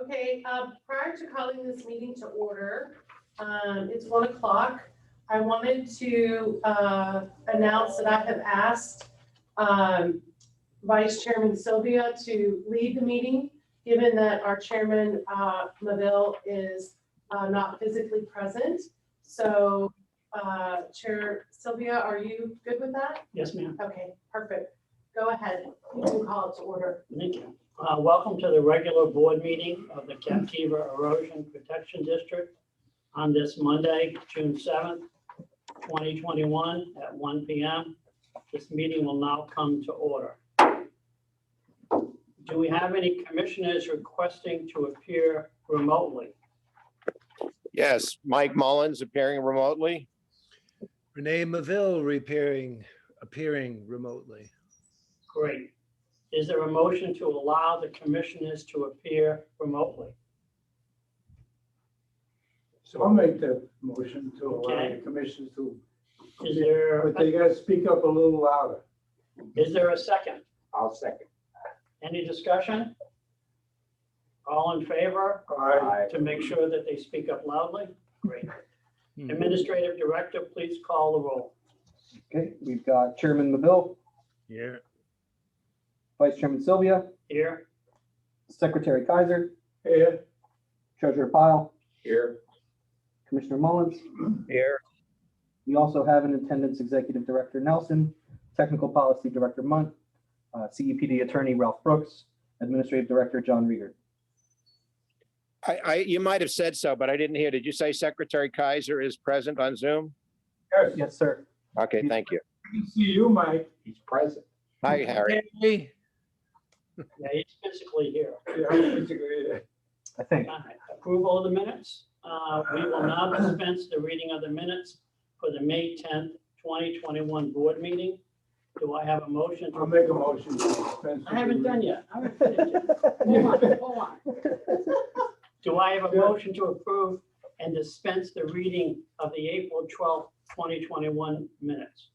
Okay, prior to calling this meeting to order, it's 1 o'clock. I wanted to announce that I have asked Vice Chairman Sylvia to lead the meeting, given that our Chairman Maville is not physically present. So Chair Sylvia, are you good with that? Yes, ma'am. Okay, perfect. Go ahead. You can call it to order. Thank you. Welcome to the regular board meeting of the Captiva Erosion Protection District on this Monday, June 7th, 2021 at 1 p.m. This meeting will now come to order. Do we have any commissioners requesting to appear remotely? Yes, Mike Mullins appearing remotely. Renee Maville appearing remotely. Great. Is there a motion to allow the commissioners to appear remotely? So I'll make the motion to allow Okay. the commissioners to, Is there, but they gotta speak up a little louder. is there a second? I'll second. Any discussion? All in favor? Aye. To make sure that they speak up loudly? Great. Administrative Director, please call the roll. Okay, we've got Chairman Maville, Here. Vice Chairman Sylvia, Here. Secretary Kaiser, Here. Treasurer Pyle, Here. Commissioner Mullins. Here. We also have in attendance Executive Director Nelson, Technical Policy Director Munt, CEPD Attorney Ralph Brooks, Administrative Director John Rieger. You might have said so, but I didn't hear. Did you say Secretary Kaiser is present on Zoom? Yes, Yes, sir. Okay, thank you. I can see you, Mike. He's present. Hi, Harry. Hey. Yeah, he's physically here. Yeah, basically, I think. All right. Approval of the minutes. We will now dispense the reading of the minutes for the May 10th, 2021 board meeting. Do I have a motion? I'll make a motion. To dispense with I haven't the- done yet. I haven't finished yet. Hold on. Do I have a motion to approve and dispense the reading of the April 12th, 2021 minutes?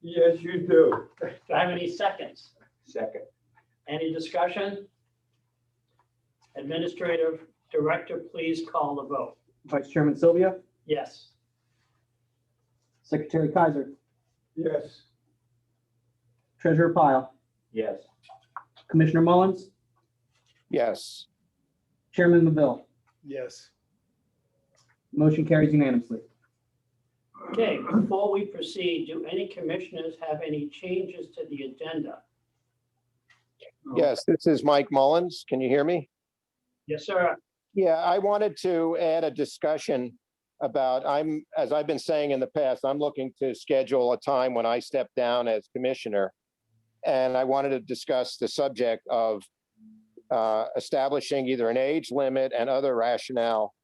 Yes, you do. Do I have any seconds? Second. Any discussion? Administrative Director, please call the vote. Vice Chairman Sylvia, Yes. Secretary Kaiser, Yes. Treasurer Pyle, Yes. Commissioner Mullins, Yes. Chairman Maville. Yes. Motion carries unanimously. Okay, before we proceed, do any commissioners have any changes to the agenda? Yes, this is Mike Mullins. Can you hear me? Yes, sir. Yeah, I wanted to add a discussion about, as I've been saying in the past, I'm looking to schedule a time when I step down as commissioner. And I wanted to discuss the subject of establishing either an age limit and other rationale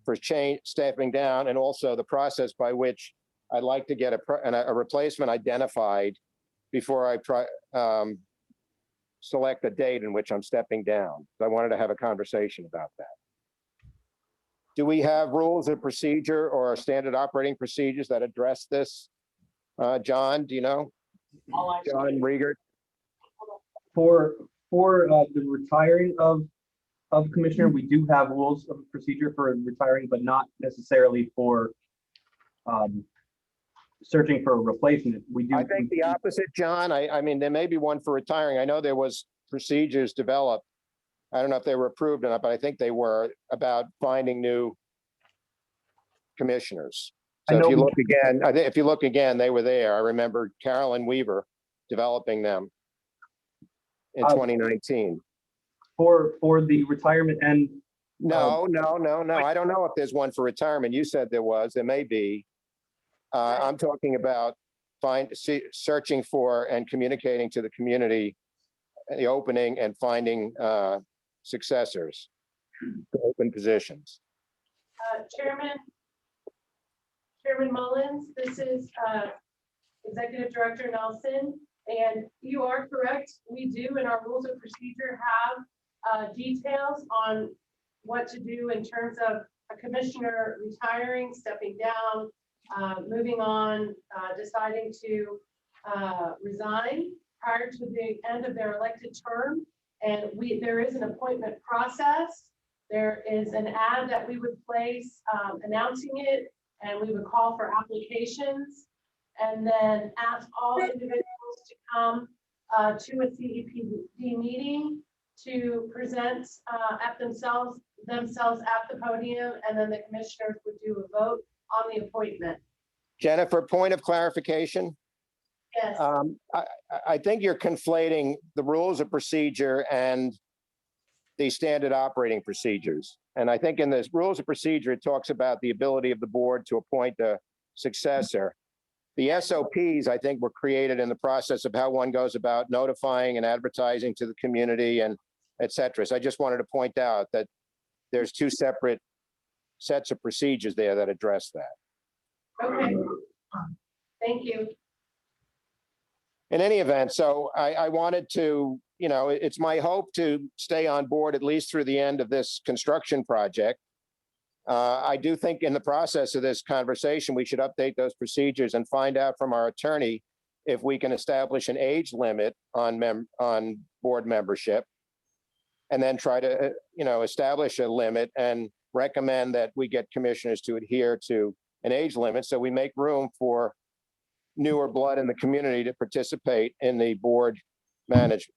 for stepping down, and also the process by which I'd like to get a replacement identified before I select a date in which I'm stepping down. So I wanted to have a conversation about that. Do we have rules of procedure or standard operating procedures that address this? John, do you know? All I John Rieger? For the retiring of commissioner, we do have rules of procedure for retiring, but not necessarily for searching for a replacement. We do. I think the opposite, John. I mean, there may be one for retiring. I know there was procedures developed. I don't know if they were approved or not, but I think they were, about finding new commissioners. So if you look again, I think if you look again, they were there. I remember Carolyn Weaver developing them in 2019. For the retirement and No. I don't know if there's one for retirement. You said there was. There may be. I'm talking about searching for and communicating to the community the opening and finding successors to open positions. Chairman Mullins, this is Executive Director Nelson, and you are correct. We do in our rules of procedure have details on what to do in terms of a commissioner retiring, stepping down, moving on, deciding to resign prior to the end of their elected term. And there is an appointment process. There is an ad that we would place announcing it, and we would call for applications, and then ask all individuals to come to a CEPD meeting to present at themselves at the podium, and then the commissioners would do a vote on the appointment. Jennifer, point of clarification. Yes. I think you're conflating the rules of procedure and the standard operating procedures. And I think in the rules of procedure, it talks about the ability of the board to appoint a successor. The SOPs, I think, were created in the process of how one goes about notifying and advertising to the community and et cetera. So I just wanted to point out that there's two separate sets of procedures there that address that. Okay. Thank you. In any event, so I wanted to, it's my hope to stay on board at least through the end of this construction project. I do think in the process of this conversation, we should update those procedures and find out from our attorney if we can establish an age limit on board membership, and then try to, establish a limit and recommend that we get commissioners to adhere to an age limit so we make room for newer blood in the community to participate in the board management.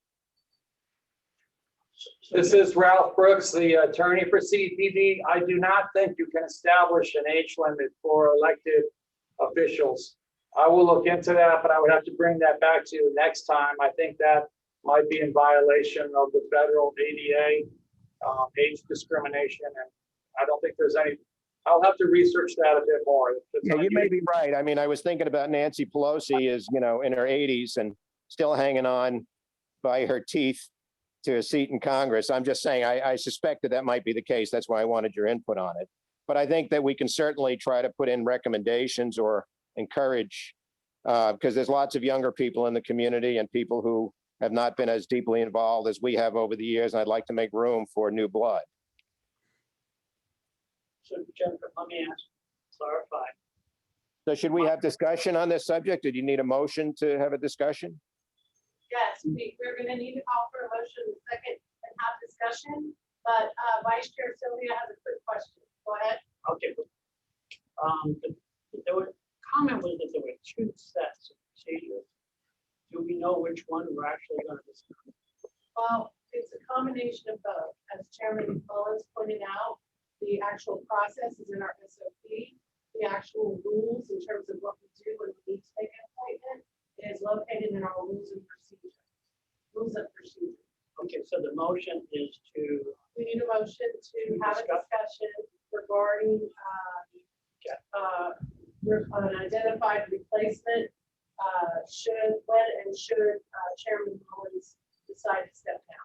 This is Ralph Brooks, the attorney for CEPD. I do not think you can establish an age limit for elected officials. I will look into that, but I would have to bring that back to you next time. I think that might be in violation of the federal ADA, age discrimination, and I don't think there's any. I'll have to research that a bit more. Yeah, you may be right. I mean, I was thinking about Nancy Pelosi is, in her 80s and still hanging on by her teeth to a seat in Congress. I'm just saying, I suspected that might be the case. That's why I wanted your input on it. But I think that we can certainly try to put in recommendations or encourage, because there's lots of younger people in the community and people who have not been as deeply involved as we have over the years. And I'd like to make room for new blood. So Jennifer, let me clarify. So should we have discussion on this subject? Or do you need a motion to have a discussion? Yes, we're going to need to call for a motion in a second and have discussion, but Vice Chair Sylvia has a quick question. Go ahead. Okay. The comment was that there were two sets of procedures. Do we know which one we're actually going to discuss? Well, it's a combination of both. As Chairman Mullins pointed out, the actual process is in our SOP. The actual rules in terms of what we do when we need to make an appointment is located in our rules of procedure. Okay, so the motion is to. We need a motion to have a discussion regarding an identified replacement should Chairman Mullins decide to step down.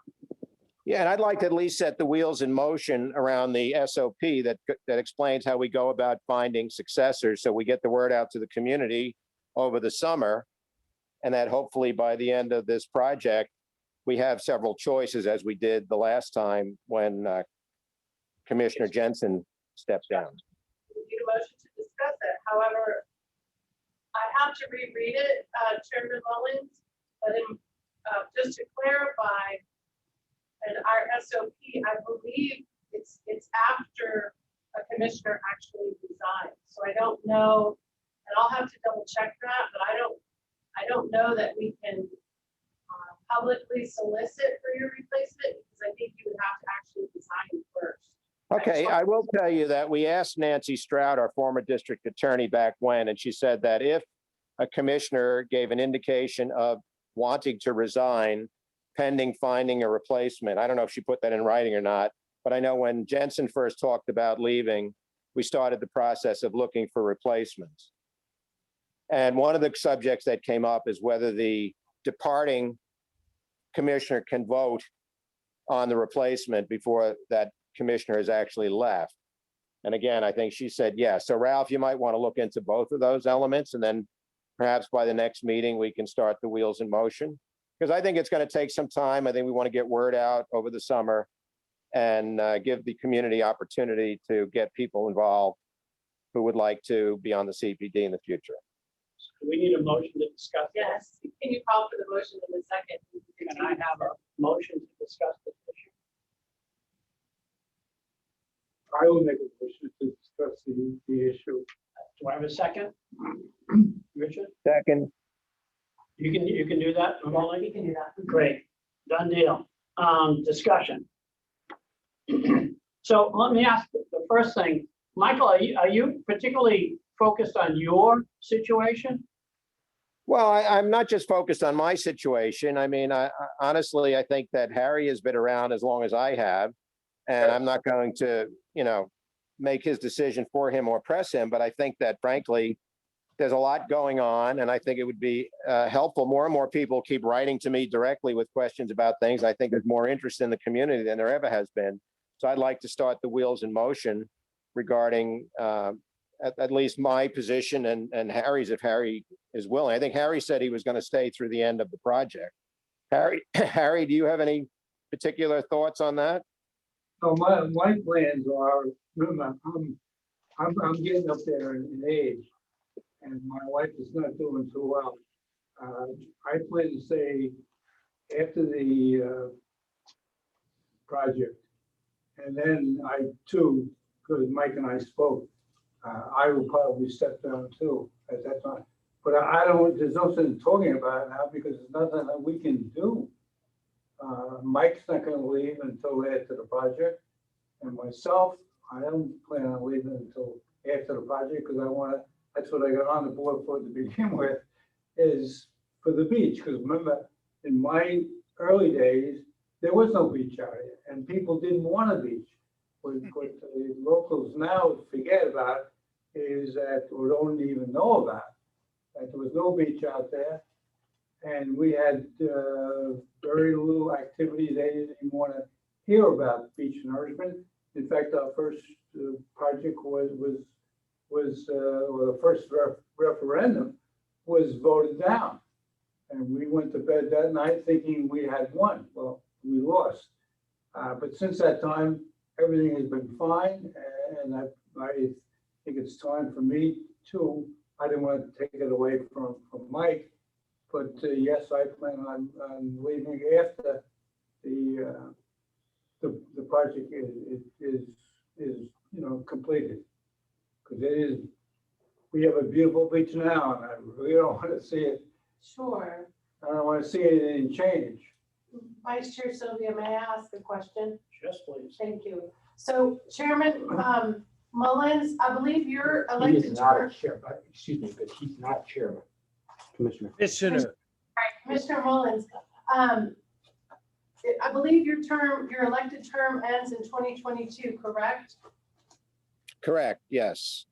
Yeah, and I'd like to at least set the wheels in motion around the SOP that explains how we go about finding successors. So we get the word out to the community over the summer, and that hopefully by the end of this project, we have several choices as we did the last time when Commissioner Jensen stepped down. We need a motion to discuss it. However, I have to reread it, Chairman Mullins, but just to clarify, and our SOP, I believe it's after a commissioner actually resigns. So I don't know, and I'll have to double check that, but I don't know that we can publicly solicit for your replacement, because I think you would have to actually resign first. Okay, I will tell you that we asked Nancy Stroud, our former district attorney, back when, and she said that if a commissioner gave an indication of wanting to resign pending finding a replacement, I don't know if she put that in writing or not, but I know when Jensen first talked about leaving, we started the process of looking for replacements. And one of the subjects that came up is whether the departing commissioner can vote on the replacement before that commissioner has actually left. And again, I think she said yes. So Ralph, you might want to look into both of those elements, and then perhaps by the next meeting, we can start the wheels in motion. Because I think it's going to take some time. I think we want to get word out over the summer and give the community opportunity to get people involved who would like to be on the CPD in the future. Do we need a motion to discuss? this? Yes, can you call for the motion in a second? Can I have a motion to discuss this issue? I will make a motion to discuss the issue. Do I have a second? Richard, Second, you can do that, Molly? You can do that. Great, done deal. Discussion. So let me ask the first thing, Michael, are you particularly focused on your situation? well, I'm not just focused on my situation. I mean, honestly, I think that Harry has been around as long as I have. And I'm not going to, make his decision for him or press him, but I think that frankly, there's a lot going on, and I think it would be helpful. More and more people keep writing to me directly with questions about things. I think there's more interest in the community than there ever has been. So I'd like to start the wheels in motion regarding at least my position and Harry's, if Harry is willing. I think Harry said he was going to stay through the end of the project. Harry, do you have any particular thoughts on that? So my plans are, remember, I'm getting up there in age, and my wife is not doing too well. I plan to say after the project, and then I too, because Mike and I spoke, I will probably step down too at that time. But I don't, there's no sense in talking about it now because there's nothing that we can do. Mike's not gonna leave until after the project. And myself, I don't plan on leaving until after the project because I wanna, that's what I got on the board for to begin with, is for the beach. Because remember, in my early days, there was no beach out here and people didn't want a beach. What the locals now forget about is that, or don't even know about, that there was no beach out there. And we had very little activity. They didn't even want to hear about beach nourishment. In fact, our first project or the first referendum was voted down. And we went to bed that night thinking we had won. Well, we lost. But since that time, everything has been fine. And I think it's time for me to, I didn't want to take it away from Mike. But yes, I plan on leaving after the project is completed. Because it is, we have a beautiful beach now, and I really don't want to see it. Sure. I don't want to see anything change. Vice Chair Sylvia, may I ask a question? Yes, please. Thank you. So Chairman Mullins, I believe you're He elected is to. not a chair, but excuse me, but he's not chairman, Commissioner. Commissioner, Commissioner Mullins, I believe your elected term ends in 2022, correct? Correct, yes.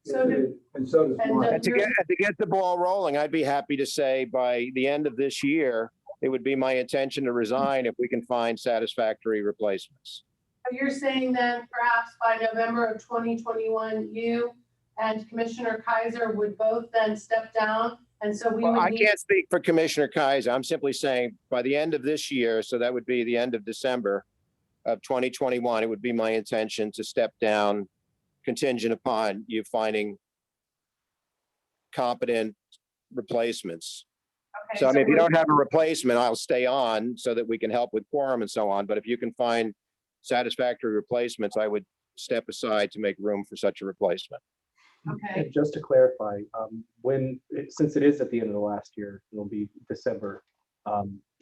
So do- And so does and mine. And to get the ball rolling, I'd be happy to say by the end of this year, it would be my intention to resign if we can find satisfactory replacements. So you're saying then perhaps by November of 2021, you and Commissioner Kaiser would both then step down? And so we Well, would I need, can't speak for Commissioner Kaiser. I'm simply saying by the end of this year, so that would be the end of December of 2021, it would be my intention to step down contingent upon you finding competent replacements. okay, So I mean, if you we're- don't have a replacement, I'll stay on so that we can help with quorum and so on. But if you can find satisfactory replacements, I would step aside to make room for such a replacement. okay, And just to clarify, since it is at the end of the last year, it'll be December,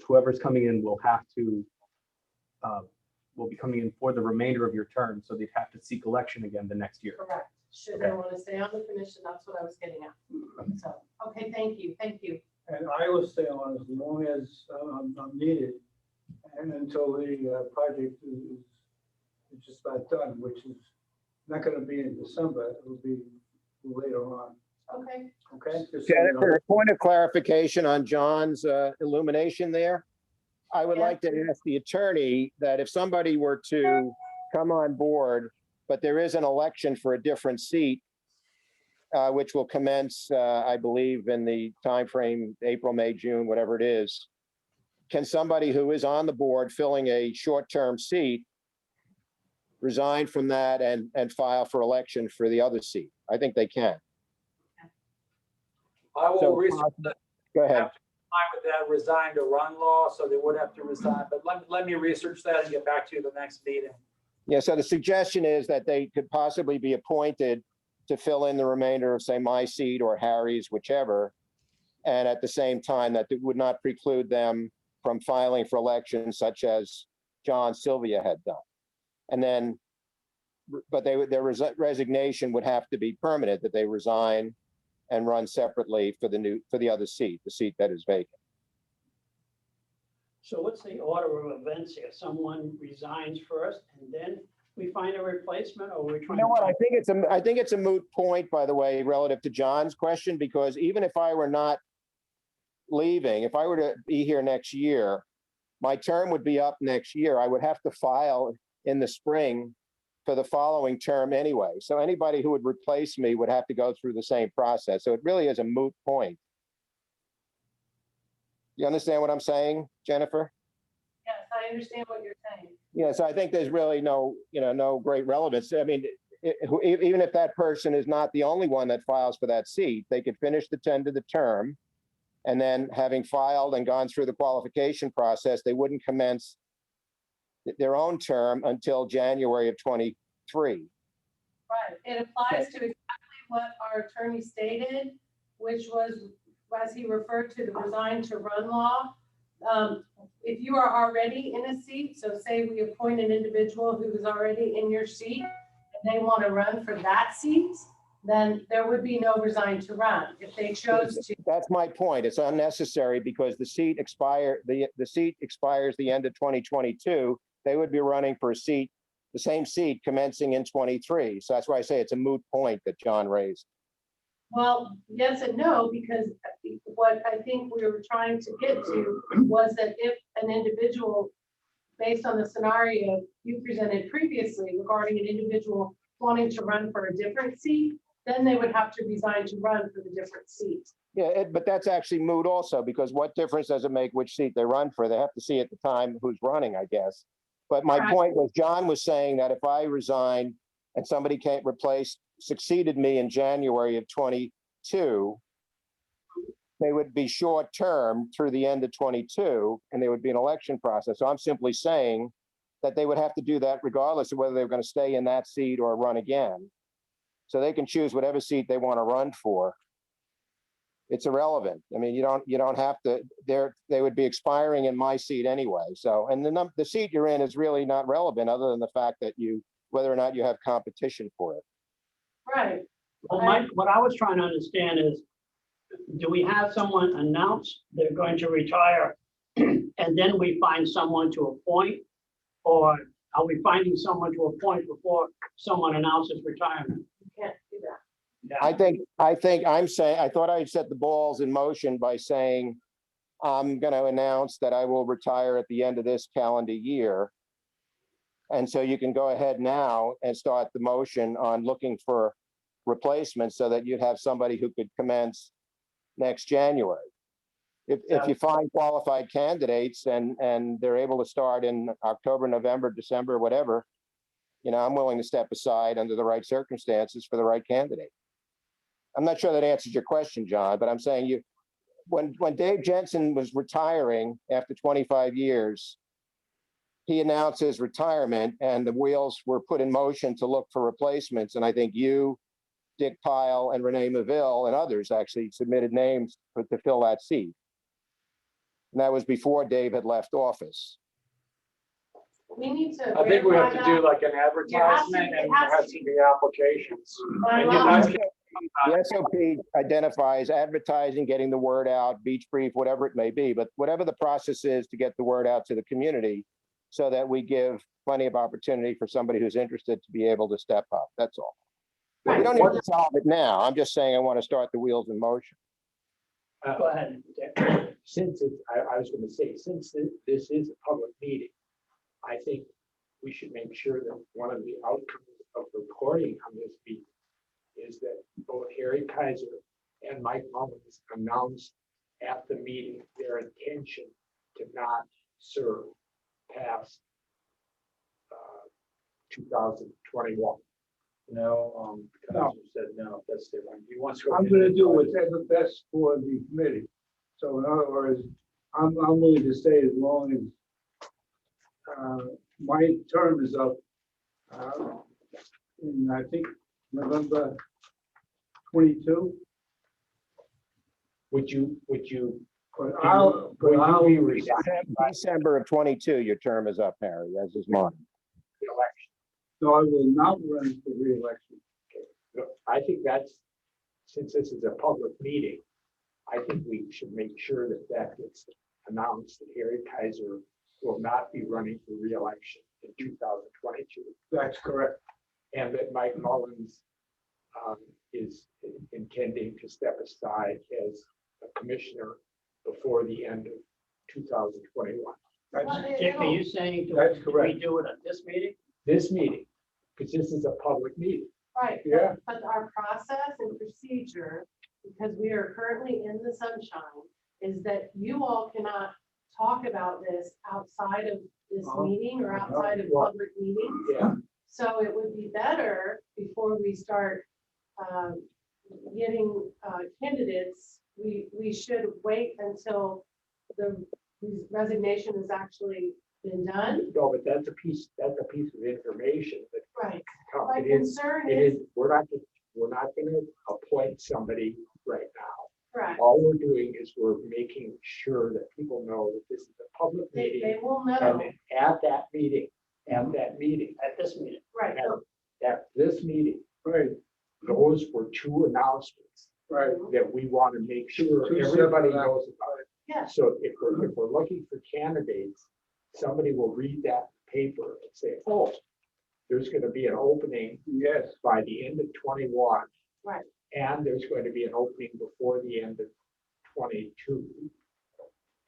whoever's coming in will have to, will be coming in for the remainder of your term, so they'd have to seek election again the next year. correct. Should they want to stay on the commission, that's what I was getting at. So, okay, thank you. And I will stay on as long as I'm needed and until the project is just about done, which is not going to be in December. It will be later on. Okay, Okay? Just so you know. For a point of clarification on John's illumination there, I would Yeah. like to ask the attorney that if somebody were to come on board, but there is an election for a different seat, which will commence, I believe, in the timeframe, April, May, June, whatever it is. Can somebody who is on the board filling a short-term seat resign from that and file for election for the other seat? I think they can. I will So, research that. Go ahead. Have to comply with that resign to run law, so they would have to resign, but let me research that and get back to you the next meeting. Yeah, so the suggestion is that they could possibly be appointed to fill in the remainder of, say, my seat or Harry's, whichever. And at the same time, that it would not preclude them from filing for elections such as John Sylvia had done. And then, but their resignation would have to be permanent, that they resign and run separately for the other seat, the seat that is vacant. So what's the order of events here? Someone resigns first and then we find a replacement, or we're You trying? know what? to I think it's a moot point, by the way, relative to John's question, because even if I were not leaving, if I were to be here next year, my term would be up next year. I would have to file in the spring for the following term anyway. So anybody who would replace me would have to go through the same process. So it really is a moot point. You understand what I'm saying, Jennifer? Yes, I understand what you're saying. Yes, I think there's really no great relevance. I mean, even if that person is not the only one that files for that seat, they could finish the 10 to the term. And then having filed and gone through the qualification process, they wouldn't commence their own term until January of 23. Right, it applies to exactly what our attorney stated, which was, as he referred to the resign to run law. If you are already in a seat, so say we appoint an individual who is already in your seat and they want to run for that seat, then there would be no resign to run if they chose to. That's my point. It's unnecessary because the seat expires the end of 2022. They would be running for a seat, the same seat commencing in 23. So that's why I say it's a moot point that John raised. Well, yes and no, because what I think we were trying to get to was that if an individual, based on the scenario you presented previously regarding an individual wanting to run for a different seat, then they would have to resign to run for the different seat. Yeah, but that's actually moot also, because what difference does it make which seat they run for? They have to see at the time who's running, I guess. But my Correct. point was, John was saying that if I resign and somebody can't succeeded me in January of 22, they would be short term through the end of 22, and there would be an election process. So I'm simply saying that they would have to do that regardless of whether they're going to stay in that seat or run again. So they can choose whatever seat they want to run for. It's irrelevant. I mean, you don't have to. They would be expiring in my seat anyway. So, and the seat you're in is really not relevant, other than the fact that whether or not you have competition for it. Right. Well, what I was trying to understand is, do we have someone announce they're going to retire and then we find someone to appoint? Or are we finding someone to appoint before someone announces retirement? You can't do that. I thought I'd set the balls in motion by saying, I'm going to announce that I will retire at the end of this calendar year. And so you can go ahead now and start the motion on looking for replacements so that you'd have somebody who could commence next January. If you find qualified candidates and they're able to start in October, November, December, whatever, I'm willing to step aside under the right circumstances for the right candidate. I'm not sure that answers your question, John, but I'm saying when Dave Jensen was retiring after 25 years, he announced his retirement and the wheels were put in motion to look for replacements. And I think you, Dick Pyle, and Renee Maville and others actually submitted names to fill that seat. And that was before Dave had left office. We need to. I think we have to verify do like an advertisement and there has to be applications. By And you law. guys can- The SOP identifies advertising, getting the word out, beach brief, whatever it may be, but whatever the process is to get the word out to the community so that we give plenty of opportunity for somebody who's interested to be able to step up. That's all. We don't need to solve it now. I'm just saying I want to start the wheels in motion. Go ahead, Dick. Since I was going to say, since this is a public meeting, I think we should make sure that one of the outcomes of reporting on this meeting is that both Harry Kaiser and Mike Mullins announced at the meeting their intention to not serve past 2021. No, Council said no, that's different. He wants to. go I'm gonna do whatever best for the committee. So in other words, I'm willing to stay as long as, my term is up, in, I think, November 22. Would you But would I'll, you be resigning by December of 22, your term is up, Harry, as is mine. the election? no, I will not run for reelection. Look, I think that's, since this is a public meeting, I think we should make sure that that gets announced that Harry Kaiser will not be running for reelection in 2022. That's correct. And that Mike Mullins is intending to step aside as a commissioner before the end of 2021. That's, Dick, are you saying to That's correct. redo it at this meeting? This meeting, because this is a public meeting. Right, Yeah. but our process and procedure, because we are currently in the sunshine, is that you all cannot talk about this outside of this meeting or outside of public meetings. Yeah. So it would be better before we start getting candidates, we should wait until the resignation has actually been done. No, but that's a piece of information that Right. My it is, concern it is, is, we're not gonna appoint somebody right now. correct, All we're doing is we're making sure that people know that this is a public they meeting. will know, And at that meeting, At this meeting? right, at this meeting, right, those were two announcements right. that we want to make sure Two everybody separate knows about it. yes. So if we're looking for candidates, somebody will read that paper and say, oh, there's gonna be an opening Yes, by the end of 21. Right. And there's going to be an opening before the end of 22.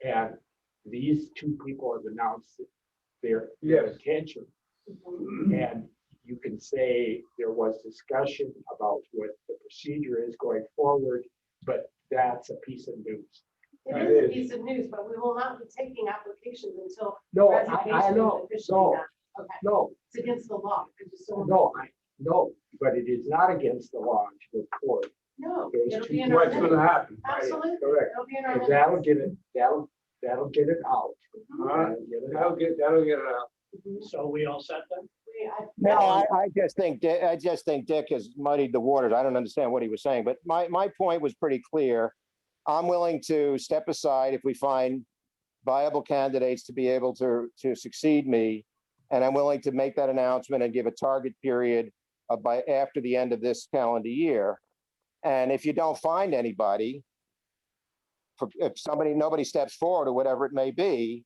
And these two people have announced their Yes. intention. Mhm. And you can say there was discussion about what the procedure is going forward, but that's a piece of news. It is a piece of news, but we will not be taking applications until No, resignation I is know, officially no, done. Okay, no, it's against the law. I just don't. no, but it is not against the law to report. No, Those it'll two be in our what's gonna minutes. happen? Absolutely. Correct. It'll be in our And minutes. that'll get it out. Mhm. That'll get it out. That'll get it out. Mhm. So we all set then? No, I just think, Dick has muddied the waters. I don't understand what he was saying, but my point was pretty clear. I'm willing to step aside if we find viable candidates to be able to succeed me. And I'm willing to make that announcement and give a target period by after the end of this calendar year. And if you don't find anybody, if nobody steps forward or whatever it may be,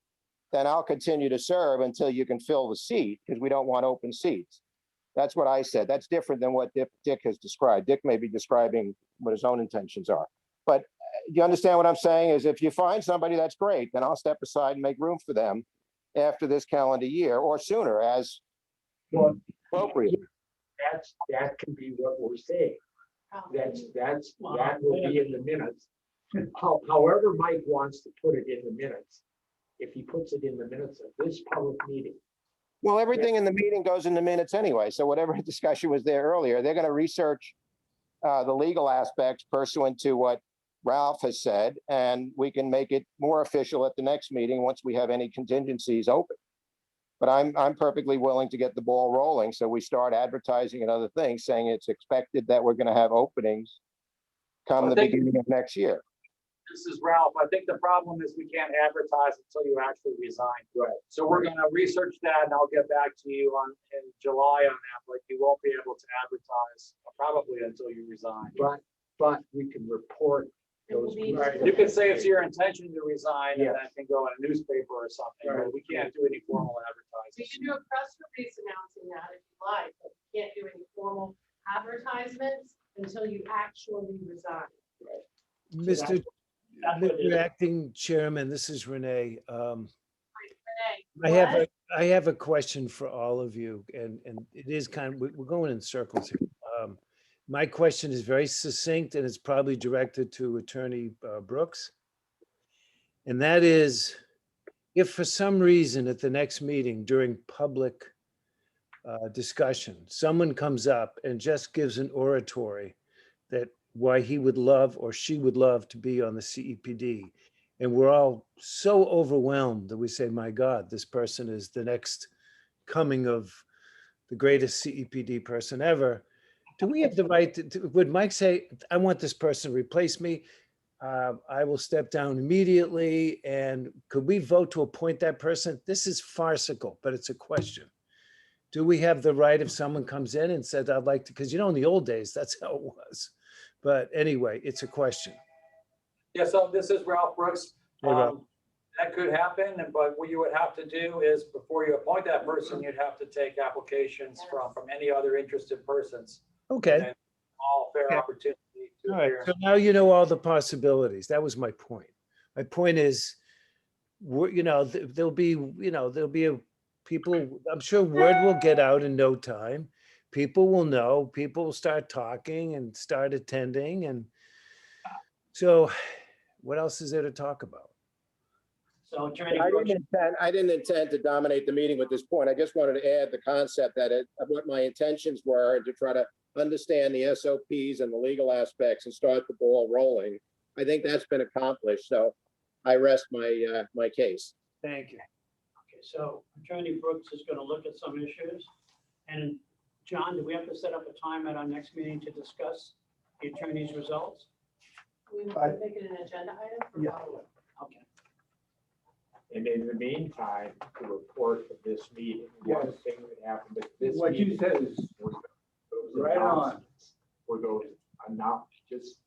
then I'll continue to serve until you can fill the seat, because we don't want open seats. That's what I said. That's different than what Dick has described. Dick may be describing what his own intentions are. But you understand what I'm saying is if you find somebody, that's great. Then I'll step aside and make room for them after this calendar year or sooner as Well, appropriate. that can be what we're saying. That will be in the minutes. However Mike wants to put it in the minutes, if he puts it in the minutes of this public meeting. Well, everything in the meeting goes in the minutes anyway. So whatever discussion was there earlier, they're going to research the legal aspects pursuant to what Ralph has said, and we can make it more official at the next meeting once we have any contingencies open. But I'm perfectly willing to get the ball rolling. So we start advertising and other things, saying it's expected that we're going to have openings come the beginning of next year. This is Ralph. I think the problem is we can't advertise until you actually resign. Right. So we're gonna research that and I'll get back to you in July on that, but you won't be able to advertise probably until you resign. But we can report It will those. be- pieces. You can say it's your intention to resign and Yes. that can go in a newspaper or something, but we can't do any formal We advertising. can do a press release announcing that if you like, but we can't do any formal advertisements until you actually resign. Mr. That's what it is. Acting Chairman, this is Renee. Renee, I have a question for all of you, and it is we're going in circles here. My question is very succinct, and it's probably directed to Attorney Brooks. And that is, if for some reason at the next meeting during public discussion, someone comes up and just gives an oratory that why he would love or she would love to be on the CEPD. And we're all so overwhelmed that we say, my God, this person is the next coming of the greatest CEPD person ever. Do we have the right would Mike say, I want this person to replace me? I will step down immediately. And could we vote to appoint that person? This is farcical, but it's a question. Do we have the right if someone comes in and said, I'd like to, because in the old days, that's how it was. But anyway, it's a question. Yeah, so this is Ralph Brooks. Hey, Ralph. That could happen, but what you would have to do is before you appoint that person, you'd have to take applications from any other interested persons. Okay. And all fair Okay. opportunity to All right. appear. So now you know all the possibilities. That was my point. My point is, there'll be people, I'm sure word will get out in no time. People will know, people will start talking and start attending. And so what else is there to talk about? So Attorney I Brooks, didn't intend to dominate the meeting with this point. I just wanted to add the concept of what my intentions were and to try to understand the SOPs and the legal aspects and start the ball rolling. I think that's been accomplished. So I rest my my case. Thank you. okay, so Attorney Brooks is going to look at some issues. And John, do we have to set up a time at our next meeting to discuss the attorney's results? We make it an agenda item for Yeah. follow-up. Okay. And in the meantime, the report of this meeting, one Yes. thing that happened at this What you meeting said is was those right on. announcements. We're going to announce just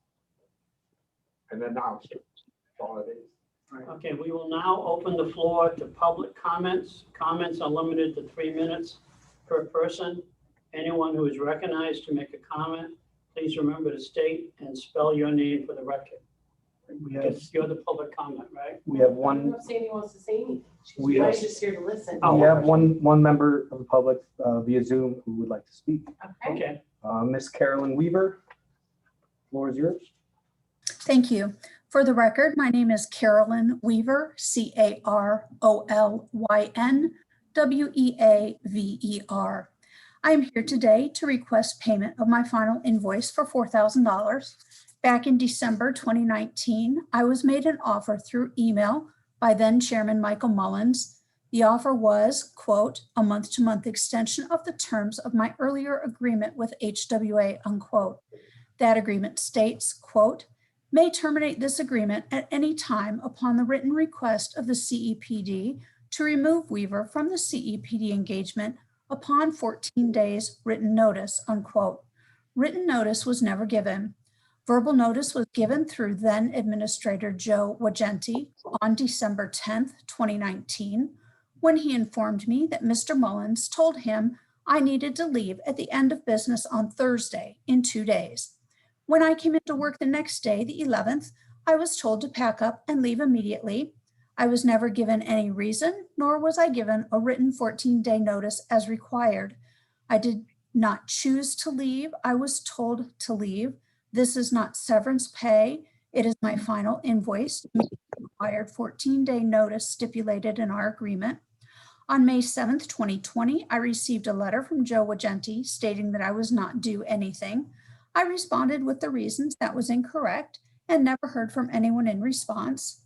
an announcement. That's all it is. Okay, we will now open the floor to public comments. Comments are limited to 3 minutes per person. Anyone who is recognized to make a comment, please remember to state and spell your name for the record. Because you're the public comment, right? We have I don't one, know if Sandy wants to say anything. She's We- probably just here to listen. Oh, we have one member of the public via Zoom who would like to speak. Okay. Okay, Miss Carolyn Weaver, floor is yours. Thank you. For the record, my name is Carolyn Weaver, Carolyn Weaver. I am here today to request payment of my final invoice for $4,000. Back in December 2019, I was made an offer through email by then Chairman Michael Mullins. The offer was, quote, a month-to-month extension of the terms of my earlier agreement with HWA, unquote. That agreement states, quote, may terminate this agreement at any time upon the written request of the CEPD to remove Weaver from the CEPD engagement upon 14 days written notice, unquote. Written notice was never given. Verbal notice was given through then Administrator Joe Wagenti on December 10th, 2019, when he informed me that Mr. Mullins told him I needed to leave at the end of business on Thursday in 2 days. When I came into work the next day, the 11th, I was told to pack up and leave immediately. I was never given any reason, nor was I given a written 14-day notice as required. I did not choose to leave. I was told to leave. This is not severance pay. It is my final invoice to meet the required 14-day notice stipulated in our agreement. On May 7th, 2020, I received a letter from Joe Wagenti stating that I was not due anything. I responded with the reasons that was incorrect and never heard from anyone in response.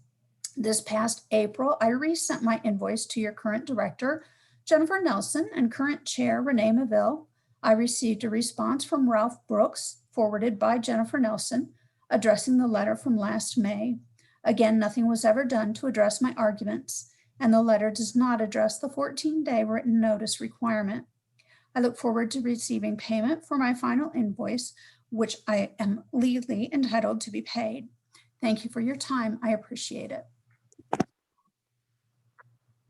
This past April, I resent my invoice to your current director, Jennifer Nelson, and current chair, Renee Maville. I received a response from Ralph Brooks, forwarded by Jennifer Nelson, addressing the letter from last May. Again, nothing was ever done to address my arguments, and the letter does not address the 14-day written notice requirement. I look forward to receiving payment for my final invoice, which I am legally entitled to be paid. Thank you for your time. I appreciate it.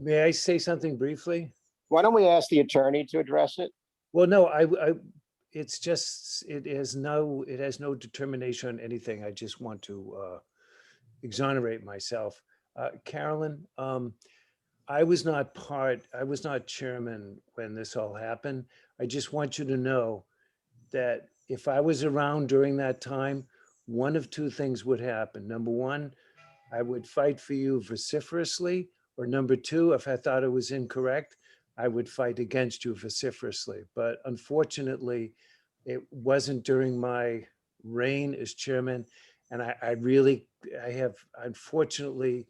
May I say something briefly? Why don't we ask the attorney to address it? Well, no, it's just, it has no determination on anything. I just want to exonerate myself. Carolyn, I was not chairman when this all happened. I just want you to know that if I was around during that time, one of two things would happen. Number one, I would fight for you vociferously, or number two, if I thought it was incorrect, I would fight against you vociferously. But unfortunately, it wasn't during my reign as chairman. And I have, unfortunately,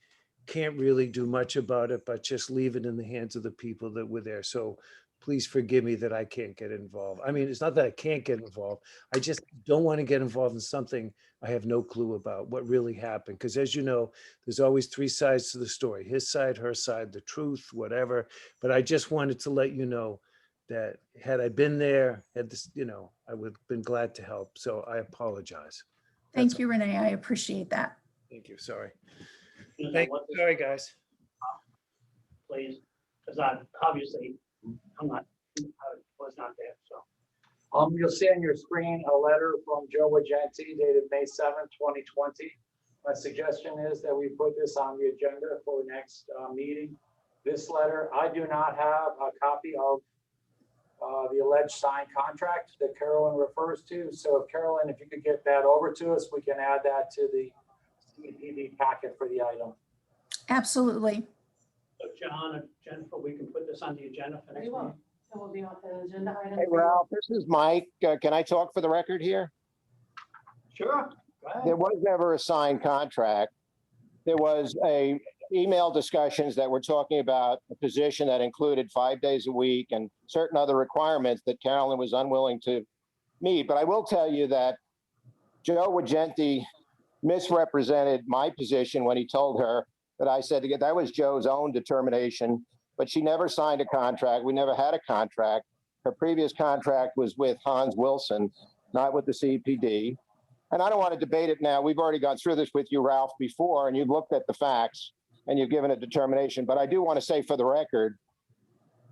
can't really do much about it, but just leave it in the hands of the people that were there. So please forgive me that I can't get involved. I mean, it's not that I can't get involved. I just don't want to get involved in something I have no clue about what really happened. Because as you know, there's always three sides to the story, his side, her side, the truth, whatever. But I just wanted to let you know that had I been there, had this, I would have been glad to help. So I apologize. That's Thank you, Renee. I appreciate that. Thank you. Sorry. You know Thank what this- Sorry, guys. Please, because obviously, I was not there, so. You'll see on your screen a letter from Joe Wagenti dated May 7th, 2020. My suggestion is that we put this on the agenda for next meeting. This letter, I do not have a copy of the alleged signed contract that Carolyn refers to. So Carolyn, if you could get that over to us, we can add that to the CEPD packet for the item. Absolutely. So John and Jennifer, we can put this on the agenda for next We will. meeting. It will be on the agenda item. Hey, Ralph, this is Mike. Can I talk for the record here? Sure. Go ahead. There was never a signed contract. There was email discussions that were talking about a position that included 5 days a week and certain other requirements that Carolyn was unwilling to meet. But I will tell you that Joe Wagenti misrepresented my position when he told her that I said that was Joe's own determination, but she never signed a contract. We never had a contract. Her previous contract was with Hans Wilson, not with the CEPD. And I don't want to debate it now. We've already gone through this with you, Ralph, before, and you've looked at the facts and you've given a determination. But I do want to say for the record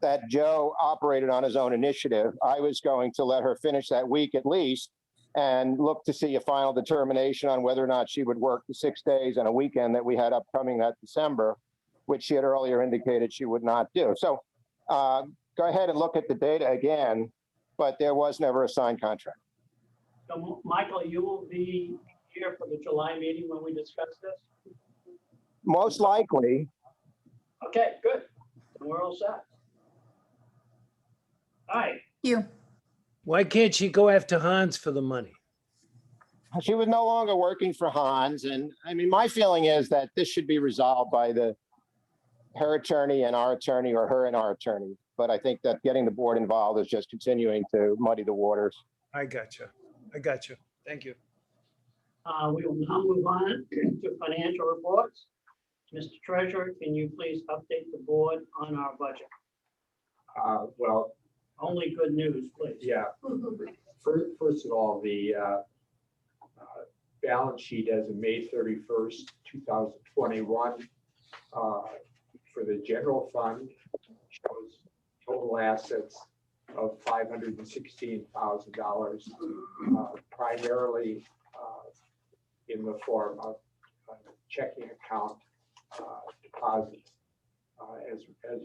that Joe operated on his own initiative. I was going to let her finish that week at least and look to see a final determination on whether or not she would work the 6 days and a weekend that we had upcoming that December, which she had earlier indicated she would not do. So go ahead and look at the data again, but there was never a signed contract. So Michael, you will be here for the July meeting when we discuss this? Most likely. Okay, good. Then we're all set. All right. You. Why can't she go after Hans for the money? She was no longer working for Hans. And I mean, my feeling is that this should be resolved by her attorney and our attorney, or her and our attorney. But I think that getting the board involved is just continuing to muddy the waters. I got you. I got you. Thank you. We will now move on to financial reports. Mr. Treasurer, can you please update the board on our budget? Well, Only good news, please. yeah. First of all, the balance sheet as of May 31st, 2021 for the general fund shows total assets of $516,000, primarily in the form of checking account deposits. As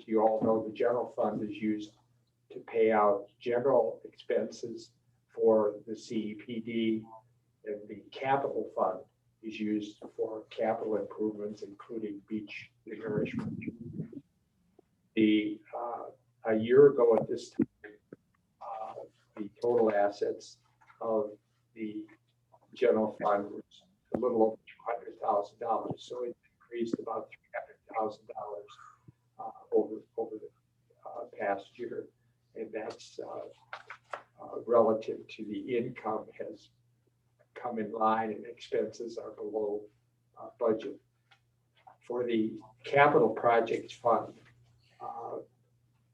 you all know, the general fund is used to pay out general expenses for the CEPD, and the capital fund is used for capital improvements, including beach nourishment. A year ago at this time, the total assets of the general fund was a little over $200,000. So it increased about $300,000 over the past year. And that's relative to the income has come in line, and expenses are below budget. For the capital projects fund,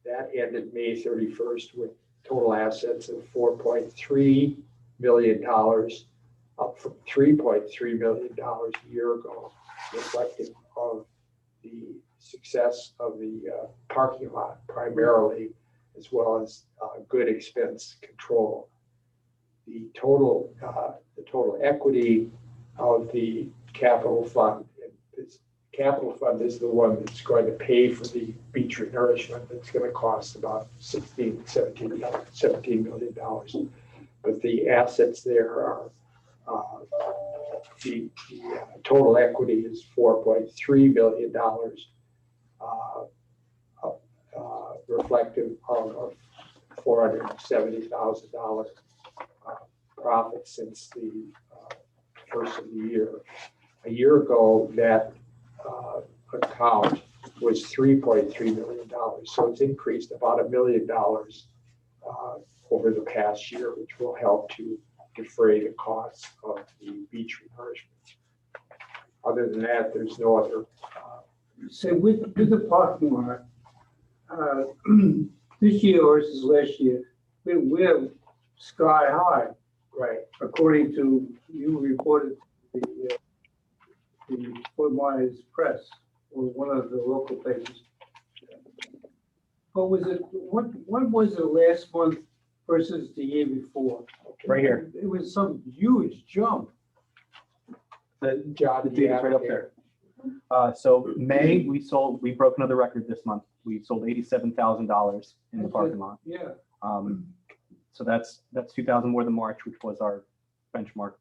that ended May 31st with total assets of $4.3 million, up from $3.3 million a year ago, reflective of the success of the parking lot primarily, as well as good expense control. The total equity of the capital fund, this capital fund is the one that's going to pay for the beach renourishment. That's going to cost about $17 million. But the assets there are, the total equity is $4.3 million. reflective of a $470,000 profit since the first of the year. A year ago, that account was $3.3 million. So it's increased about $1 million over the past year, which will help to defray the costs of the beach renourishment. Other than that, there's no other. So with the parking lot, this year versus last year, we're sky high, Right. according to, you reported the Fort Myers Press, or one of the local papers. But was it, what was it last month versus the year before? Right here. It was some huge jump. The data's right up there. So May, we broke another record this month. We sold $87,000 in the parking lot. Yeah. So that's 2,000 more than March, which was our benchmark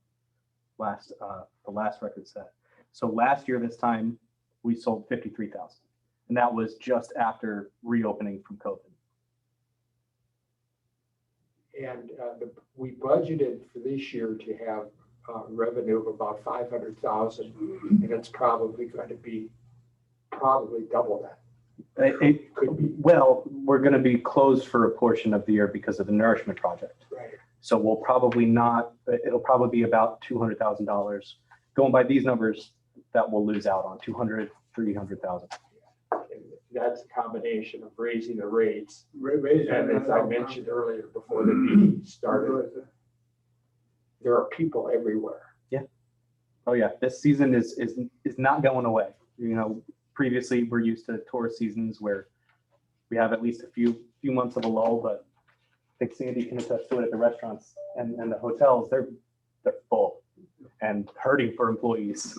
the last record set. So last year, this time, we sold 53,000. And that was just after reopening from COVID. And we budgeted for this year to have revenue of about 500,000, and it's probably going to be double that. It Could be. Well, we're going to be closed for a portion of the year because of the nourishment project. Right. So we'll probably not, it'll probably be about $200,000. Going by these numbers, that we'll lose out on 200, 300,000. And that's a combination of raising the rates. Raising And as I it. mentioned earlier, before the meeting started, there are people everywhere. Oh yeah, this season is not going away. You know, previously we're used to tourist seasons where we have at least a few months of a lull, but I think Sandy can attest to it at the restaurants and the hotels. They're full and hurting for employees.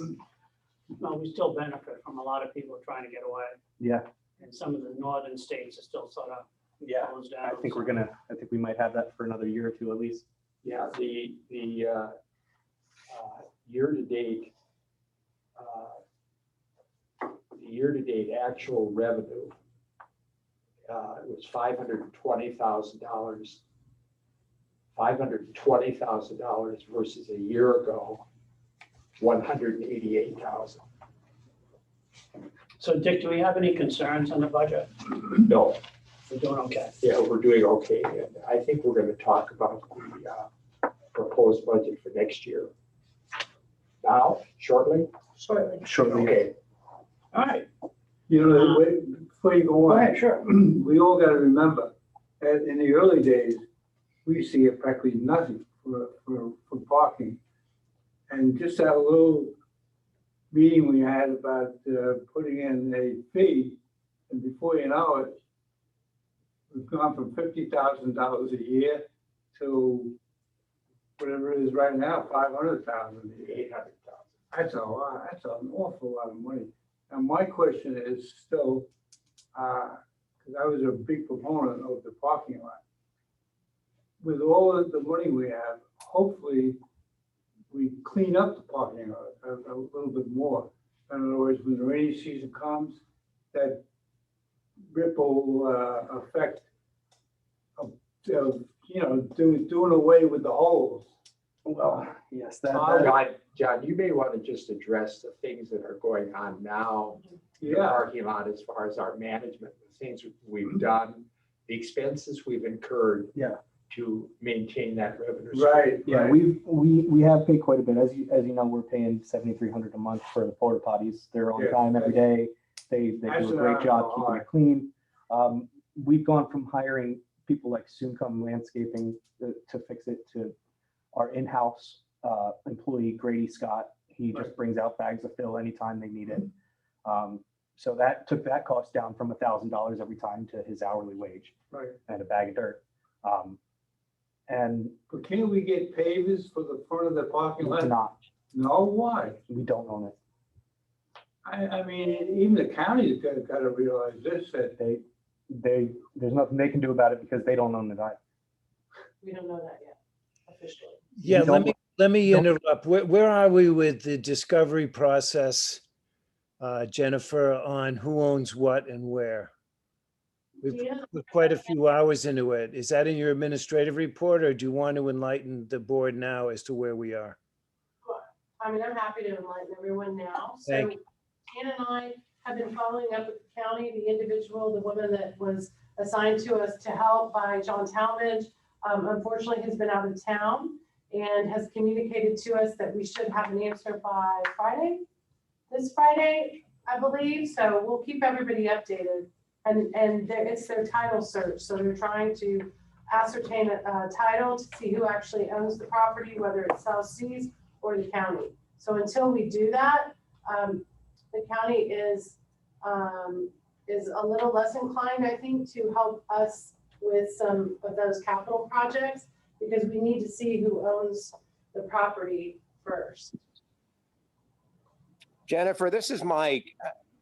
Well, we still benefit from a lot of people trying to get away, Yeah, and some of the northern states are still sort of yeah. closed down. I think we might have that for another year or two at least. Yeah, the year-to-date, actual revenue was $520,000. $520,000 versus a year ago, 188,000. So Dick, do we have any concerns on the budget? No, We're doing okay. yeah, we're doing okay. And I think we're going to talk about the proposed budget for next year. Now, shortly? Shortly. Okay. All right, You know, before you go go on, ahead, sure. we all got to remember, in the early days, we used to get practically nothing for parking. And just that little meeting we had about putting in a fee, and before you know it, we've gone from $50,000 a year to whatever it is right now, 500,000 a year. 800,000. That's a lot. That's an awful lot of money. And my question is still, because I was a big proponent of the parking lot. With all of the money we have, hopefully we clean up the parking lot a little bit more. In other words, when the rainy season comes, that ripple effect of doing away with the holes. Well, yes, John, you may want to just address the things that are going on now in the Yeah, parking lot as far as our management, the things we've done, the expenses we've incurred. Yeah. To maintain that revenue. stream. right. Yeah, right. we have paid quite a bit. As you know, we're paying $7,300 a month for the porta potties. They're on Yeah, time every day. They do That's a great job not keeping hard. it clean. We've gone from hiring people like Soon Come Landscaping to fix it to our in-house employee Grady Scott. He just brings out bags of fill anytime they need it. So that took that cost down from $1,000 every time to his hourly wage Right. and a bag of dirt. And But can't we get pavers for the front of the parking it's lot? not, No, why? we don't own it. I mean, even the county's got to realize this, that There's nothing they can do about it because they don't own it either. We don't know that yet officially. Yeah, don't- let me don't- interrupt. Where are we with the discovery process, Jennifer, on who owns what and where? We've Deanna? put quite a few hours into it. Is that in your administrative report, or do you want to enlighten the board now as to where we are? I mean, I'm happy to enlighten everyone now. So Thank Ann and I have been following up with the county, the individual, the woman that was assigned to us to help by John Talmadge, unfortunately has been out of town and has communicated to us that we should have an answer by Friday, this Friday, I believe. So we'll keep everybody updated. And it's their title search. So they're trying to ascertain a title to see who actually owns the property, whether it's South Seas or the county. So until we do that, the county is a little less inclined, I think, to help us with some of those capital projects, because we need to see who owns the property first. Jennifer, this is Mike.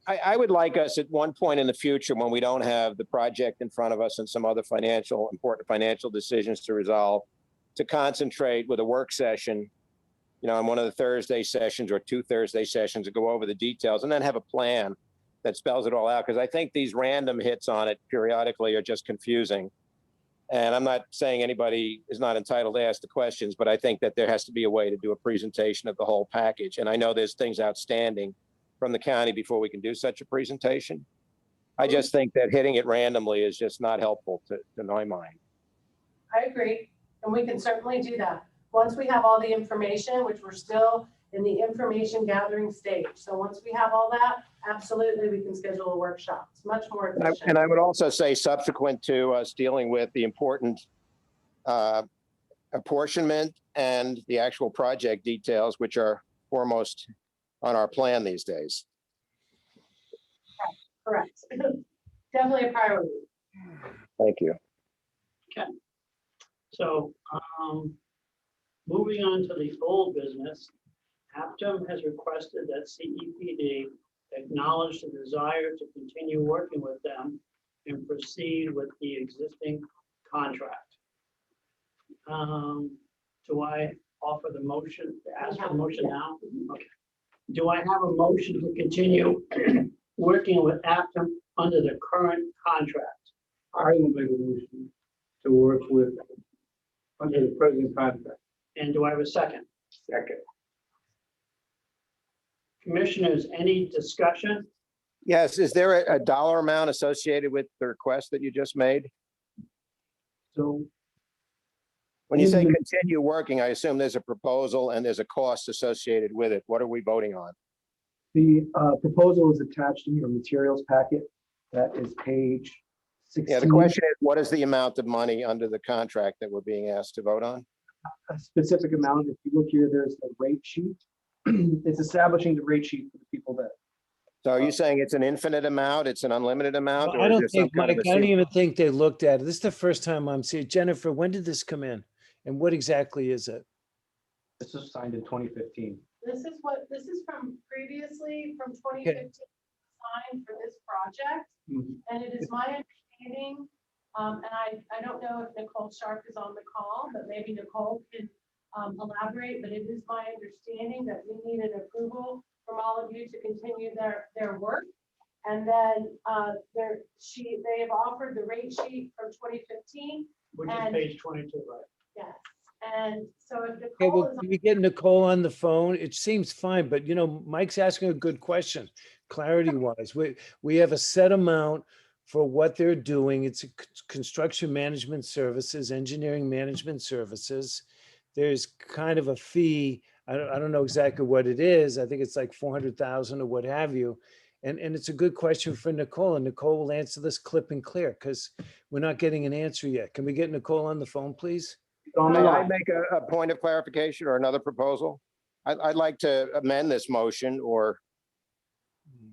I would like us at one point in the future, when we don't have the project in front of us and some other important financial decisions to resolve, to concentrate with a work session, on one of the Thursday sessions or 2 Thursday sessions, to go over the details and then have a plan that spells it all out. Because I think these random hits on it periodically are just confusing. And I'm not saying anybody is not entitled to ask the questions, but I think that there has to be a way to do a presentation of the whole package. And I know there's things outstanding from the county before we can do such a presentation. I just think that hitting it randomly is just not helpful to my mind. I agree, and we can certainly do that. Once we have all the information, which we're still in the information gathering stage. So once we have all that, absolutely, we can schedule a workshop. It's much more efficient. And I would also say, subsequent to us dealing with the important apportionment and the actual project details, which are foremost on our plan these days. Correct. Definitely a priority. Thank you. So, moving on to the old business, Captiva has requested that CEPD acknowledge the desire to continue working with them and proceed with the existing contract. Do I offer the motion, ask for the motion now? Okay. Do I have a motion to continue working with Captiva under the current contract? I will make a motion to work with under the present contract. And do I have a second? Second. Commissioners, any discussion? Yes, is there a dollar amount associated with the request that you just made? So When you say Mhm. continue working, I assume there's a proposal and there's a cost associated with it. What are we voting on? the proposal is attached in your materials packet. That is page 16. Yeah, the question is, what is the amount of money under the contract that we're being asked to vote on? A specific amount. If you look here, there's the rate sheet. It's establishing the rate sheet for the people that. So are you saying it's an infinite amount? It's an unlimited amount? Well, or I is don't there some think, kind of Mike, a I don't ceiling? even think they looked at it. This is the first time I'm seeing. Jennifer, when did this come in? And what exactly is it? This was signed in 2015. This is from previously from 2015, signed for this project. Mhm. And it is my understanding, and I don't know if Nicole Sharp is on the call, but maybe Nicole can elaborate, but it is my understanding that we need an approval from all of you to continue their work. And then they have offered the rate sheet from 2015. Which is And- page 22, right? Yes. And so if Okay, Nicole well, is, can we get Nicole on the phone? It seems fine, but Mike's asking a good question, clarity wise. We have a set amount for what they're doing. It's a construction management services, engineering management services. There's kind of a fee. I don't know exactly what it is. I think it's like 400,000 or what have you. And it's a good question for Nicole, and Nicole will answer this clip and clear because we're not getting an answer yet. Can we get Nicole on the phone, please? On the May I line. make a point of clarification or another proposal? I'd like to amend this motion or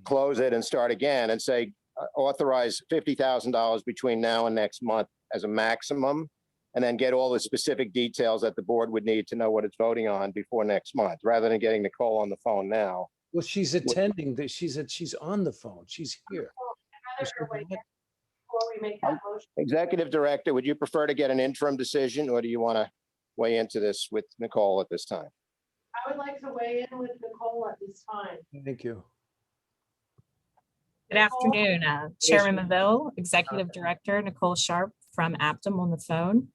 close it and start again and say, authorize $50,000 between now and next month as a maximum, and then get all the specific details that the board would need to know what it's voting on before next month, rather than getting Nicole on the phone now. Well, she's attending that. She's on the phone. She's here. I'd rather wait before we make that motion. Executive Director, would you prefer to get an interim decision, or do you want to weigh into this with Nicole at this time? I would like to weigh in with Nicole at this time. Thank you. Good afternoon, Chairman Maville, Executive Director Nicole Sharp from Aptum on the phone.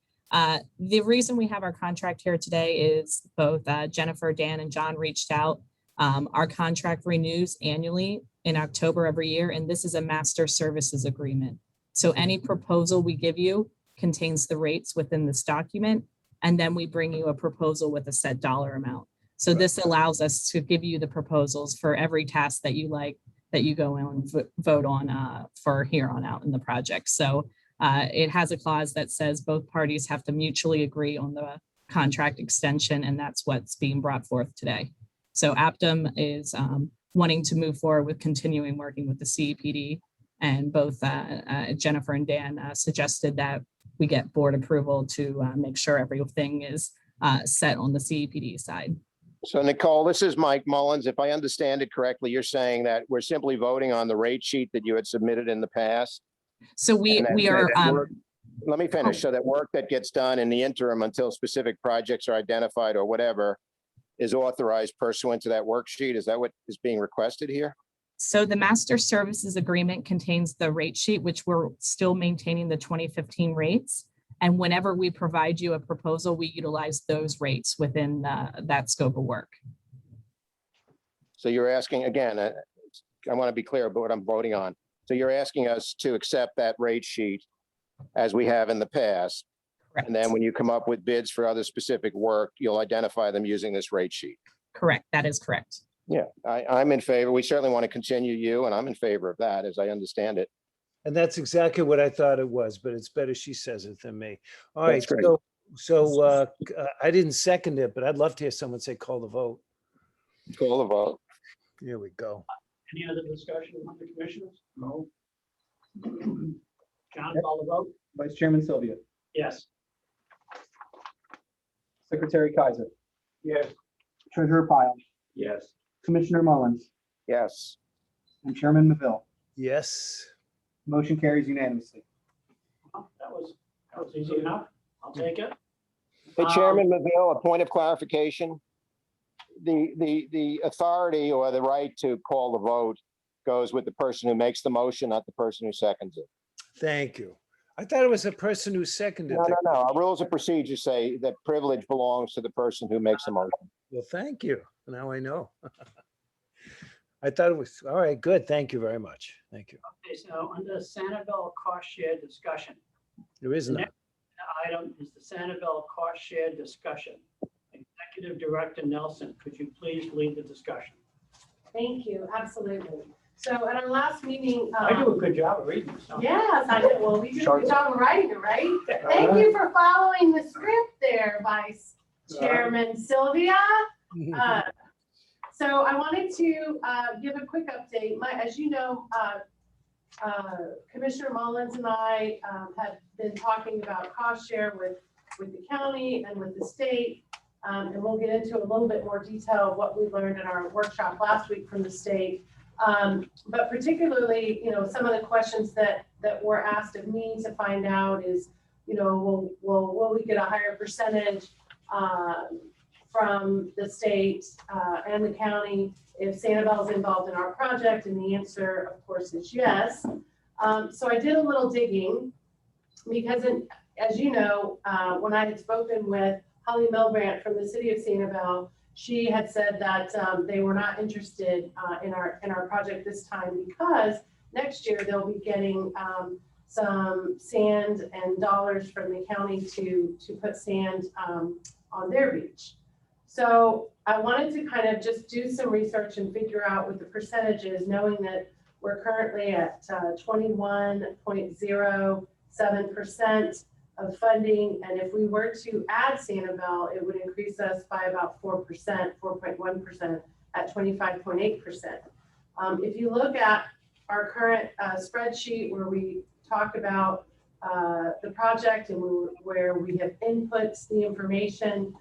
The reason we have our contract here today is both Jennifer, Dan, and John reached out. Our contract renews annually in October every year, and this is a master services agreement. So any proposal we give you contains the rates within this document, and then we bring you a proposal with a set dollar amount. So this allows us to give you the proposals for every task that you like, that you go in and vote on for here on out in the project. So it has a clause that says both parties have to mutually agree on the contract extension, and that's what's being brought forth today. So Aptum is wanting to move forward with continuing working with the CEPD, and both Jennifer and Dan suggested that we get board approval to make sure everything is set on the CEPD side. So Nicole, this is Mike Mullins. If I understand it correctly, you're saying that we're simply voting on the rate sheet that you had submitted in the past? So we are. Let me finish. So that work that gets done in the interim until specific projects are identified or whatever is authorized pursuant to that worksheet. Is that what is being requested here? So the master services agreement contains the rate sheet, which we're still maintaining the 2015 rates. And whenever we provide you a proposal, we utilize those rates within that scope of work. So you're asking, again, I want to be clear about what I'm voting on. So you're asking us to accept that rate sheet as we have in the past. Correct. And then when you come up with bids for other specific work, you'll identify them using this rate sheet. Correct. That is correct. Yeah, I'm in favor. We certainly want to continue you, and I'm in favor of that, as I understand it. And that's exactly what I thought it was, but it's better she says it than me. All right, That's great. so I didn't second it, but I'd love to hear someone say call the vote. Call the vote. Here we go. Any other discussion among the commissioners? No, John, call the vote? Vice Chairman Sylvia, Yes. Secretary Kaiser, yes, Treasurer Pyle, Yes. Commissioner Mullins, Yes. and Chairman Maville. Yes. Motion carries unanimously. Well, that was easy enough. I'll take it. Hey, Chairman Maville, a point of clarification. The authority or the right to call the vote goes with the person who makes the motion, not the person who seconds it. Thank you. I thought it was a person who seconded. No. Our rules of procedure say that privilege belongs to the person who makes the motion. Well, thank you. Now I know. I thought it was, all right, good. Thank you very much. Thank you. Okay, so under Sanibel cost share discussion, There is the none. next item is the Sanibel cost share discussion. Executive Director Nelson, could you please lead the discussion? Thank you, absolutely. So at our last meeting. I do a good job of reading this. Yes, I did. Well, we do a good job of writing it, right? Thank you for following the script there, Vice Chairman Sylvia. So I wanted to give a quick update. As you know, Commissioner Mullins and I have been talking about cost share with the county and with the state. And we'll get into a little bit more detail of what we learned in our workshop last week from the state. But particularly, some of the questions that were asked of me to find out is, will we get a higher percentage from the state and the county if Sanibel is involved in our project? And the answer, of course, is yes. So I did a little digging because, as you know, when I had spoken with Holly Milbrandt from the city of Sanibel, she had said that they were not interested in our project this time because next year they'll be getting some sand and dollars from the county to put sand on their beach. So I wanted to kind of just do some research and figure out what the percentages, knowing that we're currently at 21.07% of funding. And if we were to add Sanibel, it would increase us by about 4%, 4.1% at 25.8%. If you look at our current spreadsheet where we talk about the project and where we have input the information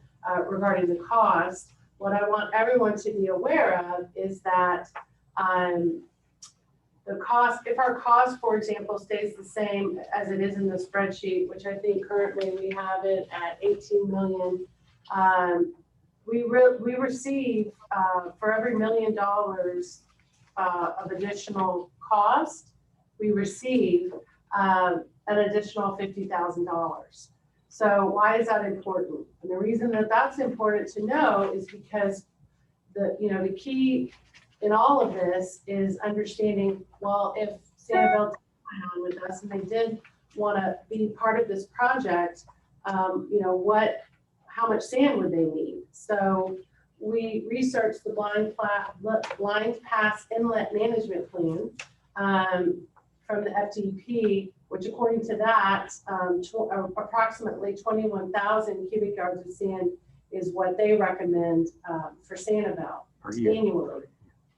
regarding the cost, what I want everyone to be aware of is that the cost, if our cost, for example, stays the same as it is in the spreadsheet, which I think currently we have it at 18 million, we receive for every $1 million of additional cost, we receive an additional $50,000. So why is that important? And the reason that that's important to know is because the key in all of this is understanding, well, if Sanibel signed on with us and they did want to be part of this project, how much sand would they need? So we researched the Blind Pass Inlet Management Plan from the FDP, which according to that, approximately 21,000 cubic yards of sand is what they recommend for Sanibel annually.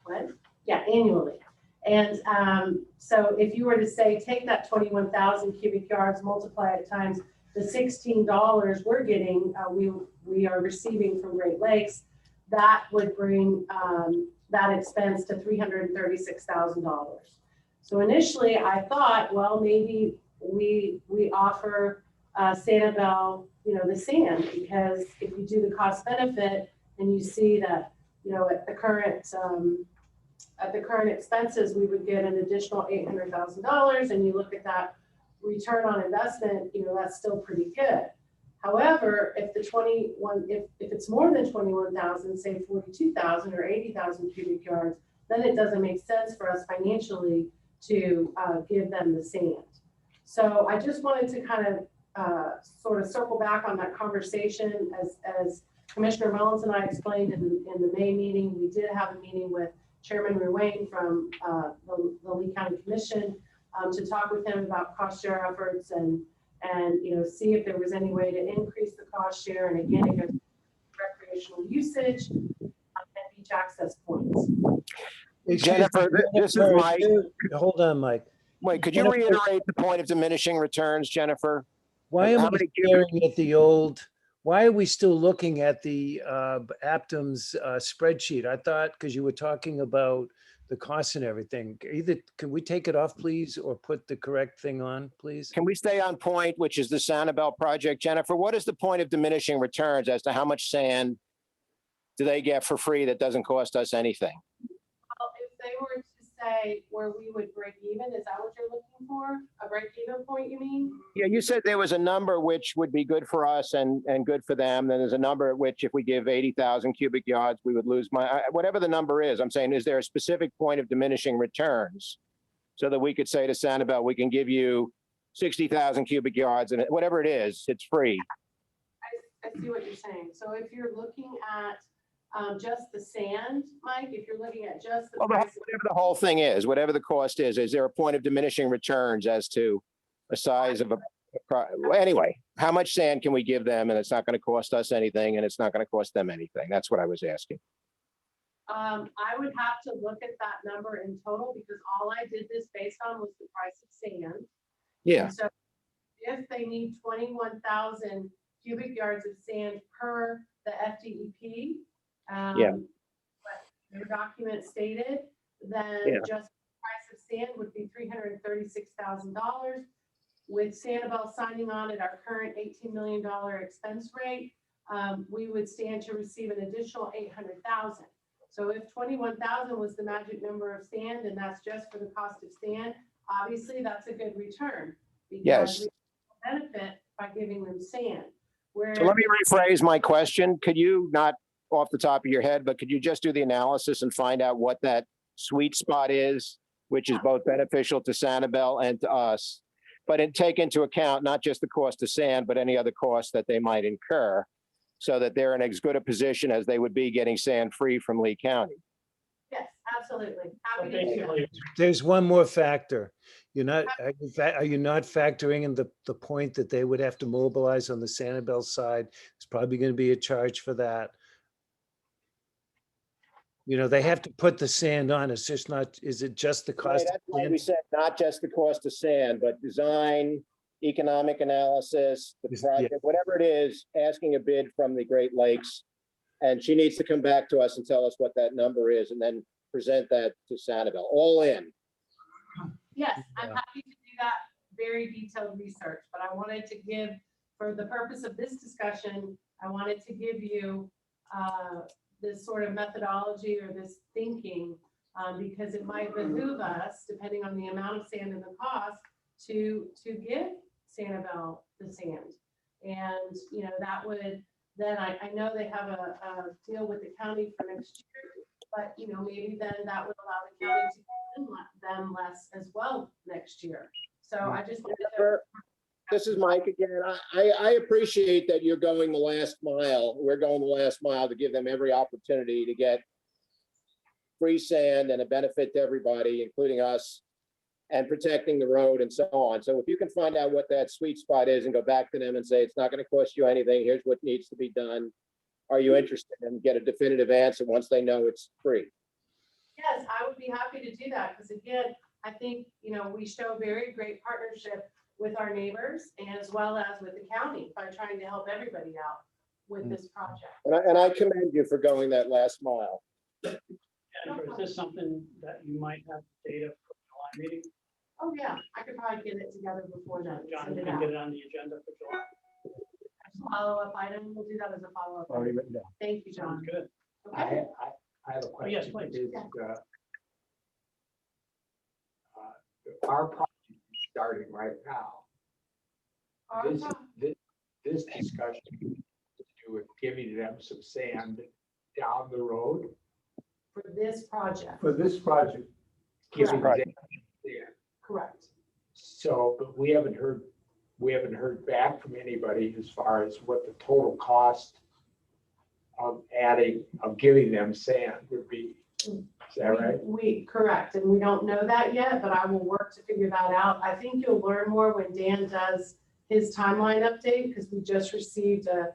What? Yeah, annually. And so if you were to say, take that 21,000 cubic yards, multiply it times the $16 we're getting, we are receiving from Great Lakes, that would bring that expense to $336,000. So initially I thought, well, maybe we offer Sanibel, the sand, because if you do the cost benefit and you see that, at the current expenses, we would get an additional $800,000, and you look at that return on investment, that's still pretty good. However, if it's more than 21,000, say 42,000 or 80,000 cubic yards, then it doesn't make sense for us financially to give them the sand. So I just wanted to kind of sort of circle back on that conversation. As Commissioner Mullins and I explained in the May meeting, we did have a meeting with Chairman Ruane from the Lee County Commission to talk with him about cost share efforts and see if there was any way to increase the cost share. And again, it goes to recreational usage and beach access points. Jennifer, this is Mike. Hold on, Mike. Wait, could you reiterate the point of diminishing returns, Jennifer? Why am I staring at the old? Why are we still looking at the Aptam's spreadsheet? I thought because you were talking about the costs and everything. Either can we take it off, please, or put the correct thing on, please? Can we stay on point, which is the Sanibel project? Jennifer, what is the point of diminishing returns as to how much sand do they get for free that doesn't cost us anything? Well, if they were to say where we would break even, is that what you're looking for? A break even point, you mean? Yeah, you said there was a number which would be good for us and good for them. Then there's a number at which if we give 80,000 cubic yards, we would lose whatever the number is. I'm saying, is there a specific point of diminishing returns so that we could say to Sanibel, we can give you 60,000 cubic yards and whatever it is, it's free. I see what you're saying. So if you're looking at just the sand, Mike, if you're looking at just the price, whatever the whole thing is, whatever the cost is there a point of diminishing returns as to a size of anyway, how much sand can we give them and it's not going to cost us anything and it's not going to cost them anything? That's what I was asking. I would have to look at that number in total because all I did this based on was the price of sand. Yeah. And so if they need 21,000 cubic yards of sand per the FDEP, what their document stated, then just the price of sand would be $336,000. With Sanibel signing on at our current $18 million expense rate, we would stand to receive an additional $800,000. So if 21,000 was the magic number of sand, and that's just for the cost of sand, obviously that's a good return because we benefit by giving them sand. So let me rephrase my question. Could you, not off the top of your head, but could you just do the analysis and find out what that sweet spot is, which is both beneficial to Sanibel and to us, but take into account not just the cost of sand, but any other costs that they might incur, so that they're in as good a position as they would be getting sand free from Lee County? Yes, absolutely. Happy to do that. There's one more factor. Are you not factoring in the point that they would have to mobilize on the Sanibel side? It's probably going to be a charge for that. They have to put the sand on. It's just not, is it just the cost? Right, that's why we said not just the cost of sand, but design, economic analysis, the project, whatever it is, asking a bid from the Great Lakes. And she needs to come back to us and tell us what that number is and then present that to Sanibel, all in. Yes, I'm happy to do that very detailed research, but I wanted to give, for the purpose of this discussion, I wanted to give you this sort of methodology or this thinking because it might behoove us, depending on the amount of sand and the cost, to give Sanibel the sand. And, you know, that would, then I know they have a deal with the county for next year, but, you know, maybe then that would allow the county to give them less as well next year. So I just wanted to. This is Mike again. I appreciate that you're going the last mile. We're going the last mile to give them every opportunity to get free sand and a benefit to everybody, including us, and protecting the road and so on. So if you can find out what that sweet spot is and go back to them and say, it's not going to cost you anything, here's what needs to be done. Are you interested? And get a definitive answer once they know it's free. Yes, I would be happy to do that, because again, I think, you know, we show very great partnership with our neighbors and as well as with the county by trying to help everybody out with this project. And I commend you for going that last mile. Jennifer, is this something that you might have data for July meeting? Oh, yeah, I could probably get it together before then. John, Send you it can out. get it on the agenda for July. Follow-up item, we'll do that as a follow-up. Already item. written down. Thank you, John. Sounds good. Okay. I have a question. yes, please. Is, our project is starting right now. Our This, pro- this discussion has to do with giving them some sand down the road For this project, For this project, giving Correct. them sand. correct. So, but we haven't heard back from anybody as far as what the total cost of giving them sand would be. Is that right? Correct, and we don't know that yet, but I will work to figure that out. I think you'll learn more when Dan does his timeline update, because we just received a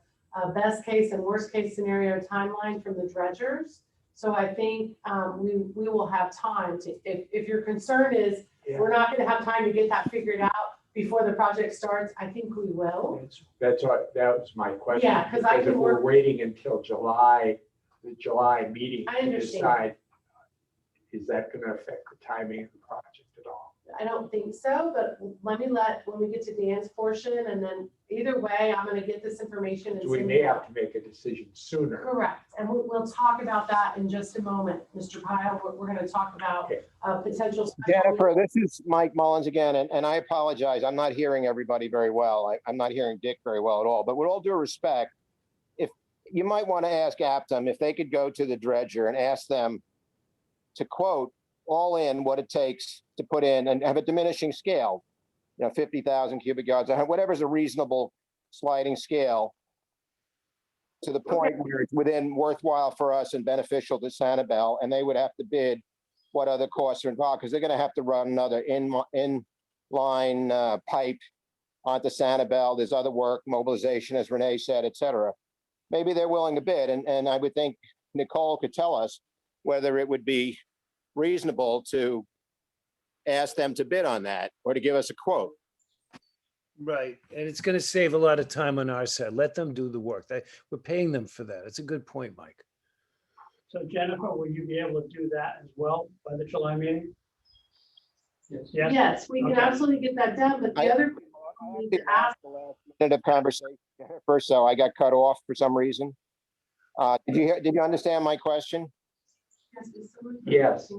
best case and worst case scenario timeline from the dredgers. So I think we will have time to, if your concern is we're not gonna have time to get that figured out before the project starts, I think we will. That was my question. Yeah, 'cause I because can if we're work- waiting until July, the July meeting I to understand. decide, is that gonna affect the timing of the project at all? I don't think so, but when we get to Dan's portion, and then either way, I'm gonna get this information. And So we send may it out. have to make a decision sooner. Correct, and we'll talk about that in just a moment, Mr. Pyle. We're gonna talk about Okay. potential. Jennifer, this is Mike Mullins again, and I apologize. I'm not hearing everybody very well. I'm not hearing Dick very well at all. But with all due respect, if you might want to ask Aptum if they could go to the dredger and ask them to quote all in what it takes to put in and have a diminishing scale, 50,000 cubic yards, whatever's a reasonable sliding scale, to the point where it's within worthwhile for us and beneficial to Sanibel, and they would have to bid what other costs are involved, because they're going to have to run another in-line pipe onto Sanibel. There's other work, mobilization, as Renee said, et cetera. Maybe they're willing to bid, and I would think Nicole could tell us whether it would be reasonable to ask them to bid on that or to give us a quote. Right, and it's gonna save a lot of time on our side. Let them do the work. We're paying them for that. It's a good point, Mike. So Jennifer, will you be able to do that as well by the July meeting? yes. Yes? Yes, we can Okay. absolutely get that done, but the other. we need to ask- Minute of conversation first, so I got cut off for some reason. Did you understand my question? Yes.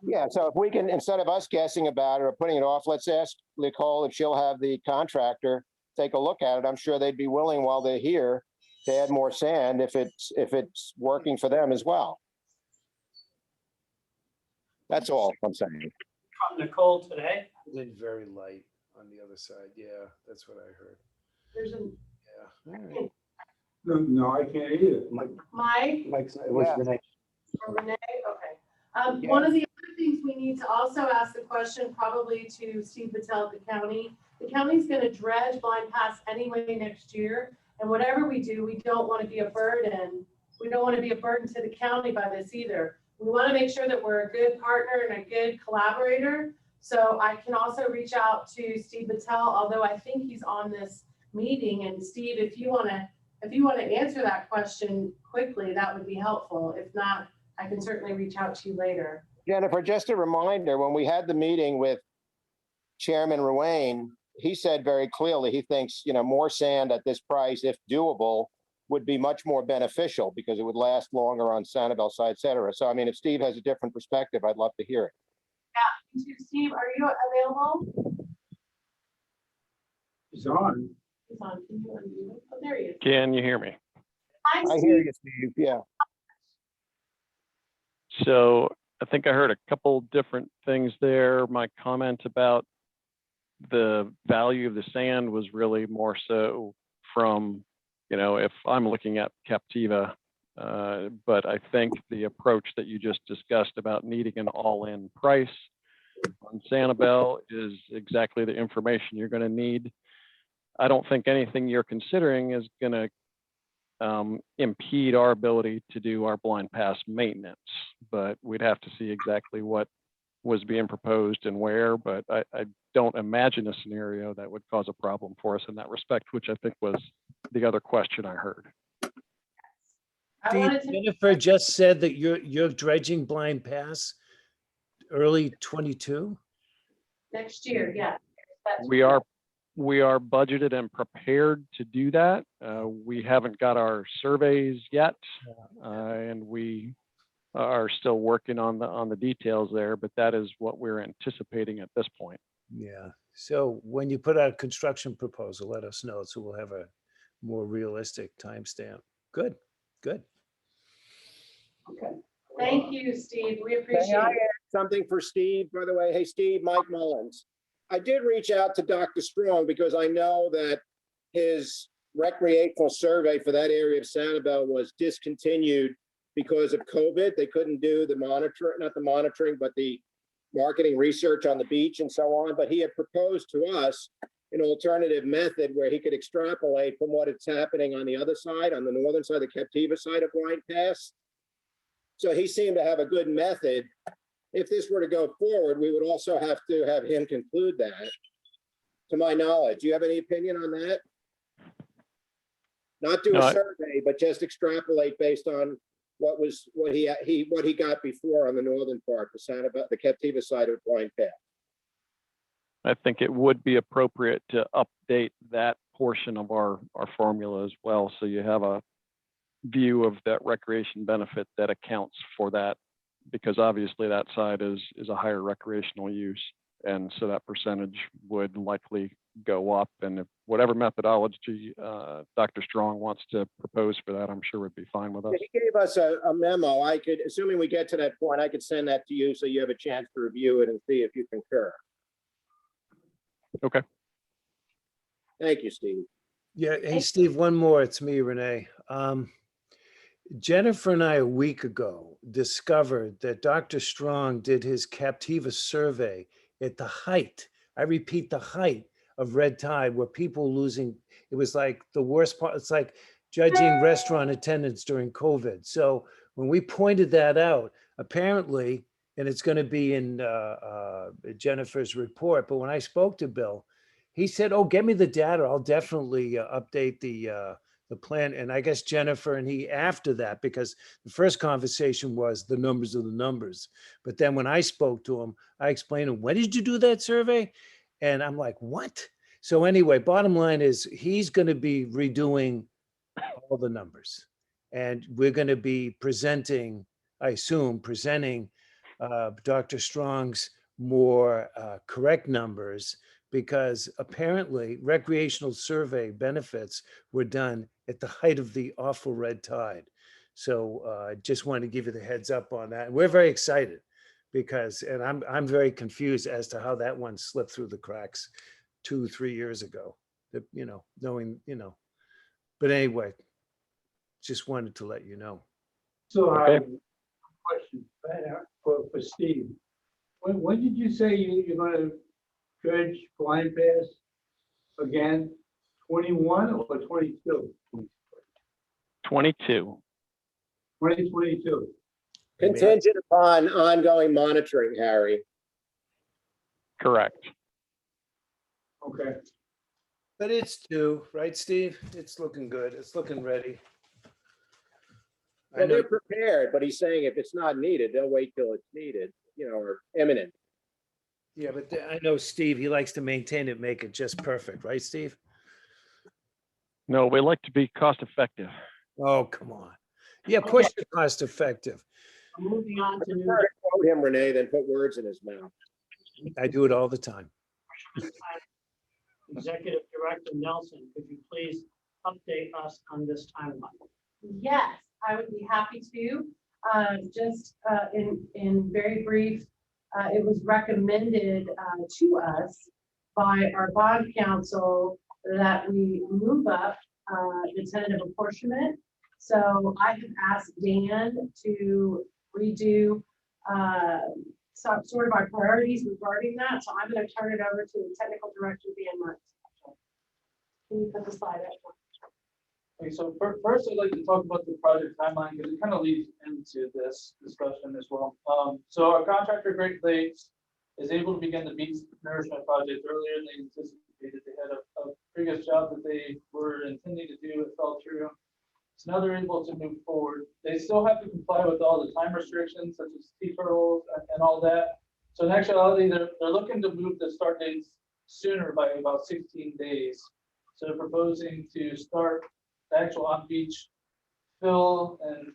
Yeah, so if we can, instead of us guessing about it or putting it off, let's ask Nicole if she'll have the contractor take a look at it. I'm sure they'd be willing while they're here to add more sand if it's working for them as well. That's all I'm saying. From Nicole today? Been very light on the other side. Yeah, that's what I heard. There's a, Yeah. No, I can't either. Mike Mike's, it was Yeah. Renee. or Renee, okay. One of the other things we need to also ask the question, probably to Steve Patel at the county. The county's gonna dredge Blind Pass anyway next year, and whatever we do, we don't want to be a burden. We don't want to be a burden to the county by this either. We want to make sure that we're a good partner and a good collaborator. So I can also reach out to Steve Patel, although I think he's on this meeting. And Steve, if you want to answer that question quickly, that would be helpful. If not, I can certainly reach out to you later. Jennifer, just a reminder, when we had the meeting with Chairman Ruane, he said very clearly, he thinks, more sand at this price, if doable, would be much more beneficial because it would last longer on Sanibel side, et cetera. So, I mean, if Steve has a different perspective, I'd love to hear it. Steve, are you available? It's on. He's on. Can you unmute him? Oh, there he is. Can you hear me? Hi, I Steve. hear you, Steve. Yeah. So I think I heard a couple different things there. My comment about the value of the sand was really more so from, you know, if I'm looking at Captiva, but I think the approach that you just discussed about needing an all-in price on Sanibel is exactly the information you're going to need. I don't think anything you're considering is going to impede our ability to do our blind pass maintenance, but we'd have to see exactly what was being proposed and where, but I don't imagine a scenario that would cause a problem for us in that respect, which I think was the other question I heard. I Steve, wanted to, Jennifer just said that you're dredging blind pass early 22. next year, yeah. That's We are budgeted and prepared to do that. We haven't got our surveys yet, and we are still working on the details there, but that is what we're anticipating at this point. Yeah. So when you put out a construction proposal, let us know so we'll have a more realistic timestamp. Good, good. Okay. Thank you, Steve. We May appreciate I it. add something for Steve, by the way? Hey, Steve, Mike Mullins. I did reach out to Dr. Strong because I know that his recreational survey for that area of Sanibel was discontinued because of COVID. They couldn't do the not the monitoring, but the marketing research on the beach and so on. But he had proposed to us an alternative method where he could extrapolate from what is happening on the other side, on the northern side, the Captiva side of Blind Pass. So he seemed to have a good method. If this were to go forward, we would also have to have him conclude that, to my knowledge. Do you have any opinion on that? Not do No, a survey, but just extrapolate based on what he got before on the northern part, the Captiva side of Blind Path. I think it would be appropriate to update that portion of our formula as well, so you have a view of that recreation benefit that accounts for that, because obviously that side is a higher recreational use, and so that percentage would likely go up. And if whatever methodology Dr. Strong wants to propose for that, I'm sure would be fine with us. He gave us a memo. I could, assuming we get to that point, I could send that to you so you have a chance to review it and see if you concur. Okay. Thank you, Steve. Yeah. Hey, Steve, one more. It's me, Renee. Jennifer and I a week ago discovered that Dr. Strong did his Captiva survey at the height, I repeat, the height of red tide, where people losing, it was like the worst part. It's like judging restaurant attendance during COVID. So when we pointed that out, apparently, and it's going to be in Jennifer's report, but when I spoke to Bill, he said, oh, get me the data. I'll definitely update the plan. And I guess Jennifer and he after that, because the first conversation was the numbers are the numbers. But then when I spoke to him, I explained to him, when did you do that survey? And I'm like, what? So anyway, bottom line is he's going to be redoing all the numbers. And we're going to be presenting, I assume, Dr. Strong's more correct numbers, because apparently recreational survey benefits were done at the height of the awful red tide. So I just wanted to give you the heads up on that. And we're very excited because, and I'm very confused as to how that one slipped through the cracks 2-3 years ago, that, you know, knowing, you know, but anyway, just wanted to let you know. So I Okay. have a question for Steve. When did you say you're gonna dredge Blind Pass again? 21 or 22? 22. 2022. Contingent upon ongoing monitoring, Harry. Correct. Okay. But it's due, right, Steve? It's looking good. It's looking ready. I Well, know, they're prepared, but he's saying if it's not needed, they'll wait till it's needed, you know, or imminent. yeah, but I know Steve, he likes to maintain it, make it just perfect, right, Steve? No, we like to be cost effective. Oh, come on. Yeah, push the cost effective. Moving on to new Quote him, Renee, then put words in his mouth. I do it all the time. Executive Director Nelson, could you please update us on this timeline? Yes, I would be happy to. Just in very brief, it was recommended to us by our bond counsel that we move up the tentative apportionment. So I have asked Dan to redo sort of our priorities regarding that. So I'm going to turn it over to the technical director, Dan Marks. Can you put the slide up? Okay, so first I'd like to talk about the project timeline because it kind of leads into this discussion as well. So our contractor, Great Lakes, is able to begin the beach nourishment project earlier than they anticipated. They had a previous job that they were intending to do, it fell through. So now they're able to move forward. They still have to comply with all the time restrictions such as sea turtles and all that. So in actuality, they're looking to move the start dates sooner by about 16 days. So they're proposing to start the actual on-beach fill and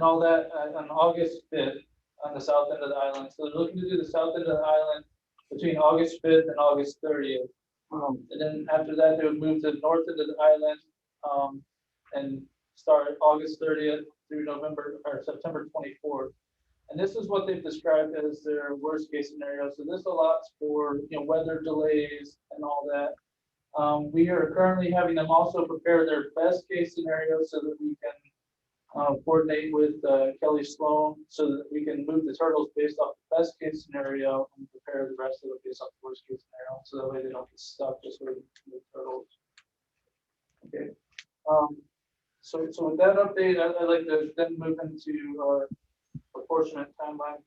all that on August 5th on the south end of the island. So they're looking to do the south end of the island between August 5th and August 30th. And then after that, they would move to the north end of the island and start August 30th through November or September 24th. And this is what they've described as their worst case scenario. So this allots for weather delays and all that. We are currently having them also prepare their best case scenario so that we can coordinate with Kelly Sloan so that we can move the turtles based off the best case scenario and prepare the rest of it based off the worst case scenario. So that way they don't get stuck just waiting for the turtles. Okay. So with that update, I'd like to then move into our apportionment timeline.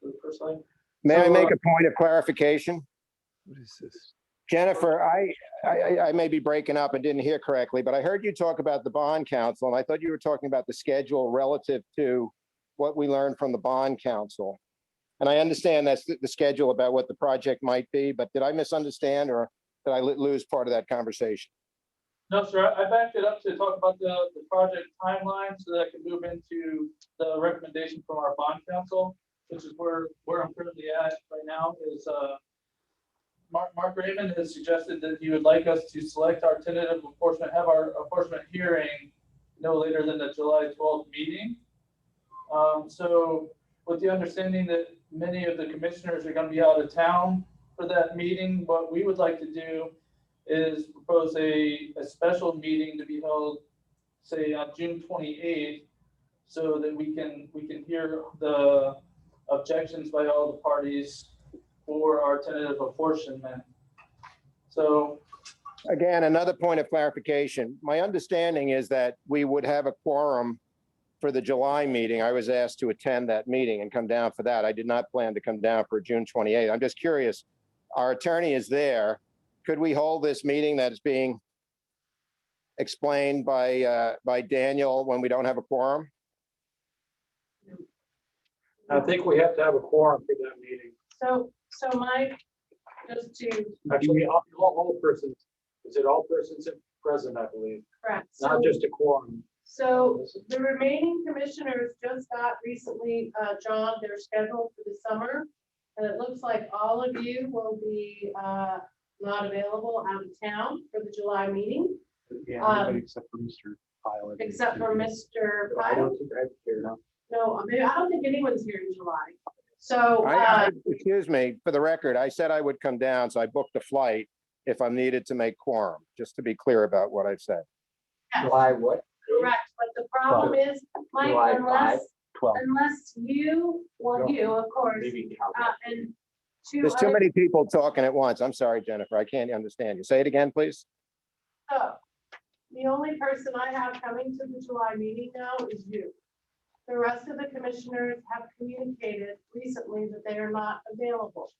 So the first slide. May I make a point of clarification? What is this? Jennifer, I may be breaking up and didn't hear correctly, but I heard you talk about the bond council, and I thought you were talking about the schedule relative to what we learned from the bond council. And I understand that's the schedule about what the project might be, but did I misunderstand or did I lose part of that conversation? No, sir, I backed it up to talk about the project timeline so that I can move into the recommendation from our bond council, which is where I'm currently at right now is Mark Raymond has suggested that he would like us to select our tentative apportionment, have our apportionment hearing no later than the July 12th meeting. So with the understanding that many of the commissioners are going to be out of town for that meeting, what we would like to do is propose a special meeting to be held, say, on June 28th, so that we can hear the objections by all the parties for our tentative apportionment. So again, another point of clarification. My understanding is that we would have a quorum for the July meeting. I was asked to attend that meeting and come down for that. I did not plan to come down for June 28th. I'm just curious, our attorney is there. Could we hold this meeting that is being explained by Daniel when we don't have a quorum? I think we have to have a quorum for that meeting. So Mike, just to Actually, all persons, is it all persons present, I believe, correct. not just a quorum. So the remaining commissioners just got recently, John, their schedule for the summer. And it looks like all of you will be not available out of town for the July meeting. Yeah, everybody except for Mr. Pilot. Except for Mr. I Pyle. don't think I'm here now. No, I mean, I don't think anyone's here in July. So, Excuse me, for the record, I said I would come down, so I booked a flight if I'm needed to make quorum, just to be clear about what I've said. yes, July what? correct, but the problem is, Mike, July 5, 12. unless you, well, you, of course, Maybe. and two There's too other- many people talking at once. I'm sorry, Jennifer, I can't understand you. Say it again, please. So, the only person I have coming to the July meeting now is you. The rest of the commissioners have communicated recently that they are not available.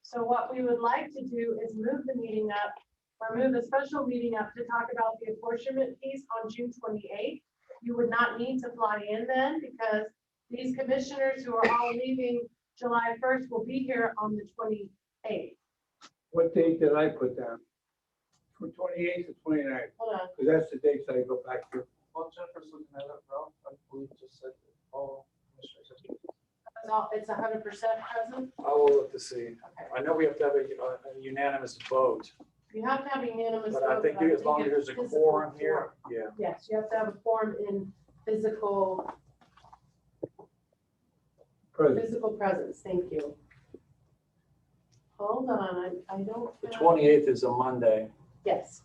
So what we would like to do is move the meeting up, or move the special meeting up to talk about the apportionment piece on June 28th. You would not need to fly in then because these commissioners who are all leaving July 1st will be here on the 28th. What date did I put down? For 28th or 29th? Hold on. Because that's the dates I go back to. Well, first looking at it, Ralph, I believe it just said that all commissioners. It's 100% present. I will look to see. Okay. I know we have to have a unanimous vote, You have to have a unanimous. but I vote, think but as long as it's there's a physical quorum here, form. yeah. Yes, you have to have a form in physical presence. Thank you. Hold on, I don't. The have- 28th is a Monday. Yes,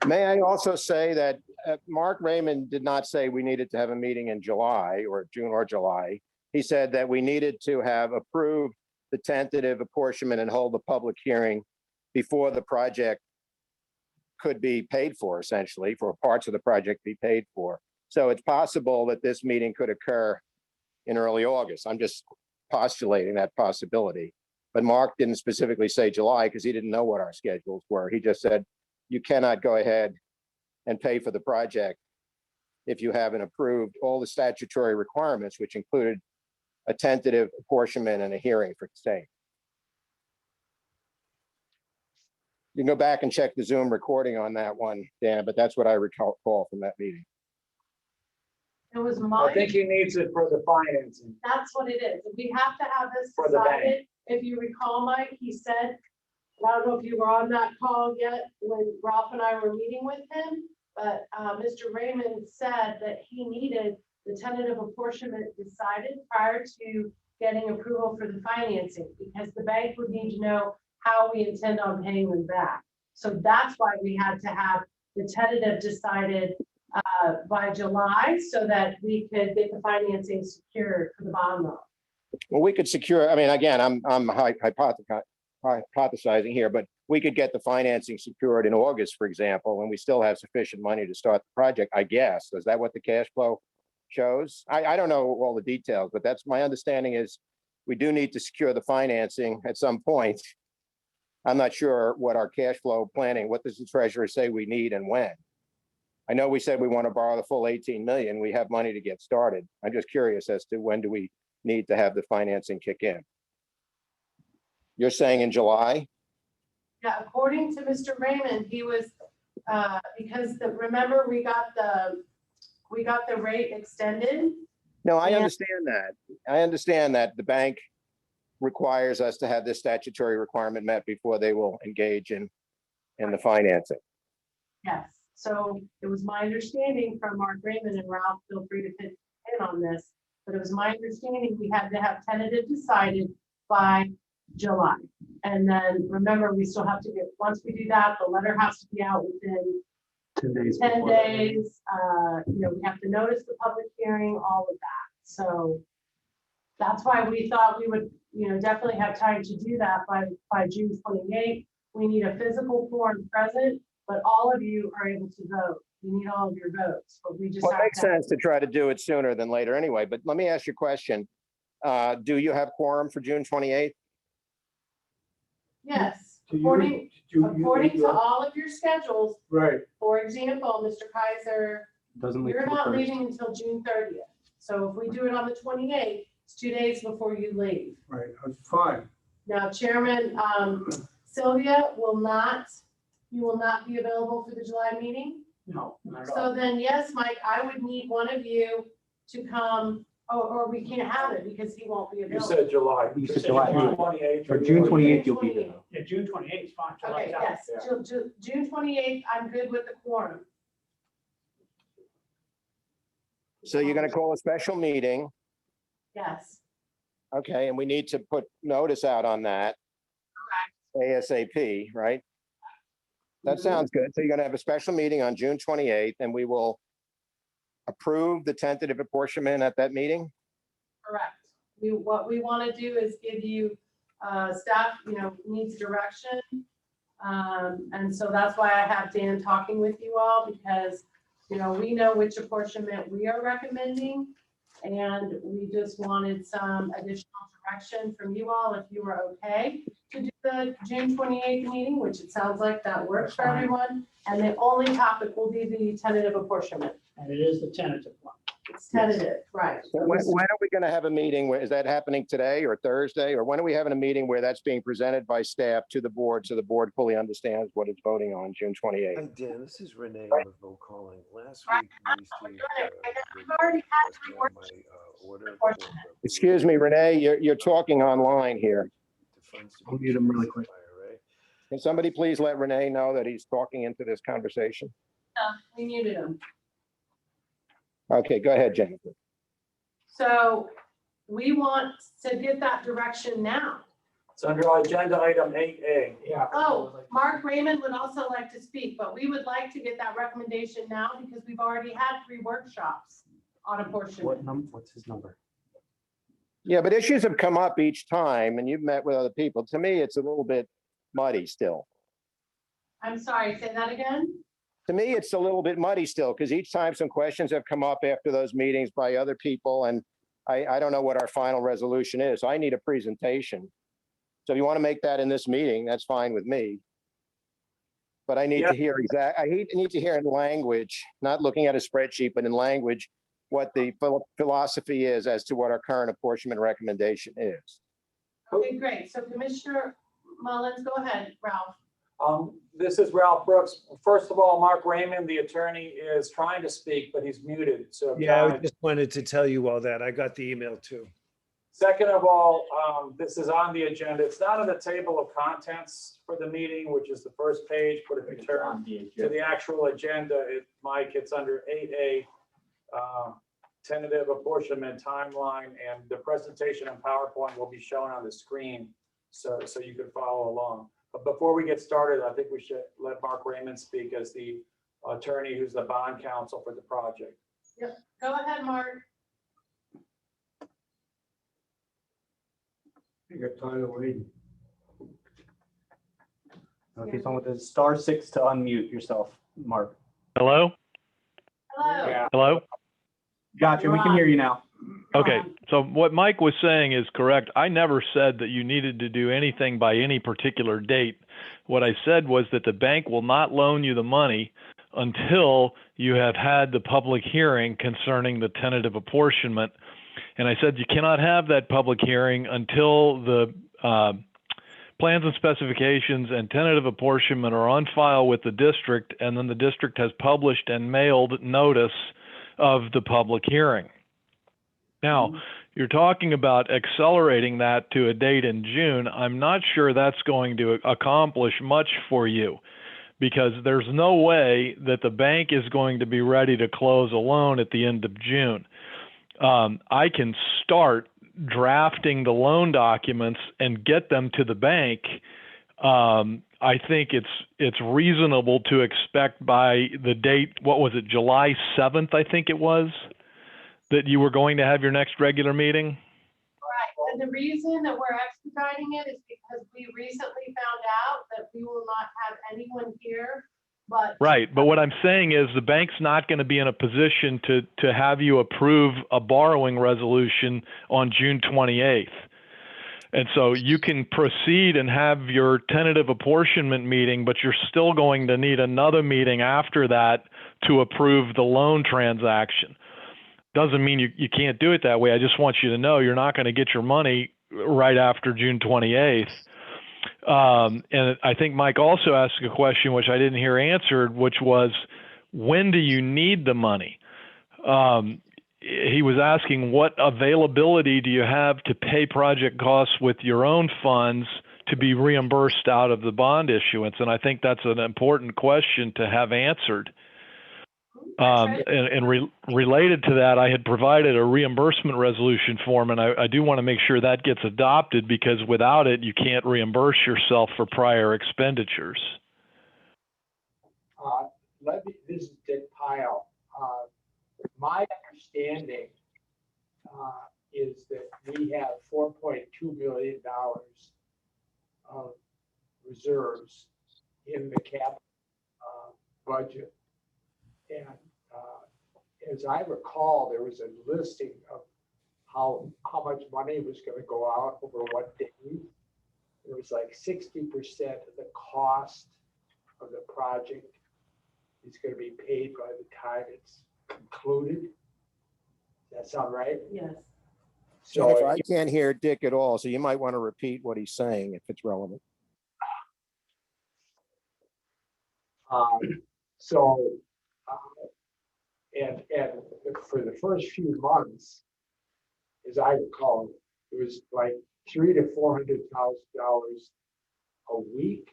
May I also say that Mark Raymond did not say we needed to have a meeting in July or June or July. He said that we needed to have approved the tentative apportionment and hold a public hearing before the project could be paid for, essentially, for parts of the project be paid for. So it's possible that this meeting could occur in early August. I'm just postulating that possibility. But Mark didn't specifically say July because he didn't know what our schedules were. He just said, you cannot go ahead and pay for the project if you haven't approved all the statutory requirements, which included a tentative apportionment and a hearing for the same. You can go back and check the Zoom recording on that one, Dan, but that's what I recall from that meeting. it was I my, think he needs it for the financing. that's what it is. We have to have this For the bank. decided. If you recall, Mike, he said, I don't know if you were on that call yet when Ralph and I were meeting with him, but Mr. Raymond said that he needed the tentative apportionment decided prior to getting approval for the financing, because the bank would need to know how we intend on paying them back. So that's why we had to have the tentative decided by July so that we could get the financing secured for the bond loan. Well, we could secure, I mean, again, I'm hypothesizing here, but we could get the financing secured in August, for example, and we still have sufficient money to start the project, I guess. Is that what the cash flow shows? I don't know all the details, but that's my understanding is we do need to secure the financing at some point. I'm not sure what our cash flow planning, what does the treasurer say we need and when? I know we said we want to borrow the full 18 million. We have money to get started. I'm just curious as to when do we need to have the financing kick in? You're saying in July? Yeah, according to Mr. Raymond, he was, because remember, we got the rate extended. No, I Yeah. understand that. I understand that the bank requires us to have this statutory requirement met before they will engage in the financing. Yes, so it was my understanding from Mark Raymond, and Ralph, feel free to fit in on this, but it was my understanding we had to have tentative decided by July. And then remember, we still have to get, once we do that, the letter has to be out within 10 days. 10 before that. days. We have to notice the public hearing, all of that. So that's why we thought we would, definitely have time to do that by June 28th. We need a physical form present, but all of you are able to vote. You need all of your votes, but we just Well, it have makes sense to try to do it sooner than later anyway, but let me ask you a question. Do you have quorum for June 28th? Yes, Do you- according do you- to all of your schedules, Right, for example, Mr. Kaiser, Doesn't leave you're till the not 1st. leaving until June 30th. So if we do it on the 28th, it's 2 days before you leave. right, that's fine. Now, Chairman Sylvia you will not be available for the July meeting. No, not at all. So then, yes, Mike, I would need one of you to come, or we can't have it because he won't be You available. said July. You said said July. July. 28th. Or June 28th, you'll be there. Yeah, June 28th is fine. Okay, July's out. yes, Yeah. June 28th, I'm good with the quorum. So you're going to call a special meeting, Yes, okay, and we need to put notice out on that. ASAP, right? That Mhm. sounds good. So you're going to have a special meeting on June 28th and we will approve the tentative apportionment at that meeting? correct. What we want to do is give you, staff, needs direction. And so that's why I have Dan talking with you all, because, we know which apportionment we are recommending. And we just wanted some additional direction from you all, if you were okay to do the June 28th meeting, which it sounds like that works for everyone. And the only topic will be the tentative apportionment. And it is the tentative one. It's tentative, right. So when are we going to have a meeting? Is that happening today or Thursday? Or when are we having a meeting where that's being presented by staff to the board so the board fully understands what it's voting on June 28th? Hi, Dan, this is Renee Laveau calling. Last week, we received We've already had 3 my workshops. order for Excuse me, Renee, you're talking online here. the funds to I'll be mute him really quick. transferred by IRA. Can somebody please let Renee know that he's talking into this conversation? We muted them. Okay, go ahead, Jennifer. So we want to get that direction now. It's under agenda item 8A. Yeah. Oh, Mark Raymond would also like to speak, but we would like to get that recommendation now because we've already had 3 workshops on apportionment. What's his number? Yeah, but issues have come up each time and you've met with other people. To me, it's a little bit muddy still. I'm sorry, say that again? To me, it's a little bit muddy still because each time some questions have come up after those meetings by other people and I don't know what our final resolution is. I need a presentation. So if you want to make that in this meeting, that's fine with me. But I need to hear need to hear in language, not looking at a spreadsheet, but in language, what the philosophy is as to what our current apportionment recommendation is. Okay, great. So Commissioner Mullins, go ahead, Ralph. This is Ralph Brooks. First of all, Mark Raymond, the attorney, is trying to speak, but he's muted. So Yeah, I John, just wanted to tell you all that. I got the email too. second of all, this is on the agenda. It's not on the table of contents for the meeting, which is the first page, but if you turn to the actual agenda, Mike, it's under 8A, tentative apportionment timeline, and the presentation and PowerPoint will be shown on the screen so you can follow along. But before we get started, I think we should let Mark Raymond speak as the attorney who's the bond counsel for the project. Yep. Go ahead, Mark. You got tired of waiting. Okay, so with the *6 to unmute yourself, Mark. Hello? Hello. Yeah. Hello? Gotcha, we can hear you now. Okay, so what Mike was saying is correct. I never said that you needed to do anything by any particular date. What I said was that the bank will not loan you the money until you have had the public hearing concerning the tentative apportionment. And I said you cannot have that public hearing until the plans and specifications and tentative apportionment are on file with the district, and then the district has published and mailed notice of the public hearing. Now, you're talking about accelerating that to a date in June. I'm not sure that's going to accomplish much for you because there's no way that the bank is going to be ready to close a loan at the end of June. I can start drafting the loan documents and get them to the bank. I think it's reasonable to expect by the date, what was it, July 7th, I think it was, that you were going to have your next regular meeting? Right. And the reason that we're expediting it is because we recently found out that we will not have anyone here, but. Right. But what I'm saying is the bank's not going to be in a position to have you approve a borrowing resolution on June 28th. And so you can proceed and have your tentative apportionment meeting, but you're still going to need another meeting after that to approve the loan transaction. Doesn't mean you can't do it that way. I just want you to know you're not going to get your money right after June 28th. And I think Mike also asked a question, which I didn't hear answered, which was, when do you need the money? He was asking, what availability do you have to pay project costs with your own funds to be reimbursed out of the bond issuance? And I think that's an important question to have answered. Related to that, I had provided a reimbursement resolution form, and I do want to make sure that gets adopted because without it, you can't reimburse yourself for prior expenditures. This is Dick Pyle. My understanding is that we have $4.2 million of reserves in the capital budget. And as I recall, there was a listing of how much money was going to go out over what day. It was like 60% of the cost of the project is going to be paid by the time it's concluded. that sound right? Yes. Jennifer, So, I can't hear Dick at all, so you might want to repeat what he's saying if it's relevant. so, and for the first few months, as I recall, it was like $300,000 to $400,000 a week.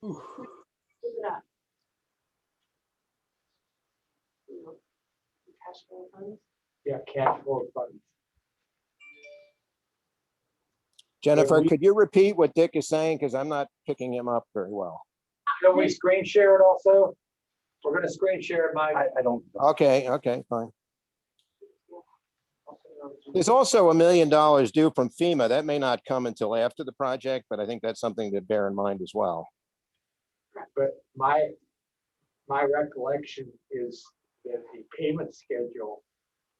Look it up. Cash flow funds. Yeah, cash flow funds. Jennifer, we- could you repeat what Dick is saying? Because I'm not picking him up very well. Can we screen share it also? We're gonna screen share it, Mike. I don't. Okay, fine. There's also $1 million due from FEMA. That may not come until after the project, but I think that's something to bear in mind as well. But my recollection is that the payment schedule,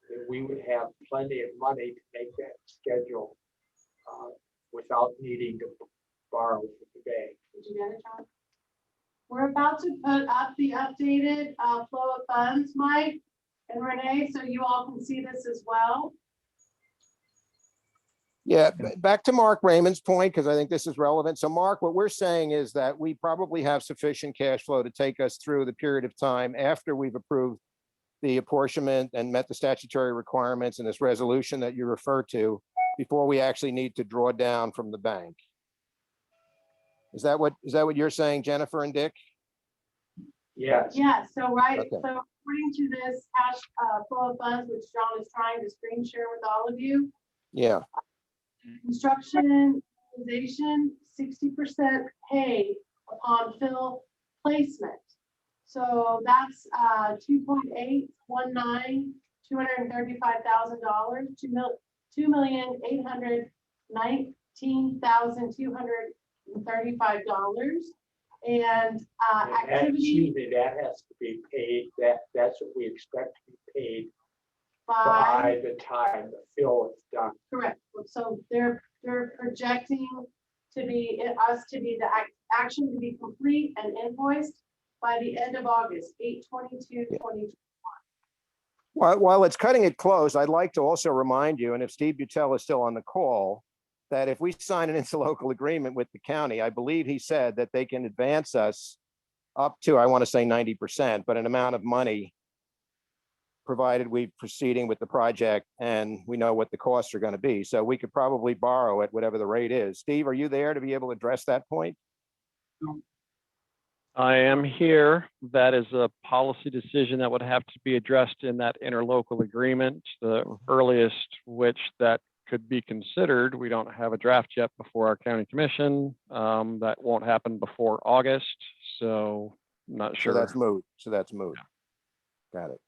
that we would have plenty of money to make that schedule without needing to borrow from the bank. Did you get it, John? We're about to put up the updated flow of funds, Mike and Renee, so you all can see this as well. Yeah, back to Mark Raymond's point, because I think this is relevant. So Mark, what we're saying is that we probably have sufficient cash flow to take us through the period of time after we've approved the apportionment and met the statutory requirements in this resolution that you refer to before we actually need to draw down from the bank. Is that what you're saying, Jennifer and Dick? Yes. Yeah, so Okay. so according to this cash flow of funds, which John is trying to screen share with all of you, Yeah, construction, organization, 60% paid upon fill placement. So that's $2.819,235,000, $2,819,235. And activity That has to be paid. That's what we expect to be paid by, by the time the fill is done. correct. So they're projecting to be, us to be the action to be complete and invoiced by the end of August, 8/22/2021. while it's cutting it close, I'd like to also remind you, and if Steve Butel is still on the call, that if we sign an interlocal agreement with the county, I believe he said that they can advance us up to, I want to say 90%, but an amount of money, provided we proceeding with the project and we know what the costs are going to be. So we could probably borrow at whatever the rate is. Steve, are you there to be able to address that point? I am here. That is a policy decision that would have to be addressed in that interlocal agreement. The earliest which that could be considered, we don't have a draft yet before our county commission. That won't happen before August, so I'm not sure. So that's moot. Got it.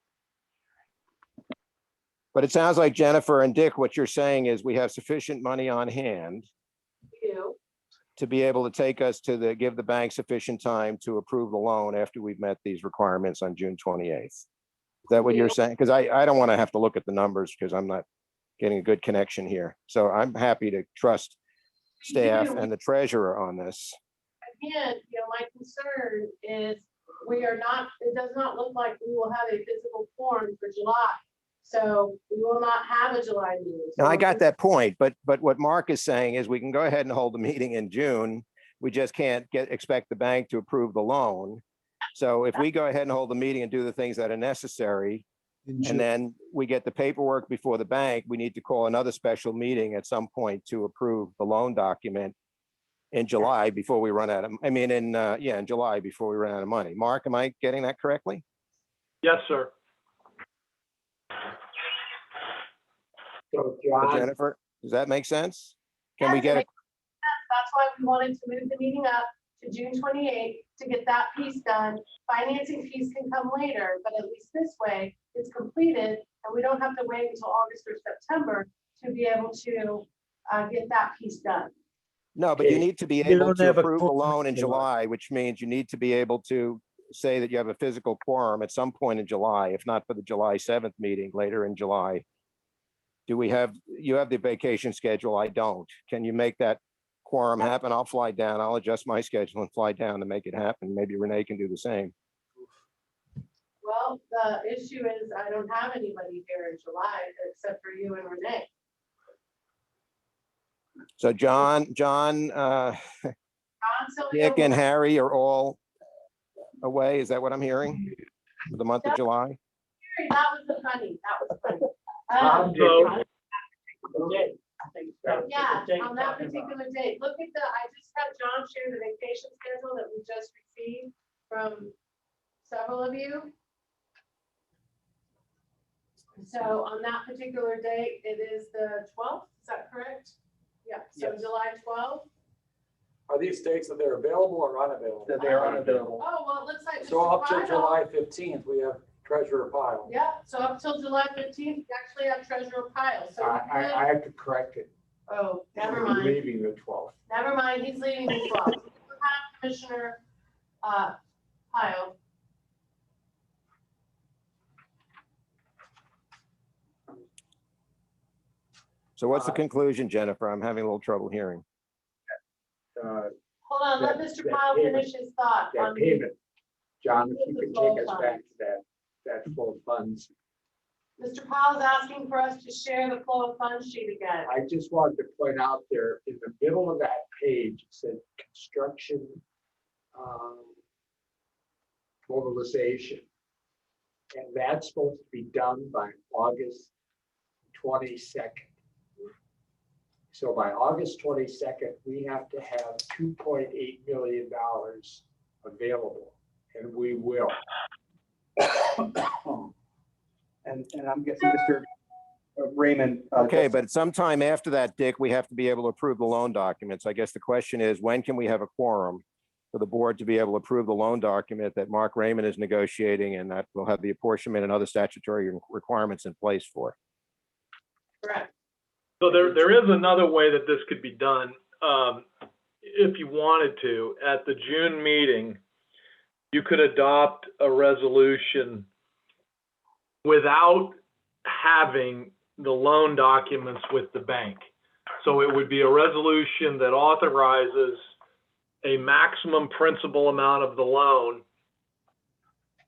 But it sounds like Jennifer and Dick, what you're saying is we have sufficient money on hand You, to be able to take us to give the bank sufficient time to approve the loan after we've met these requirements on June 28th. Is that what you're saying? Because I don't want to have to look at the numbers because I'm not getting a good connection here. So I'm happy to trust staff and the treasurer on this. again, my concern is it does not look like we will have a physical forum for July. So we will not have a July meeting. Now, I got that point, but what Mark is saying is we can go ahead and hold the meeting in June. We just can't expect the bank to approve the loan. So if we go ahead and hold the meeting and do the things that are necessary, and then we get the paperwork before the bank, we need to call another special meeting at some point to approve the loan document in July before we run out of, in July before we run out of money. Mark, am I getting that correctly? Yes, sir. So John, Jennifer, does that make sense? Can we Yes, get it it? That's why we wanted to move the meeting up to June 28th to get that piece done. Financing piece can come later, but at least this way it's completed and we don't have to wait until August or September to be able to get that piece done. No, but you need to be You able don't to have a approve the quorum loan in in July. July, which means you need to be able to say that you have a physical quorum at some point in July, if not for the July 7th meeting later in July. You have the vacation schedule? I don't. Can you make that quorum happen? I'll fly down. I'll adjust my schedule and fly down to make it happen. Maybe Renee can do the same. Well, Well, the issue is I don't have anybody here in July except for you and Renee. So John, Nick and Harry are all away. Is that what I'm hearing for the month of July? That was funny. Yeah, on that particular date. Look at I just had John share the vacation schedule that we just received from several of you. So on that particular date, it is the 12th, is that correct? Yeah, so Yes. July 12th. Are these dates that they're available or unavailable? That they are unavailable. Oh, well, it looks like. So Mr. up to Pyle- July 15th, we have Treasurer Pyle. Yeah, so up till July 15th, you actually have Treasurer Pyle, so. I have to correct it. Oh, never We're mind, leaving the 12th. never mind, he's leaving the 12th. You have Commissioner, Pyle. So what's the conclusion, Jennifer? I'm having a little trouble hearing. Hold on, let Mr. that Pyle payment- finish his thought. That on the- payment, John, if you This could is all take us back to that flow of funds. Mr. Powell's asking for us to share the flow of funds sheet again. I just wanted to point out there in the middle of that page, it said construction mobilization. And that's supposed to be done by August 22nd. So by August 22nd, we have to have $2.8 million available, and we will. And I'm guessing Mr. Raymond. Okay, but sometime after that, Dick, we have to be able to approve the loan documents. I guess the question is, when can we have a quorum for the board to be able to approve the loan document that Mark Raymond is negotiating and that will have the apportionment and other statutory requirements in place for? Correct. So there is another way that this could be done. If you wanted to, at the June meeting, you could adopt a resolution without having the loan documents with the bank. So it would be a resolution that authorizes a maximum principal amount of the loan,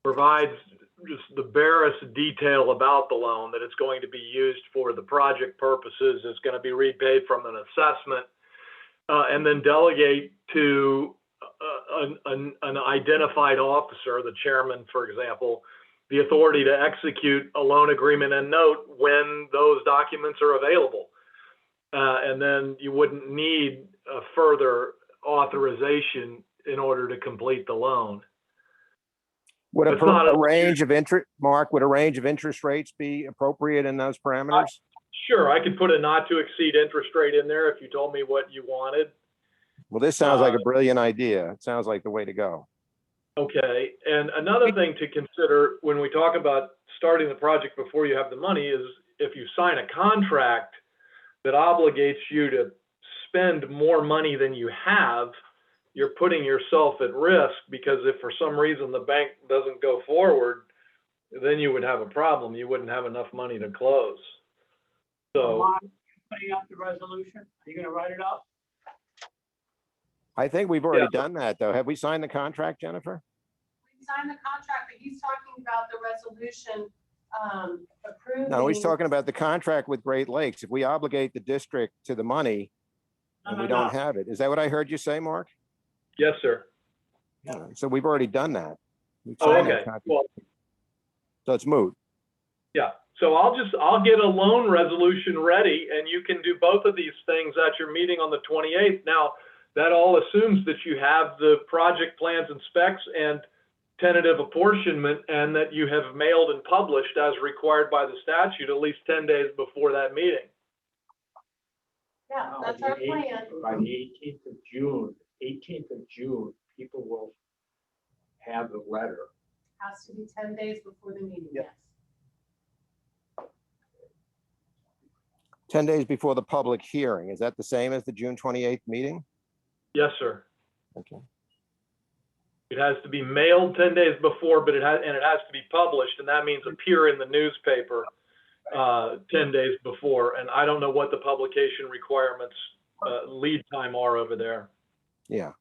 provides just the barest detail about the loan, that it's going to be used for the project purposes, it's going to be repaid from an assessment, and then delegate to an identified officer, the chairman, for example, the authority to execute a loan agreement and note when those documents are available. And then you wouldn't need a further authorization in order to complete the loan. Would It's not a range of interest, Mark, would a range of interest rates be appropriate in those parameters? Sure, I could put a not to exceed interest rate in there if you told me what you wanted. Well, this sounds like a brilliant idea. It sounds like the way to go. Okay, and another thing to consider when we talk about starting the project before you have the money is if you sign a contract that obligates you to spend more money than you have, you're putting yourself at risk, because if for some reason the bank doesn't go forward, then you would have a problem. You wouldn't have enough money to close. So, Mark, putting up the resolution, are you gonna write it up? I think we've already done that, though. Have we signed the contract, Jennifer? We signed the contract, but he's talking about the resolution, approving. No, he's talking about the contract with Great Lakes. If we obligate the district to the money and we don't have it, is that what I heard you say, Mark? yes, sir. Yeah, so we've already done that. We've Oh, signed that okay. contract. Well, So it's moot. yeah. So I'll get a loan resolution ready, and you can do both of these things at your meeting on the 28th. Now, that all assumes that you have the project plans and specs and tentative apportionment, and that you have mailed and published as required by the statute at least 10 days before that meeting. Yeah, that's our plan. By the 18th of June, people will have the letter. Has to be 10 days before the meeting, Yep. yes. 10 days before the public hearing. Is that the same as the June 28th meeting? Yes, sir. Okay. It has to be mailed 10 days before, but it has to be published, and that means appear in the newspaper 10 days before. And I don't know what the publication requirements lead time are over there. Yeah.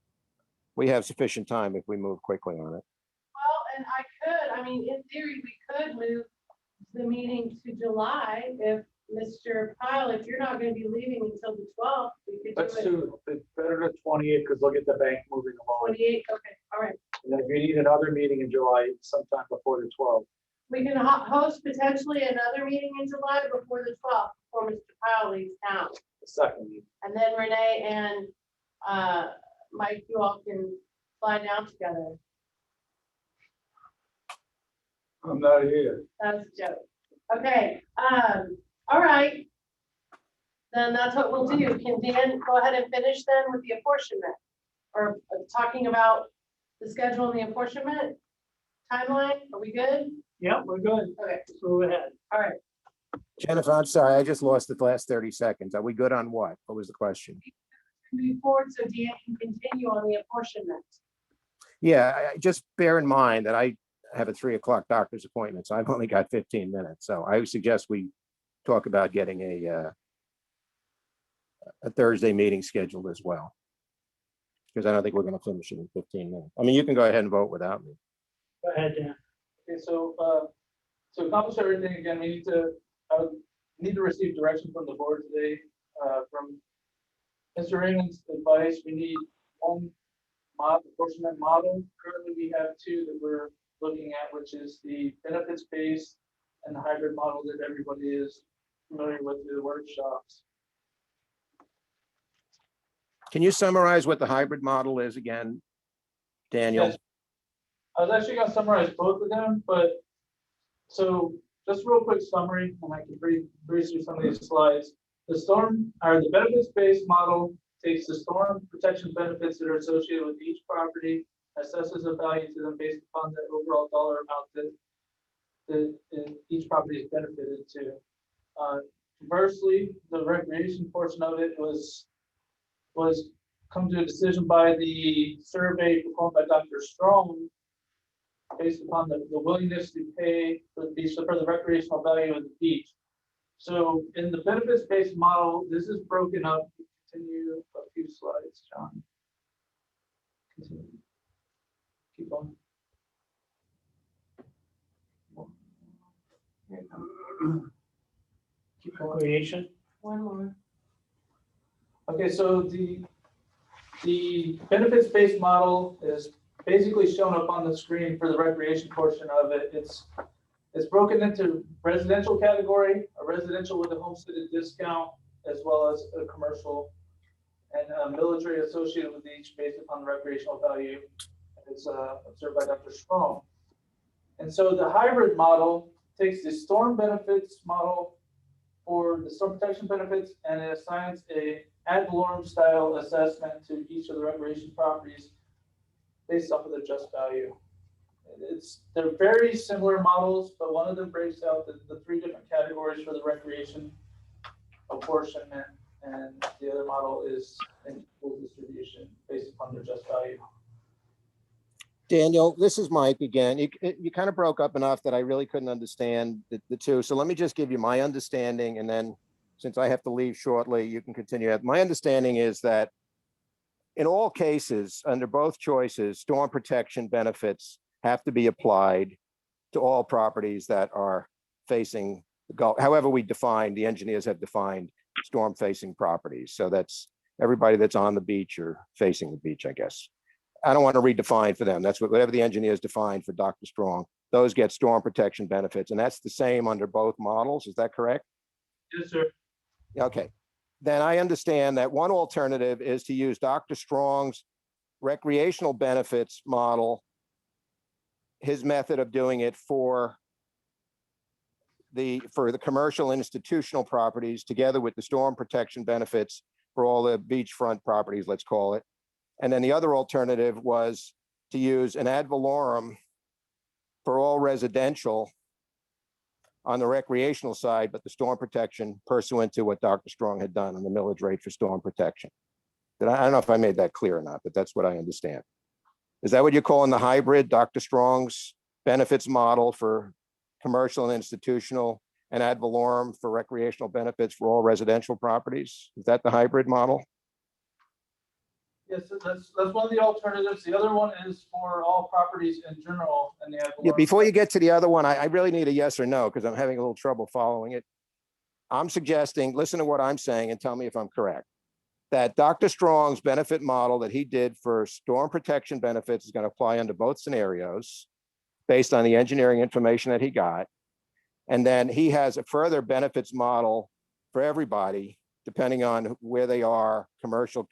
We have sufficient time if we move quickly on it. Well, and I I mean, in theory, we could move the meeting to July if Mr. Pyle, if you're not gonna be leaving until the 12th, we could Let's do it do, it's better than 28th because they'll get the bank moving along. 28th, okay, all right. And then if you need another meeting in July, sometime before the 12th. We can host potentially another meeting in July before the 12th, before Mr. Pyle leaves town. The second meeting. And then Renee and Mike, you all can fly down together. I'm not here. That was a joke. Okay, all right. Then that's what we'll do. Can Dan go ahead and finish then with the apportionment? Or talking about the schedule and the apportionment timeline? Are we good? Yeah, we're good. Okay, Move ahead. all right. Jennifer, I'm sorry, I just lost the last 30 seconds. Are we good on what? What was the question? Move forward so Dan can continue on the apportionment. Yeah, just bear in mind that I have a 3 o'clock doctor's appointment, so I've only got 15 minutes. So I would suggest we talk about getting a Thursday meeting scheduled as well. Because I don't think we're going to finish it in 15 minutes. I mean, you can go ahead and vote without me. Go ahead, Dan. Okay, so, to accomplish everything, again, I would need to receive direction from the board today, from Mr. Raymond's advice. We need one apportionment model. Currently, we have two that we're looking at, which is the benefits-based and the hybrid model that everybody is familiar with through the workshops. Can you summarize what the hybrid model is again, Daniel? Yes. I was actually gonna summarize both of them, but so just real quick summary, and I can breeze through some of these slides. The benefits-based model takes the storm protection benefits that are associated with each property, assesses a value to them based upon the overall dollar amount that each property is benefited to. Conversely, the recreation portion of it was come to a decision by the survey performed by Dr. Strong based upon the willingness to pay for the recreational value of the beach. So in the benefits-based model, this is broken up. Continue a few slides, John. Continue. Keep going. Keep recreation. One more. Okay, so the benefits-based model is basically shown up on the screen for the recreation portion of it. It's broken into residential category, a residential with a homesteaded discount, as well as a commercial and a military associated with each based upon the recreational value. It's observed by Dr. Strong. And so the hybrid model takes the storm benefits model for the storm protection benefits, and it assigns a ad valorem style assessment to each of the recreation properties based off of the just value. They're very similar models, but one of them breaks out the three different categories for the recreation apportionment, and the other model is an equal distribution based upon their just value. Daniel, this is Mike again. You kind of broke up enough that I really couldn't understand the two. So let me just give you my understanding, and then since I have to leave shortly, you can continue. My understanding is that in all cases, under both choices, storm protection benefits have to be applied to all properties that are facing the Gulf. However we define, the engineers have defined storm facing properties. So that's everybody that's on the beach or facing the beach, I guess. I don't want to redefine for them. That's whatever the engineers define for Dr. Strong, those get storm protection benefits. And that's the same under both models. Is that correct? Yes, sir. Okay. Then I understand that one alternative is to use Dr. Strong's recreational benefits model, his method of doing it for the commercial institutional properties, together with the storm protection benefits for all the beachfront properties, let's call it. And then the other alternative was to use an ad valorem for all residential on the recreational side, but the storm protection pursuant to what Dr. Strong had done on the millage rate for storm protection. I don't know if I made that clear or not, but that's what I understand. Is that what you're calling the hybrid, Dr. Strong's benefits model for commercial and institutional, and ad valorem for recreational benefits for all residential properties? Is that the hybrid model? Yes, that's one of the alternatives. The other one is for all properties in general and the ad Yeah, valorem. before you get to the other one, I really need a yes or no, because I'm having a little trouble following it. I'm suggesting, listen to what I'm saying and tell me if I'm correct. That Dr. Strong's benefit model that he did for storm protection benefits is going to apply under both scenarios based on the engineering information that he got. And then he has a further benefits model for everybody, depending on where they are, commercial,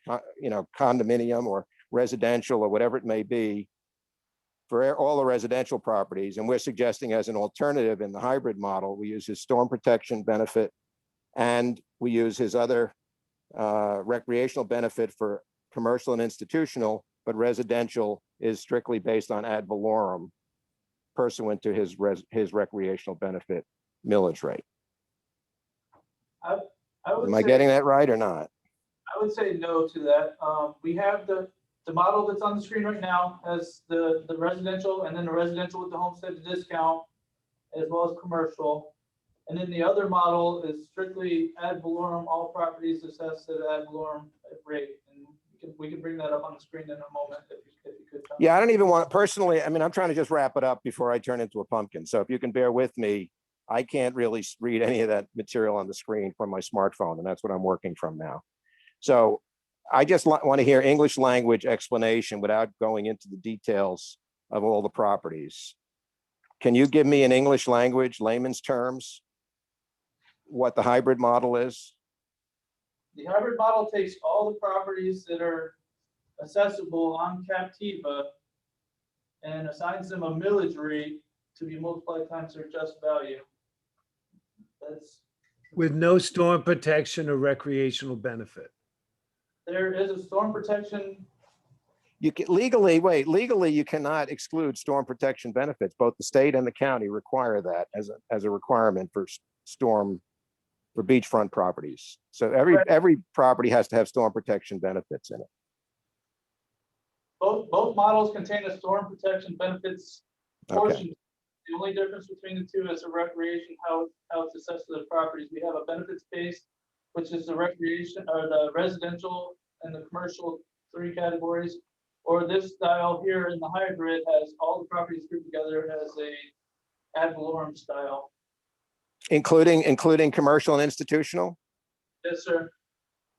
condominium or residential or whatever it may be, for all the residential properties. And we're suggesting as an alternative in the hybrid model, we use his storm protection benefit and we use his other recreational benefit for commercial and institutional, but residential is strictly based on ad valorem pursuant to his recreational benefit millage rate. Am I getting that right or not? I would say no to that. We have the model that's on the screen right now as the residential, and then the residential with the homestead discount, as well as commercial. And then the other model is strictly ad valorem, all properties assessed at ad valorem rate. And we can bring that up on the screen in a moment if you could. Tom. Yeah, I don't even want, personally, I mean, I'm trying to just wrap it up before I turn into a pumpkin. So if you can bear with me, I can't really read any of that material on the screen from my smartphone, and that's what I'm working from now. So I just want to hear English language explanation without going into the details of all the properties. Can you give me in English language, layman's terms, what the hybrid model is? The hybrid model takes all the properties that are accessible on Captiva and assigns them a millage rate to be multiplied times their just value. That's With no storm protection or recreational benefit. There is a storm protection. You can legally, you cannot exclude storm protection benefits. Both the state and the county require that as a requirement for beachfront properties. So every property has to have storm protection benefits in it. Both models contain a storm protection benefits portion. Okay. The only difference between the two is the recreation, how it's assessed to the properties. We have a benefits base, which is the recreation or the residential and the commercial 3 categories. Or this style here in the hybrid has all the properties grouped together as a ad valorem style. Including commercial and institutional? Yes, sir.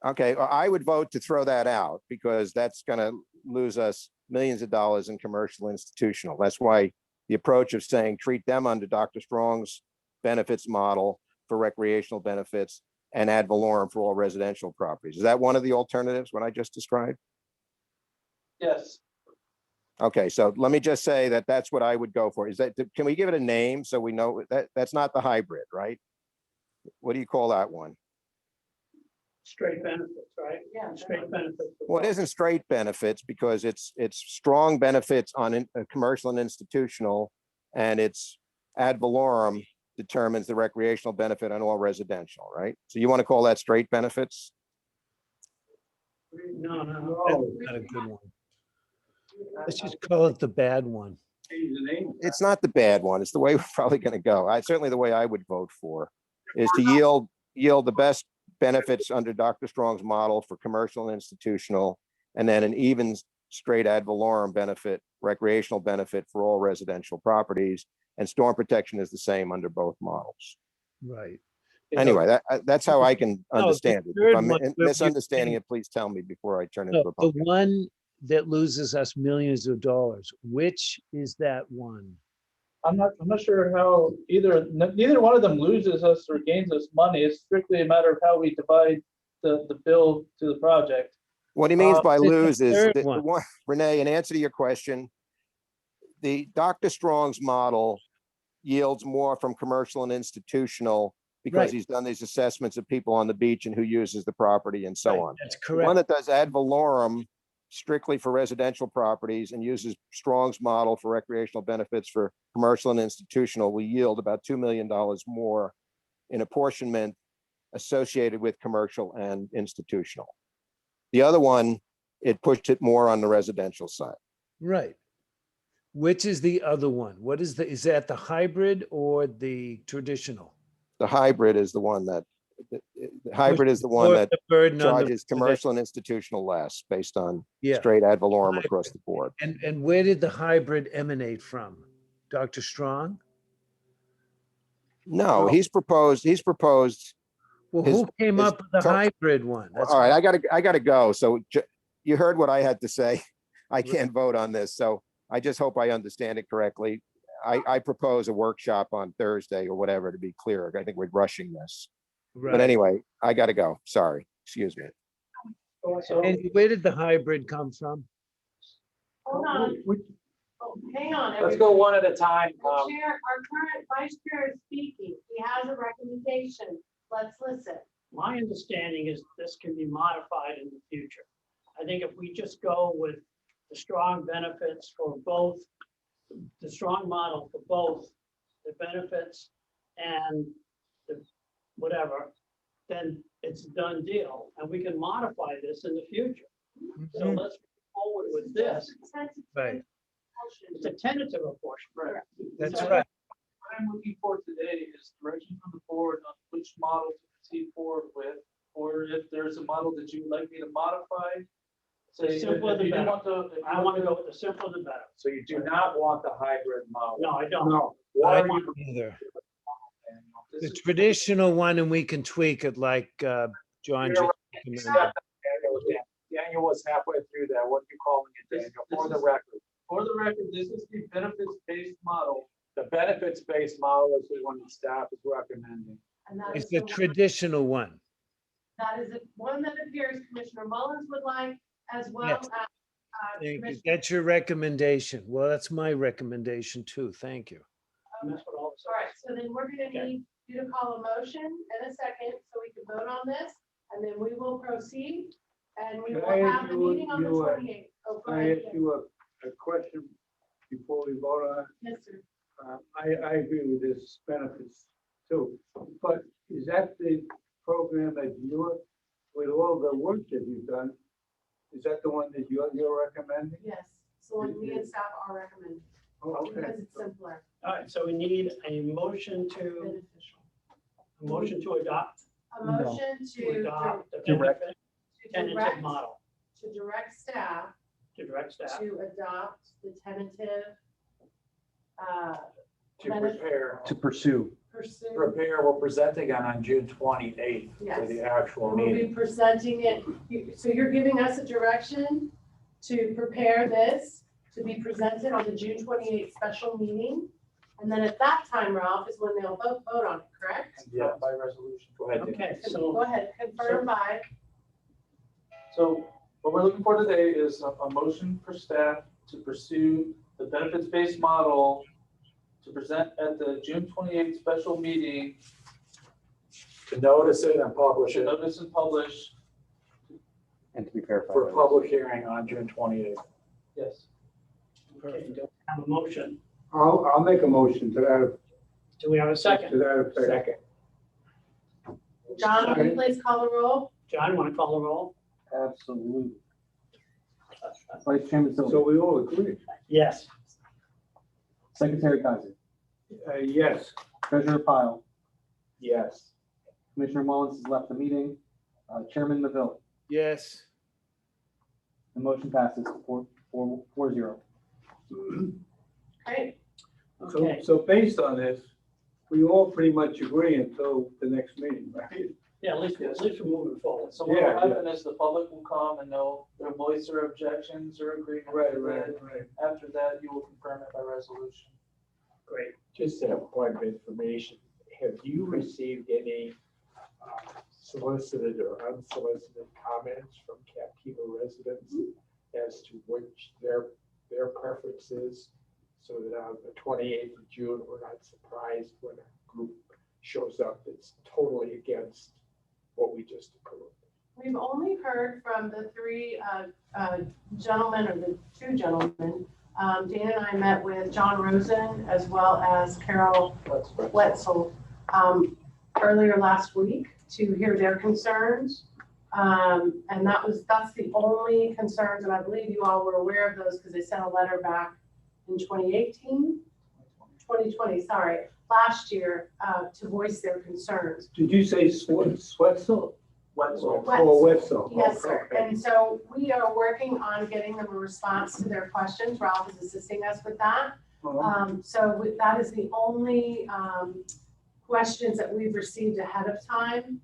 Okay, well, I would vote to throw that out because that's going to lose us millions of dollars in commercial and institutional. That's why the approach of saying treat them under Dr. Strong's benefits model for recreational benefits and ad valorem for all residential properties. Is that one of the alternatives, what I just described? Yes. Okay, so let me just say that that's what I would go for. Can we give it a name so we know that's not the hybrid, right? What do you call that one? Straight benefits, right? Yeah. Straight benefits. Well, it isn't straight benefits because it's strong benefits on commercial and institutional, and it's ad valorem determines the recreational benefit on all residential, right? So you want to call that straight benefits? No. That's not a good one. Let's just call it the bad one. It's not the bad one. It's the way we're probably going to go. Certainly the way I would vote for is to yield the best benefits under Dr. Strong's model for commercial and institutional, and then an even straight ad valorem benefit, recreational benefit for all residential properties, and storm protection is the same under both models. Right. Anyway, that's how I can No, the understand it. third If I'm one, where misunderstanding it, please tell me before I turn into No, a the pumpkin. one that loses us millions of dollars, which is that one? I'm not sure how neither one of them loses us or gains us money. It's strictly a matter of how we divide the bill to the project. What he means by it's the lose is third the one. one, Renee, in answer to your question, the Dr. Strong's model yields more from commercial and institutional because Right. he's done these assessments of people on the beach and who uses the property and so Right, on. That's The one correct. that does ad valorem strictly for residential properties and uses Strong's model for recreational benefits for commercial and institutional will yield about $2 million more in apportionment associated with commercial and institutional. The other one, it pushed it more on the residential side. Right. Which is the other one? What is that the hybrid or the traditional? The hybrid is the one that Hybrid is the one that The burden on the charges commercial and residents. institutional less based on Yeah, straight ad valorem Hybrid. across the board. and where did the hybrid emanate from? Dr. Strong? No, he's proposed, Well, His- who came his up with the co- hybrid one? That's all right, what- I gotta go. So you heard what I had to say. I can't vote on this, so I just hope I understand it correctly. I propose a workshop on Thursday or whatever, to be clear. I think we're rushing this. But Right. anyway, I gotta go. Sorry, excuse me. So, And where did the hybrid come from? Hold on. Oh, hang on. Let's go one at a time. The chair, our current vice chair is speaking. He has a recommendation. Let's listen. my understanding is this can be modified in the future. I think if we just go with the strong benefits for both, the strong model for both the benefits and the whatever, then it's a done deal, and we can modify this in the future. So Mhm. let's move forward with this. Right. It's a tentative apportionment. Right. That's So right. What I'm looking for today is direction from the board on which model to proceed forward with, or if there's a model that you would like me to modify. Say, The if simpler the you better. want to. if you I want to go with the simpler the better. So you do not want the hybrid model. No, I don't. No, Why I are you? don't either. This The is- traditional one, and we can tweak it like John You're just right. recommended. Daniel was halfway through that. What are you calling it, This- Daniel? this For the is- record, For the record, this is the benefits-based model. the benefits-based model is the one that staff is recommending. And that It's is the the one- traditional one. That is the one that appears Commissioner Mullins would like, as well Yes. as. Thank you. Commissioner- That's your recommendation. Well, that's my recommendation too. Thank you. And that's what all this All right, so then we're gonna Okay. need you to call a motion in a second, so we can vote on this, and then we will proceed. And we Can will I have ask the you- meeting on the you, 28th. Oh, go Can I ahead. ask you a question before we vote on it? Yes, sir. I agree with this benefits too, but is that the program that you're, with all the work that you've done, is that the one that you're recommending? Yes, so when we and staff are recommending, Oh, okay. because it's simpler, All right, so we need a motion to adopt. a motion To adopt the Direct. benefit to tentative direct, model, to direct staff to direct staff. to adopt the tentative, To benefit- prepare, To pursue. pursue. we're presenting it on June 28th for Yes. the actual We will meeting. be presenting it, so you're giving us a direction to prepare this to be presented on the June 28th special meeting. And then at that time, Ralph, is when they'll vote on it, correct? Yeah, By resolution. go ahead. Dan. Okay, Go so ahead, confirm by, So what we're looking for today is a motion for staff to pursue the benefits-based model to present at the June 28th special meeting, To notice it and publish to it notice and publish. And to be verified. for a public hearing on June 28th. Yes. okay, do we have a motion? I'll make a motion to that, Do we have a to second? that effect. John, will you please call the roll? John, want to call the roll? Absolutely. Vice Chairman So Silver, we all agree. Yes. Secretary Kaiser, Yes. Treasurer Pyle, Yes. Commissioner Mullins has left the meeting, Chairman Neville. Yes. The motion passes 4-0. Great, Okay, So based on this, we all pretty much agree until the next meeting, right? yeah, at least we're moving forward. So what will Yeah, yeah. happen is the public will come and they'll voice their objections or agreement. Right, with right, it. right. After that, you will confirm it by resolution. Great. Just a point of information, have you received any solicited or unsolicited comments from Captiva residents as to which their preference is? So that on the 28th of June, we're not surprised when a group shows up that's totally against what we just approved. we've only heard from the three gentlemen, or the two gentlemen. Dan and I met with John Rosen as well as Carol Wetzel earlier last week to hear their concerns. And that's the only concerns, and I believe you all were aware of those because they sent a letter back in 2020, sorry, last year, to voice their concerns. Did you say Swetzel? Wetzel. Oh, Wetzel. Yes, sir. Okay. And so we are working on getting them a response to their questions. Ralph is assisting us with that. That is the only questions that we've received ahead of time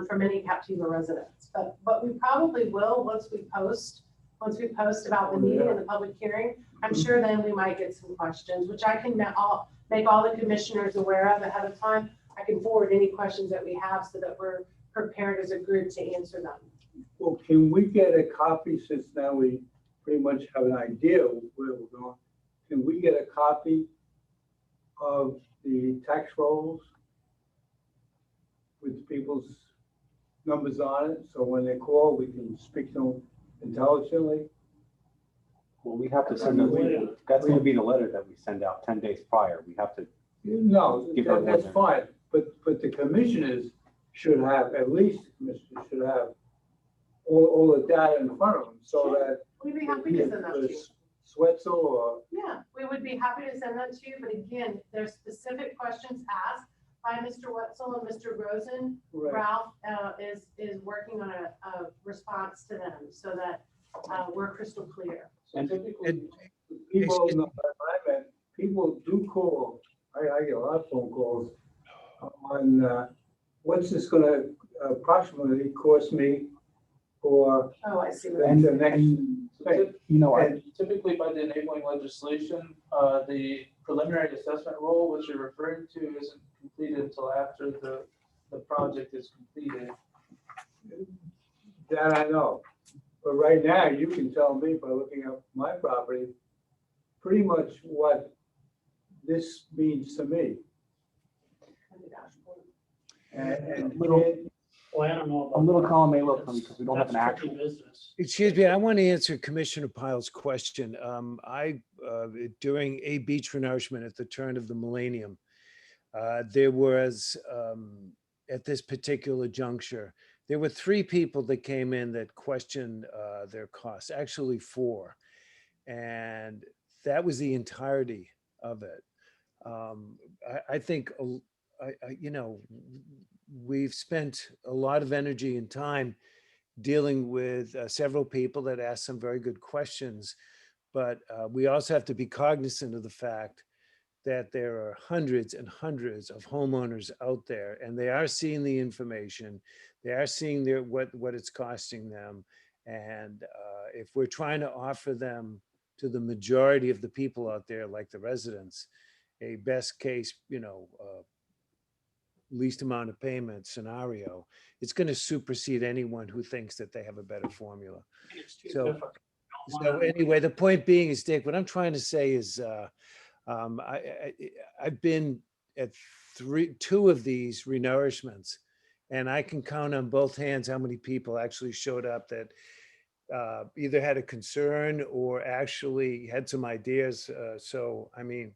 from any Captiva residents. But we probably will once we post about the meeting and the public hearing. I'm sure then we might get some questions, which I can make all the commissioners aware of ahead of time. I can forward any questions that we have so that we're prepared as a group to answer them. Well, can we get a copy, since now we pretty much have an idea of where we're going? Can we get a copy of the tax rolls with people's numbers on it? So when they call, we can speak to them intelligently? Well, we have to send them, that's gonna be the letter that we send out 10 days prior. We have to, No, Give her that's one. fine, but the commissioners should have, at least the commissioners should have all the data in front of them, so that. We'd be happy to send that to you. Swetzel or, Yeah, we would be happy to send that to you, but again, there's specific questions asked by Mr. Wetzel and Mr. Rosen. right, Ralph is working on a response to them so that we're crystal clear. So typically, people, no, I meant, people do call, I get a lot of phone calls on, what's this gonna approximately cost me for Oh, I see. the next so thing? you know, And typically by the enabling legislation, the preliminary assessment role, which you're referring to, isn't completed until after the project is completed. that I know, but right now, you can tell me by looking at my property, pretty much what this means to me. And Well, I don't know. a about little that. column may look funny because we don't have an That's tricky actual. business. Excuse me, I want to answer Commissioner Pyle's question. During a beach renourishment at the turn of the millennium, there was, at this particular juncture, there were 3 people that came in that questioned their costs, actually 4. And that was the entirety of it. I think, you know, we've spent a lot of energy and time dealing with several people that asked some very good questions, but we also have to be cognizant of the fact that there are hundreds and hundreds of homeowners out there, and they are seeing the information, they are seeing what it's costing them, and if we're trying to offer them to the majority of the people out there, like the residents, a best case, you know, least amount of payment scenario, it's going to supersede anyone who thinks that they have a better formula. It's too So- difficult. So anyway, the point being is, Dick, what I'm trying to say is, I've been at 2 of these renourishments, and I can count on both hands how many people actually showed up that either had a concern or actually had some ideas. So, I mean,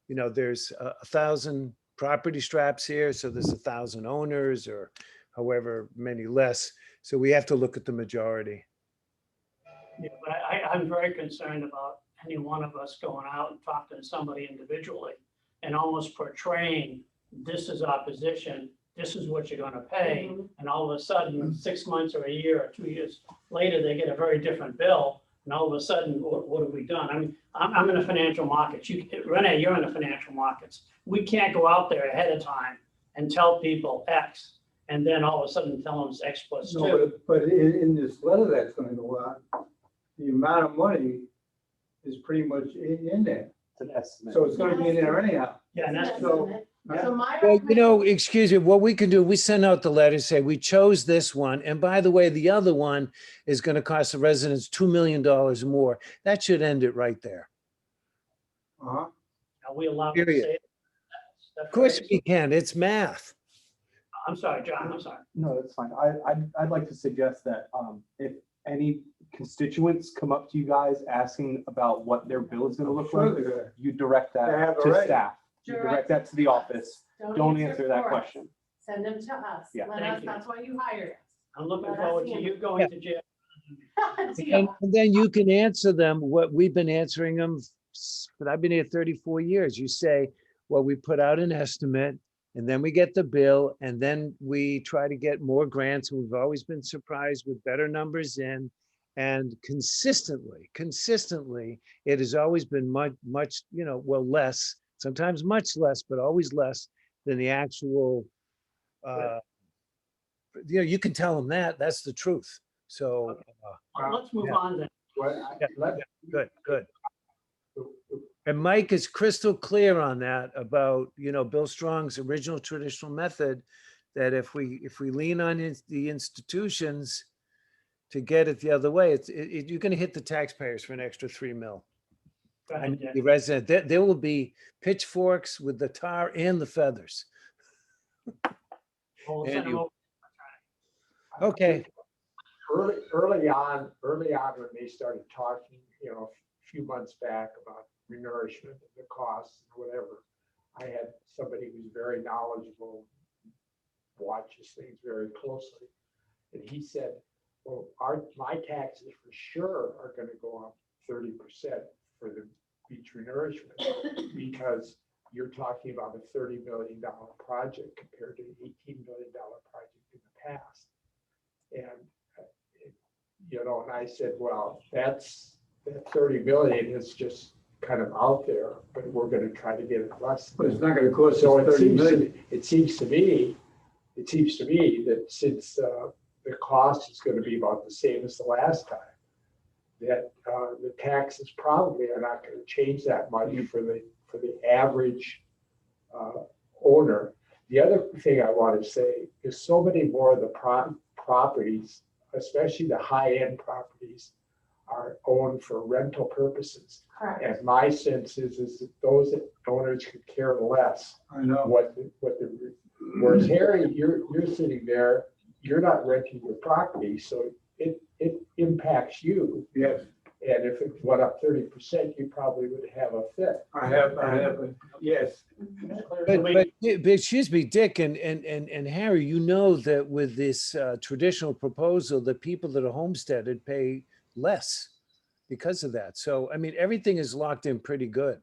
you know, there's 1,000 property straps here, so there's 1,000 owners, or however many less. So we have to look at the majority. Yeah, but I'm very concerned about any one of us going out and talking to somebody individually and almost portraying, this is our position, this is what you're gonna pay. And all of a sudden, 6 months or a year or 2 years later, they get a very different bill. And all of a sudden, what have we done? I mean, I'm in the financial markets. Renee, you're in the financial markets. We can't go out there ahead of time and tell people X, and then all of a sudden tell them it's X plus 2. no, but in this letter that's gonna go out, the amount of money is pretty much in there, It's an estimate. so it's gonna be in there anyhow. Yeah, and that's, So- So my Well, you know, recommendation- excuse me, what we can do, we send out the letter, say, we chose this one, and by the way, the other one is going to cost the residents $2 million more. That should end it right there. Uh-huh. are we allowed to Period. say? That? Of course we can, it's math. I'm sorry, John, I'm sorry. No, that's fine. I'd like to suggest that if any constituents come up to you guys asking about what their bill is gonna look Sure like, they're gonna- you direct They have that it to right. staff. You direct that to the office. Don't answer that for us. question. Send them to us. Yeah. Let Thank us, you. that's why you hired I'm looking Well, forward that's to the you going to jail. us. And then you can answer them what we've been answering them, but I've been here 34 years. You say, well, we put out an estimate And then we get the bill, and then we try to get more grants. We've always been surprised with better numbers in. And consistently, it has always been much, well, less, sometimes much less, but always less than the actual, you can tell them that's the truth. So, Let's move yeah. on then. Good. And Mike is crystal clear on that about, Bill Strong's original traditional method, that if we lean on the institutions to get it the other way, you're going to hit the taxpayers for an extra 3 mil. Go I ahead, mean, Dick. the resident, there will be pitchforks with the tar and the feathers. We'll send them over. Okay. Early on, when they started talking, a few months back about renourishment and the costs and whatever, I had somebody who's very knowledgeable, watches things very closely. And he said, well, my taxes for sure are going to go up 30% for the beach renourishment, because you're talking about a $30 million project compared to an $18 million project in the past. And and I said, well, that 30 million is just kind of out there, but we're going to try to get it less. But it's not going to cost So us 30 million. it seems to me that since the cost is going to be about the same as the last time, that the taxes probably are not going to change that much for the average owner. The other thing I want to say is so many more of the properties, especially the high-end properties, are owned for rental purposes. Correct. And my sense is that those owners could care less I know. whereas Harry, you're sitting there, you're not renting your property, so it impacts you. Yes, And if it went up 30%, you probably would have a fit. I have, yes. But excuse me, Dick and Harry, that with this traditional proposal, the people that are homesteaded pay less because of that. So, I mean, everything is locked in pretty good.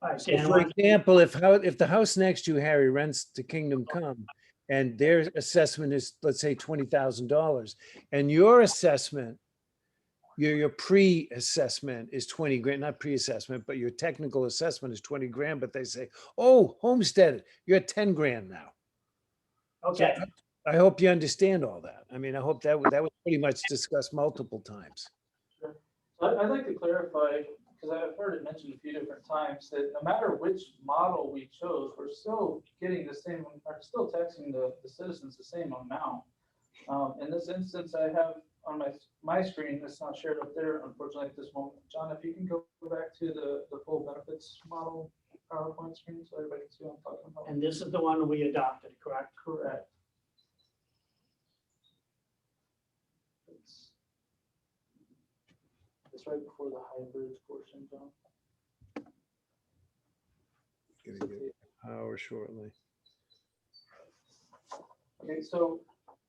All right, So Dan, for example, if the house next to you, Harry, rents to Kingdom Come, and their assessment is, let's say, $20,000, and your assessment, your pre-assessment is 20 grand, not pre-assessment, but your technical assessment is 20 grand, but they say, oh, homesteaded, you're at 10 grand now. okay. I hope you understand all that. I mean, I hope that was pretty much discussed multiple times. Sure. So I'd like to clarify, because I've heard it mentioned a few different times, that no matter which model we chose, we're still getting the same, or still taxing the citizens the same amount. In this instance, I have on my screen, it's not shared up there, unfortunately, at this moment. John, if you can go back to the full benefits model PowerPoint screen so everybody can see what I'm talking about. And this is the one we adopted, correct? Correct. It's right before the hybrids portion, John. Gonna get power shortly. Okay, so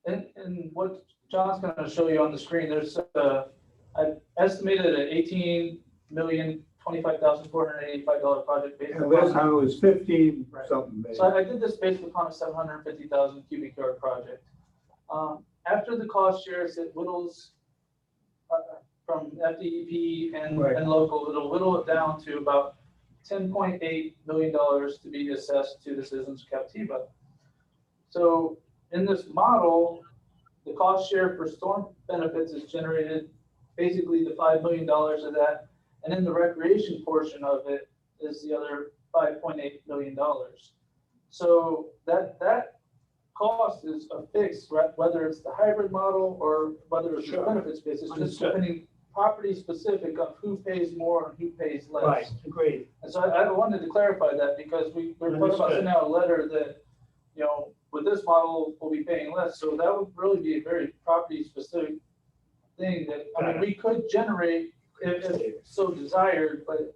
in what John's going to show you on the screen, there's I've estimated an $18,025,485 project based And last time it was 15 Right. something. maybe. So I did this based upon a 750,000 cubic yard project. After the cost shares, it whittles from FDEP and local, it'll whittle it down to about $10.8 million to be assessed to the citizens of Captiva. So in this model, the cost share for storm benefits is generated basically the $5 million of that. And in the recreation portion of it is the other $5.8 million. So that cost is a fixed, whether it's the hybrid model or whether it's the benefits basis, just depending property specific of who pays more and who pays less. Right, agreed. And so I wanted to clarify that because we're talking about sending out a letter that, with this model, we'll be paying less. So that would really be a very property specific thing that, we could generate if so desired, but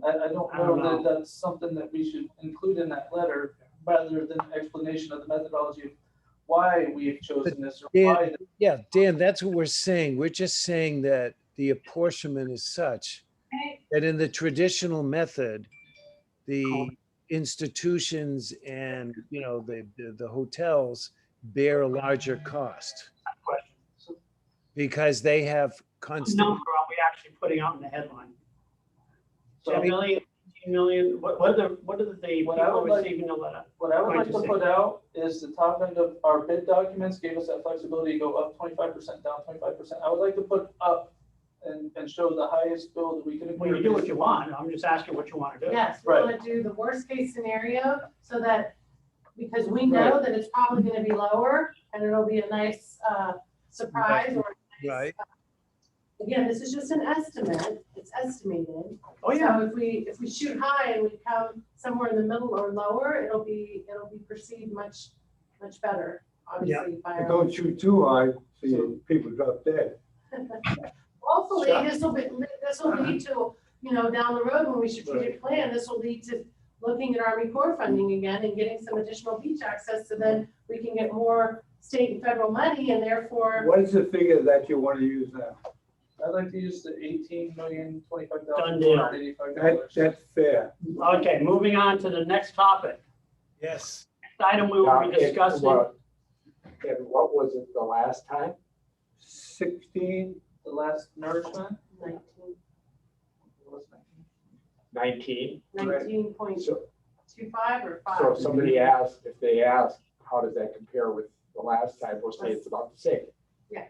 I don't know that that's something that we should include in that letter rather than explanation of the methodology of why we've chosen this or why. Yeah, Dan, that's what we're saying. We're just saying that the apportionment is such that in the traditional method, the institutions and, you know, the hotels bear a larger cost because they have What constant. number are we actually putting out in the headline? So 10 million, 18 million, what are the What I people would like- receiving the letter? What I would Going like to to say. put out is the top end of our bid documents gave us that flexibility to go up 25%, down 25%. I would like to put up and show the highest bill that we can agree. Well, you do what you want. I'm just asking what you want to do. Yes, we Right. want to do the worst case scenario so that, because we know that it's probably going to be lower and it'll be a nice surprise or. a nice, Right. Again, this is just an estimate. It's estimated. Oh, yeah. So if we shoot high and we come somewhere in the middle or lower, it'll be perceived much better, obviously, by our. Don't shoot too high, so people drop dead. Hopefully, Sure. this will lead to, you know, down the road when we strategic plan, this will lead to looking at Army Corps funding again and getting some additional beach access, so then we can get more state and federal money and therefore. What is the figure that you want to use now? I'd like to use the Done deal. $18,025,485. That's fair. Okay, moving on to the next topic. Yes. Next item we will be discussing. And what was it the last time? 16, The last nourishment. 19. 19.25 or 5. So if somebody asked, if they asked, how does that compare with the last time, we'll say it's about the same. yes.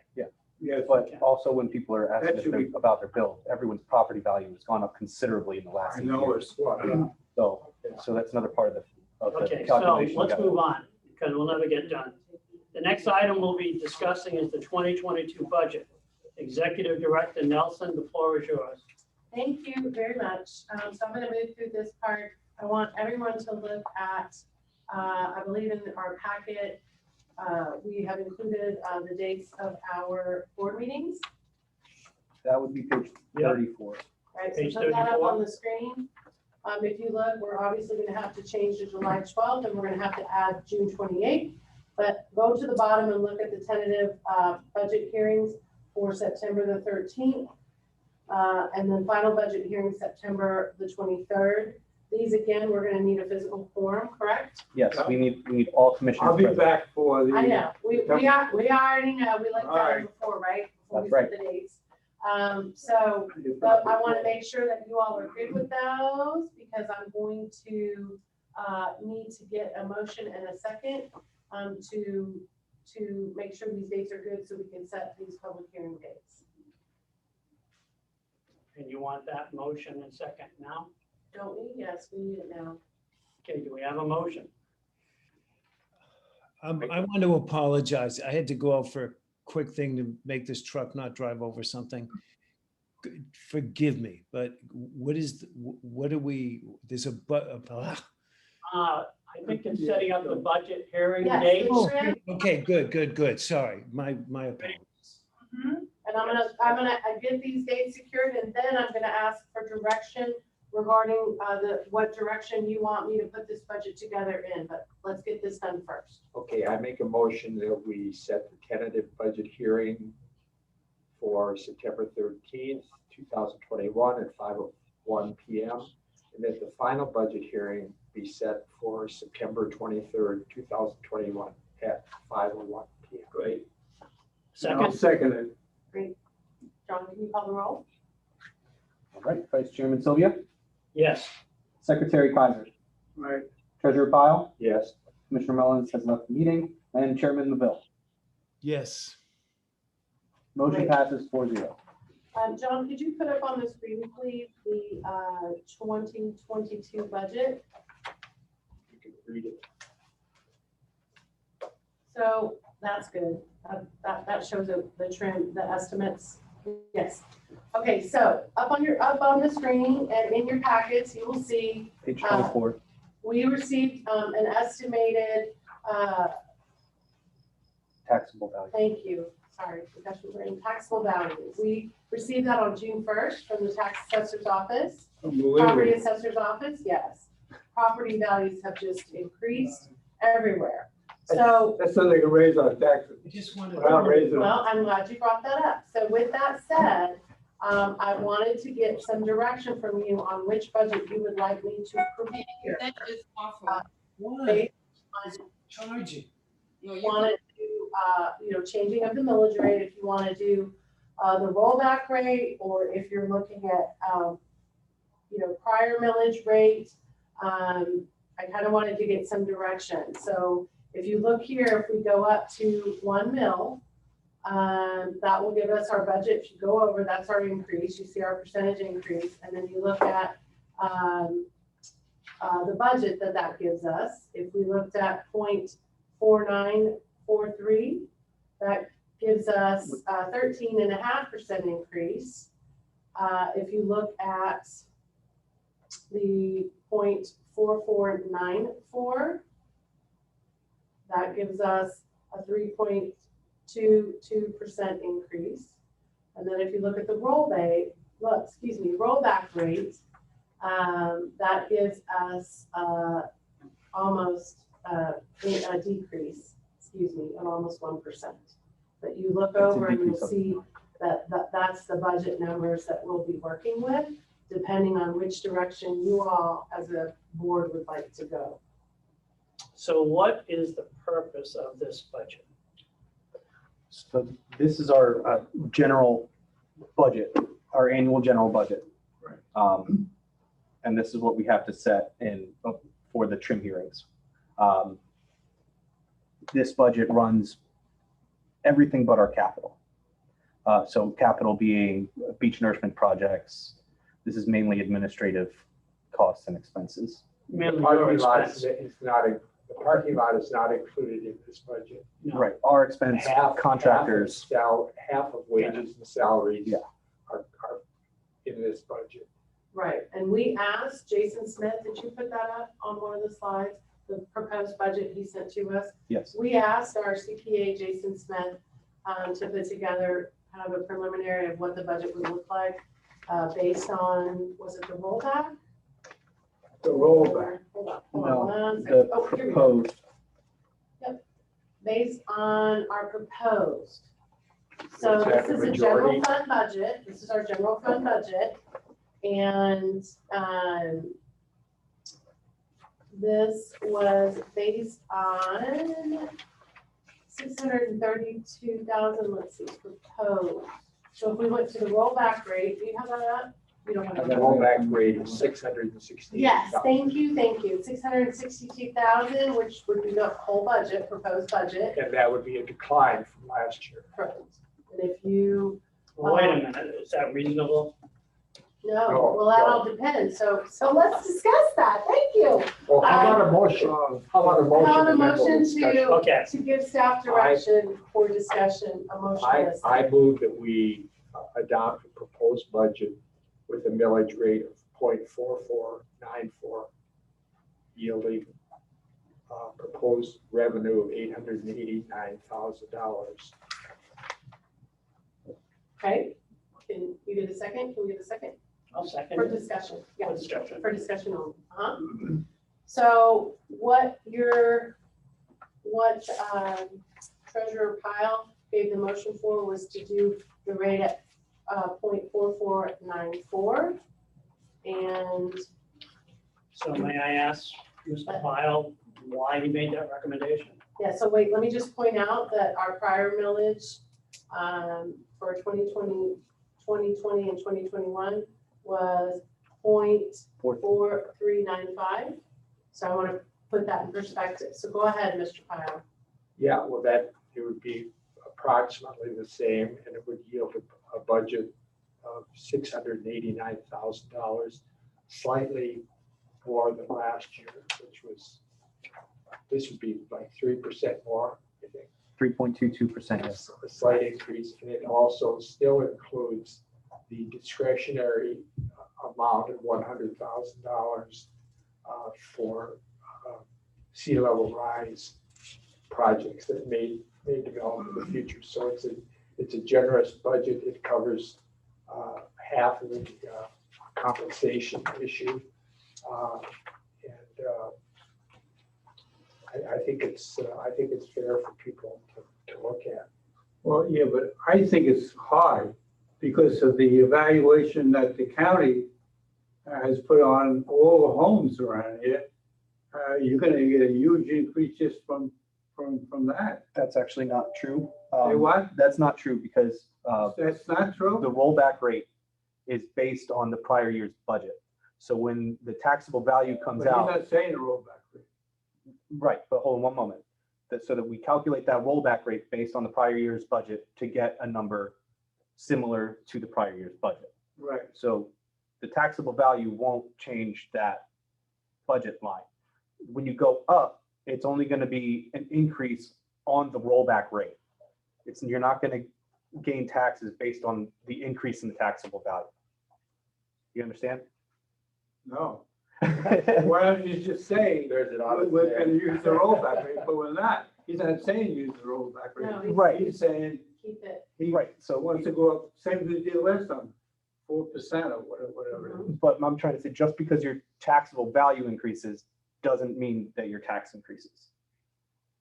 But also when people are That asking should be- about their bill, everyone's property value has gone up considerably in the last I 8 know years. it's, So that's another part of the Okay, so calculation. let's move on because we'll never get done. The next item we'll be discussing is the 2022 budget. Executive Director Nelson, the floor is yours. Thank you very much. So I'm going to move through this part. I want everyone to look at, I believe in our packet, we have included the dates of our board meetings, That would be page Yep. 34. right? So Page put that up 34. on the screen. If you look, we're obviously going to have to change to July 12th and we're going to have to add June 28th. But go to the bottom and look at the tentative budget hearings for September the 13th. And then final budget hearing September the 23rd. These again, we're gonna need a physical quorum, correct? Yes, we need all commissioners I'll be present. back for the. I know, we already know, we looked at it before, right? Before we That's set the dates. So, but I wanna make sure that you all are good with those, because I'm going to, need to get a motion and a second, to make sure these dates are good, so we can set these public hearing dates. And you want that motion and second now? Don't we? Yes, we need it now. Okay, do we have a motion? I want to apologize. I had to go out for a quick thing to make this truck not drive over something. Forgive me, but what are we, there's I think it's setting up the budget hearing Yes, dates. Oh, Tran- okay, good. Sorry, my apologies. And I'm gonna get these dates secured, and then I'm gonna ask for direction regarding what direction you want me to put this budget together in, but let's get this done first. Okay, I make a motion that we set the tentative budget hearing for September 13th, 2021 at 5:01 PM. And that the final budget hearing be set for September 23rd, 2021 at 5:01 PM. Great. I'll Second, second it. Great. John, can you call the roll? All right, Vice Chairman Sylvia, yes. Secretary Kaiser, Right. Treasurer Pyle, Yes. Commissioner Mullins has left the meeting, and Chairman Laville. Yes. Motion Great. passes 4-0. John, could you put up on the screen, please, the 2022 budget? You can read it. So that's good. That shows the trend, the estimates. Yes. Okay, so up on the screen and in your packets, you will see Page 24. we received an estimated, Taxable value. thank you, sorry, professional brain, taxable values. We received that on June 1st from the tax assessor's office. Property Unbelievable. assessor's office, yes. Property values have just increased everywhere. So, That's so they can raise our taxes. I just wanted. Without raising them. well, I'm glad you brought that up. So with that said, I wanted to get some direction from you on which budget you would like me to prepare. That is awful. What? Based Charging. No, you want to do, changing of the millage rate, if you want to do the rollback rate, or if you're looking at, prior millage rate. I kind of wanted to get some direction. So if you look here, if we go up to 1 mil, that will give us our budget. If you go over, that's our increase. You see our percentage increase. And then you look at the budget that gives us. If we looked at 0.4943, that gives us 13.5% increase. If you look at the 0.4494, that gives us a 3.22% increase. And then if you look at the rollback rate, that gives us almost a decrease, of almost 1%. But you look over and you'll see that's the budget numbers that we'll be working with, depending on which direction you all as a board would like to go. So what is the purpose of this budget? So this is our general budget, our annual general budget. Right. And this is what we have to set in for the trim hearings. This budget runs everything but our capital. So capital being beach nourishment projects. This is mainly administrative costs and expenses. Mainly The your parking lot expense. the parking lot is not included in this budget. No. Right, our expense, contractors. Half of wages and salaries Yeah. are in this budget. Right, and we asked Jason Smith, did you put that up on one of the slides? The proposed budget he sent to us? Yes. We asked our CPA, Jason Smith, to put together kind of a preliminary of what the budget would look like based on, was it the rollback? The rollback. Hold on No, one the second. Oh, here we go. proposed. Based on our proposed. So Is that this the is a general majority? fund budget. This is our general fund budget. And this was based on 632,000, let's see, proposed. So if we went to the rollback rate, do you have that up? You don't have And that. the rollback rate is 660. Yes, thank you. 662,000, which would be the whole budget, proposed budget. And that would be a decline from last year. Correct. And if you, Well, wait a minute, is that reasonable? no, No, well, that no. all depends. So let's discuss that. Thank you. Well, how about a motion? How about a motion? How about a and then we'll motion discuss? Okay. to give staff direction for discussion, a motion. and a second. I move that we adopt a proposed budget with a millage rate of 0.4494, yielding proposed revenue of $889,000. Okay, can you get a second? Can we get a second? I'll second. For it. discussion, yeah, For discussion. for discussion only. So what Treasurer Pyle gave the motion for was to do the rate at 0.4494. And So may I ask Mr. Pyle why he made that recommendation? yeah, so wait, let me just point out that our prior millage for 2020 and 2021 was 0.4395. So I want to put that in perspective. So go ahead, Mr. Pyle. Yeah, well, it would be approximately the same, and it would yield a budget of $689,000, slightly more than last year, this would be like 3% more, I think. 3.22%, yes. A slight increase, and it also still includes the discretionary amount of $100,000 for sea level rise projects that may develop in the future. So it's a generous budget. It covers half of the compensation issue, and I think it's fair for people to look at. Well, yeah, but I think it's high because of the evaluation that the county has put on all the homes around here, you're gonna get a huge increase just from that. That's actually not true. Say what? That's not true because That's not true? the rollback rate is based on the prior year's budget. So when the taxable value comes But he's out, not saying a rollback rate. right, but hold on one moment. So that we calculate that rollback rate based on the prior year's budget to get a number similar to the prior year's budget. Right. So the taxable value won't change that budget line. When you go up, it's only going to be an increase on the rollback rate. You're not going to gain taxes based on the increase in the taxable value. You understand? No. Why don't you just say, There's an we're gonna use the rollback rate, but we're not. He's not saying use the rollback No, rate. Right. He's saying keep it. he Right. So wants to go up, same as we did last time, 4% or whatever it is. but I'm trying to say, just because your taxable value increases doesn't mean that your tax increases.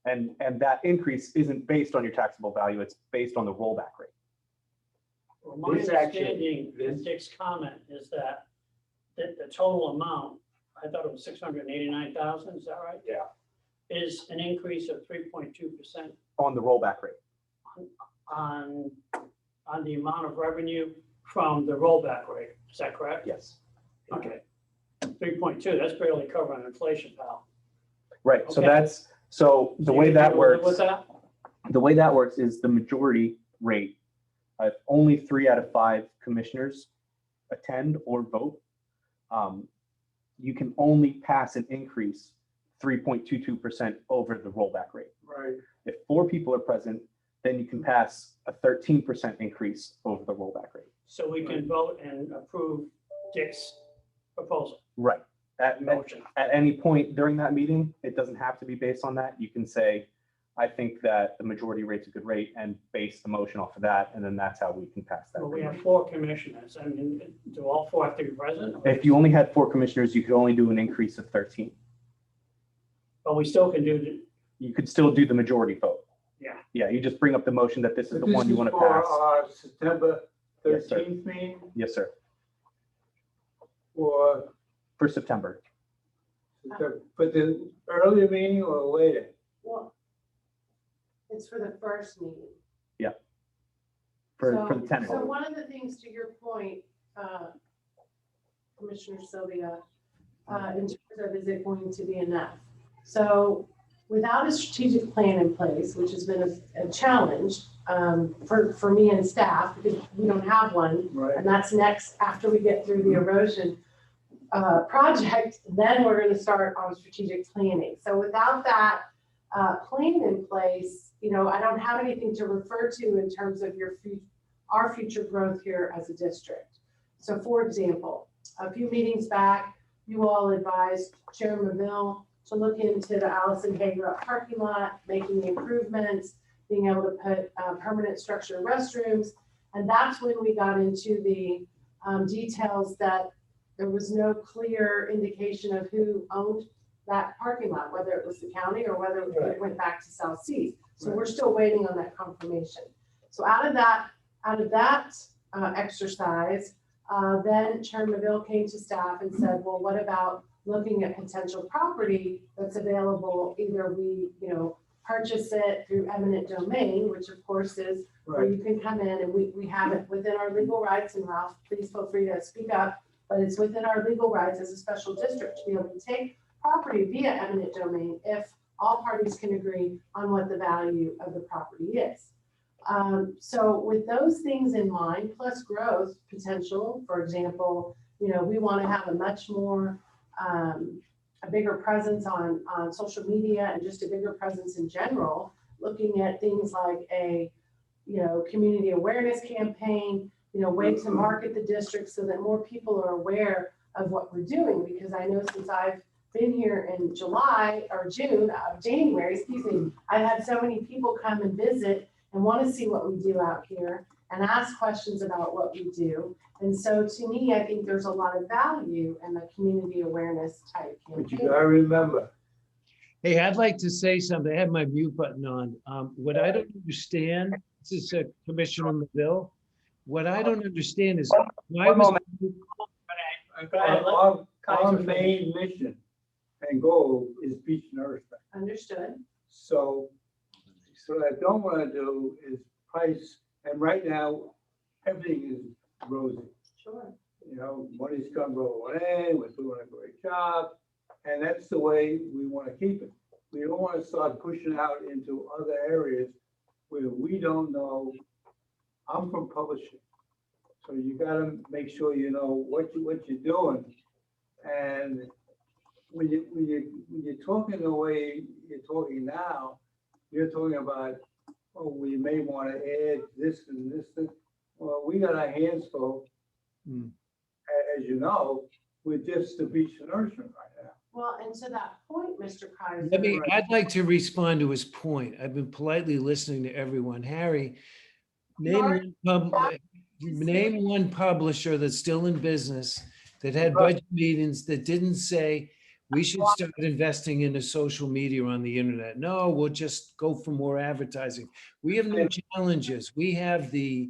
And that increase isn't based on your taxable value, it's based on the rollback rate. Well, my This actually- understanding, this- Dick's comment is that the total amount, I thought it was 689,000, is that right? Yeah. Is an increase of 3.2% On the rollback rate. on the amount of revenue from the rollback rate. Is that correct? Yes. Okay. 3.2, that's barely covering inflation, pal. Right. So Okay. so the So way you that people live works. with that? The way that works is the majority rate. Only 3 out of 5 commissioners attend or vote. You can only pass an increase 3.22% over the rollback rate. Right. If 4 people are present, then you can pass a 13% increase over the rollback rate. So we can vote and approve Dick's proposal, Right. motion. At any point during that meeting, it doesn't have to be based on that. You can say, I think that the majority rate's a good rate and base the motion off of that, and then that's how we can pass that. Well, we have 4 commissioners. I mean, do all 4 have to be present? If you only had 4 commissioners, you could only do an increase of 13. But we still can do, You could still do the majority vote. yeah. Yeah, you just bring up the motion that this is But the one you want to pass. For September Yes, sir. 13th meeting Yes, sir. or For September. for the earlier meeting or later? Well, it's for the first meeting. For So- the tentative. So one of the things to your point, Commissioner Sylvia, in terms of is it going to be enough? So without a strategic plan in place, which has been a challenge for me and staff, because we don't have one, Right. and that's next after we get through the erosion project, then we're going to start on strategic planning. So without that plan in place, I don't have anything to refer to in terms of our future growth here as a district. So for example, a few meetings back, you all advised Chairman Mill to look into the Allison Hager parking lot, making the improvements, being able to put permanent structure restrooms. And that's when we got into the details that there was no clear indication of who owned that parking lot, whether it was the county or whether it went back to South Seas. So we're still waiting on that confirmation. So out of that exercise, then Chairman Bill came to staff and said, well, what about looking at potential property that's available? Either we, purchase it through eminent domain, which of course is where you can come in and we have it within our legal rights. And Ralph, please feel free to speak up, but it's within our legal rights as a special district to be able to take property via eminent domain if all parties can agree on what the value of the property is. So with those things in mind, plus growth potential, for example, we want to have a much more, a bigger presence on social media and just a bigger presence in general, looking at things like a, community awareness campaign, way to market the district so that more people are aware of what we're doing. Because I know since I've been here in January, excuse me, I've had so many people come and visit and want to see what we do out here and ask questions about what we do. And so to me, I think there's a lot of value in the community awareness type But you campaign. gotta remember, Hey, I'd like to say something. I have my mute button on. What I don't understand, this is Commissioner Maville, What I don't understand is why One was, moment. Go ahead, let Our Kaiser finish. main mission and goal is beach nourishment. Understood. So what I don't want to do is price, and right now, everything is rosy. Sure. You know, money's come rolling in, we're doing a great job, and that's the way we want to keep it. We don't want to start pushing out into other areas where we don't know. I'm from publishing, so you gotta make sure you know what you're doing. And when you're talking the way you're talking now, you're talking about, oh, we may want to add this and this. Well, we got our hands full, as you know, with just the beach nourishment right now. Well, and to that point, Mr. Kaiser. I'd like to respond to his point. I've been politely listening to everyone. Harry, name one publisher that's still in business that had budget meetings that didn't say, we should start investing into social media on the internet. No, we'll just go for more advertising. We have new challenges. We have the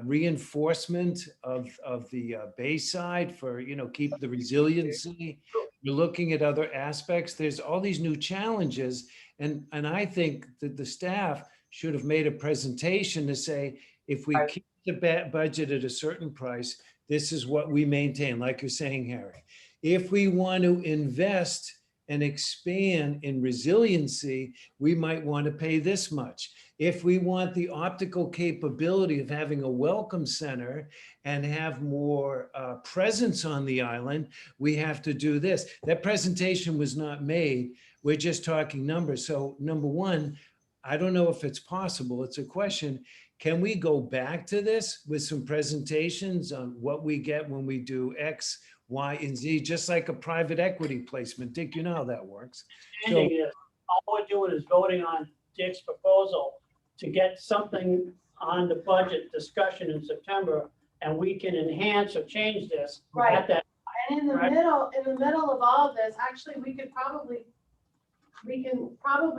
reinforcement of the Bayside for, keep the resiliency. We're looking at other aspects. There's all these new challenges. And I think that the staff should have made a presentation to say, if we keep the budget at a certain price, this is what we maintain, like you're saying, Harry. If we want to invest and expand in resiliency, we might want to pay this much. If we want the optical capability of having a welcome center and have more presence on the island, we have to do this. That presentation was not made. We're just talking numbers. So number one, I don't know if it's possible. It's a question. Can we go back to this with some presentations on what we get when we do X, Y, and Z, just like a private equity placement? Dick, you know how that works. Understanding is, all we're doing is voting on Dick's proposal to get something on the budget discussion in September, and we can enhance or change this Right. at that. And in the middle of all of this, actually, we can probably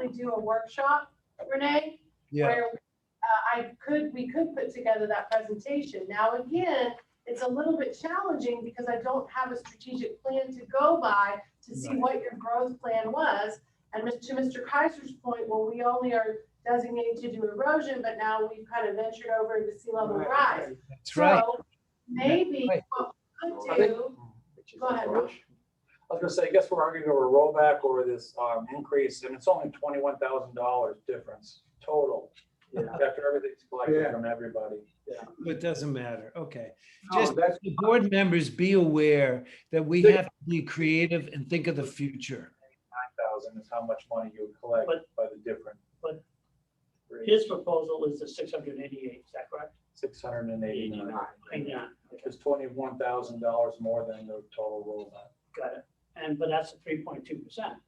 do a workshop, Renee, Yeah. where we could put together that presentation. Now, again, it's a little bit challenging because I don't have a strategic plan to go by to see what your growth plan was. And to Mr. Kaiser's point, well, we only are designated to do erosion, but now we've kind of ventured over into sea level rise. That's right. So maybe what we could do, go ahead, Rich. I was gonna say, I guess we're arguing over a rollback over this increase, and it's only $21,000 difference total. After everything's collected from everybody. It doesn't matter. Okay. No, Just that's- the board members be aware that we have to be creative and think of the future. 9,000 is how much money you would collect by the difference. But his proposal is the 688, is that correct? 689. Yeah, It's $21,000 more than the total rollback. got it. But that's a 3.2%.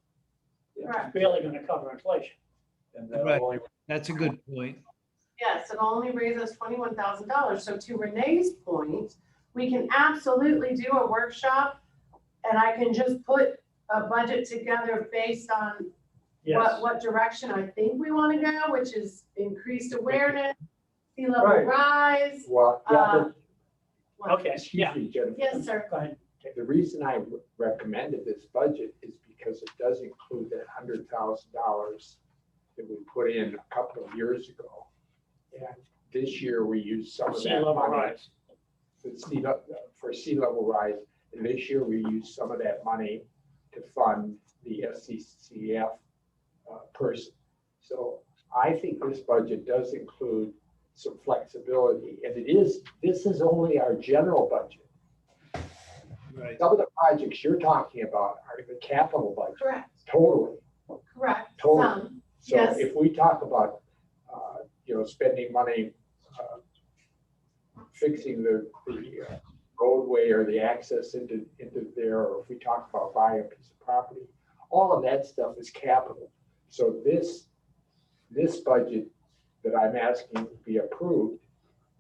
Right. It's barely going to cover inflation. And then Right. only That's a good point. Yes, it only raises $21,000. So to Renee's point, we can absolutely do a workshop and I can just put a budget together based on Yes. what direction I think we want to go, which is increased awareness, sea level Right. rise. Well, What? Okay, excuse me, Jennifer. Yes, sir. Go ahead. The reason I recommended this budget is because it does include that $100,000 that we put in a couple of years ago. And this year we used some of Sea that level money rise. for sea level rise. And this year we used some of that money to fund the SCCF person. So I think this budget does include some flexibility, and this is only our general budget. Right. Some of the projects you're talking about are the capital budget. Correct, Totally. correct. Totally. Some, So yes. if we talk about, spending money, fixing the roadway or the access into there, or if we talk about buying a piece of property, all of that stuff is capital. So this budget that I'm asking to be approved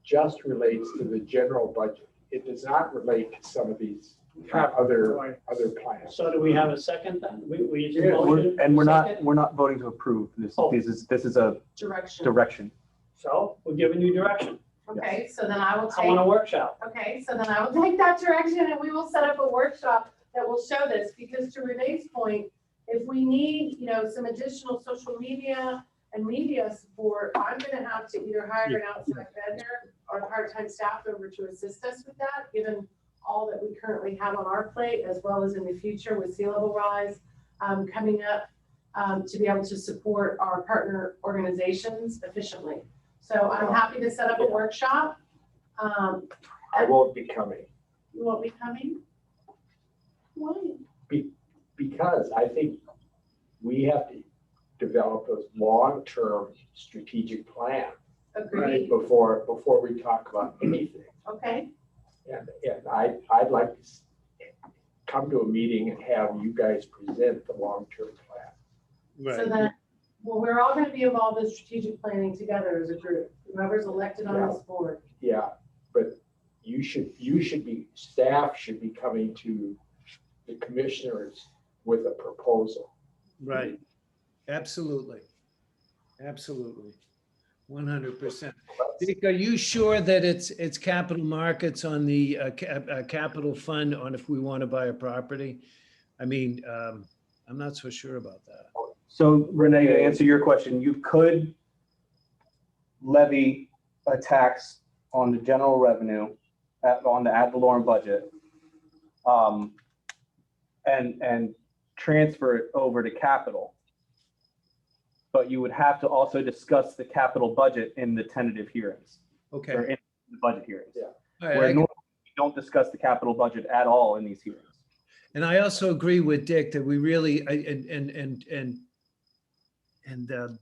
just relates to the general budget. It does not relate to some of these other plans. So do we have a second then? We just We're- motioned. And we're Second? not voting to approve. This Oh. is a Direction. direction. So we're giving you direction. Okay, so then I will I want a take, workshop. okay, so then I will take that direction and we will set up a workshop that will show this, because to Renee's point, if we need, some additional social media and media support, I'm gonna have to either hire an outside vendor or part-time staff over to assist us with that, given all that we currently have on our plate, as well as in the future with sea level rise coming up, to be able to support our partner organizations efficiently. So I'm happy to set up a workshop. I won't be coming You won't be coming? Why? because I think we have to develop a long-term strategic plan Agreed. before we talk about anything. Okay, And I'd like to come to a meeting and have you guys present the long-term plan. so then, well, we're all gonna be involved in strategic planning together as a group, whoever's elected on this board. Yeah, but staff should be coming to the commissioners with a proposal. Right. Absolutely. Absolutely. 100%. Dick, are you sure that it's capital markets on the capital fund on if we want to buy a property? I mean, I'm not so sure about that. So Renee, to answer your question, you could levy a tax on the general revenue on the ad valorem budget, and transfer it over to capital. But you would have to also discuss the capital budget in the tentative hearings, Okay. or in the budget hearings. Yeah. All right, Where normally we don't discuss the capital budget at all in these hearings. And I also agree with Dick that we really,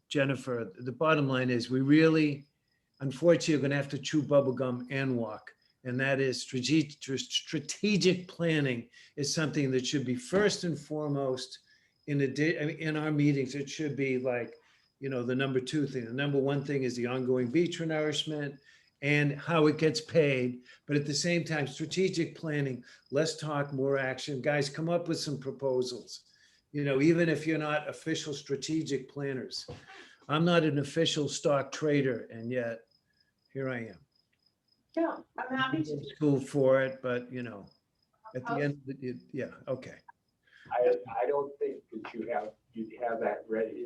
Jennifer, the bottom line is we really, unfortunately, are going to have to chew bubblegum and walk. And that is strategic planning is something that should be first and foremost in our meetings. It should be like, the number two thing. The number one thing is the ongoing beach renourishment and how it gets paid. But at the same time, strategic planning, less talk, more action. Guys, come up with some proposals. Even if you're not official strategic planners. I'm not an official stock trader, and yet here I am. Yeah, I'm happy to. School for it, but at the end, yeah, okay. I don't think that you'd have that ready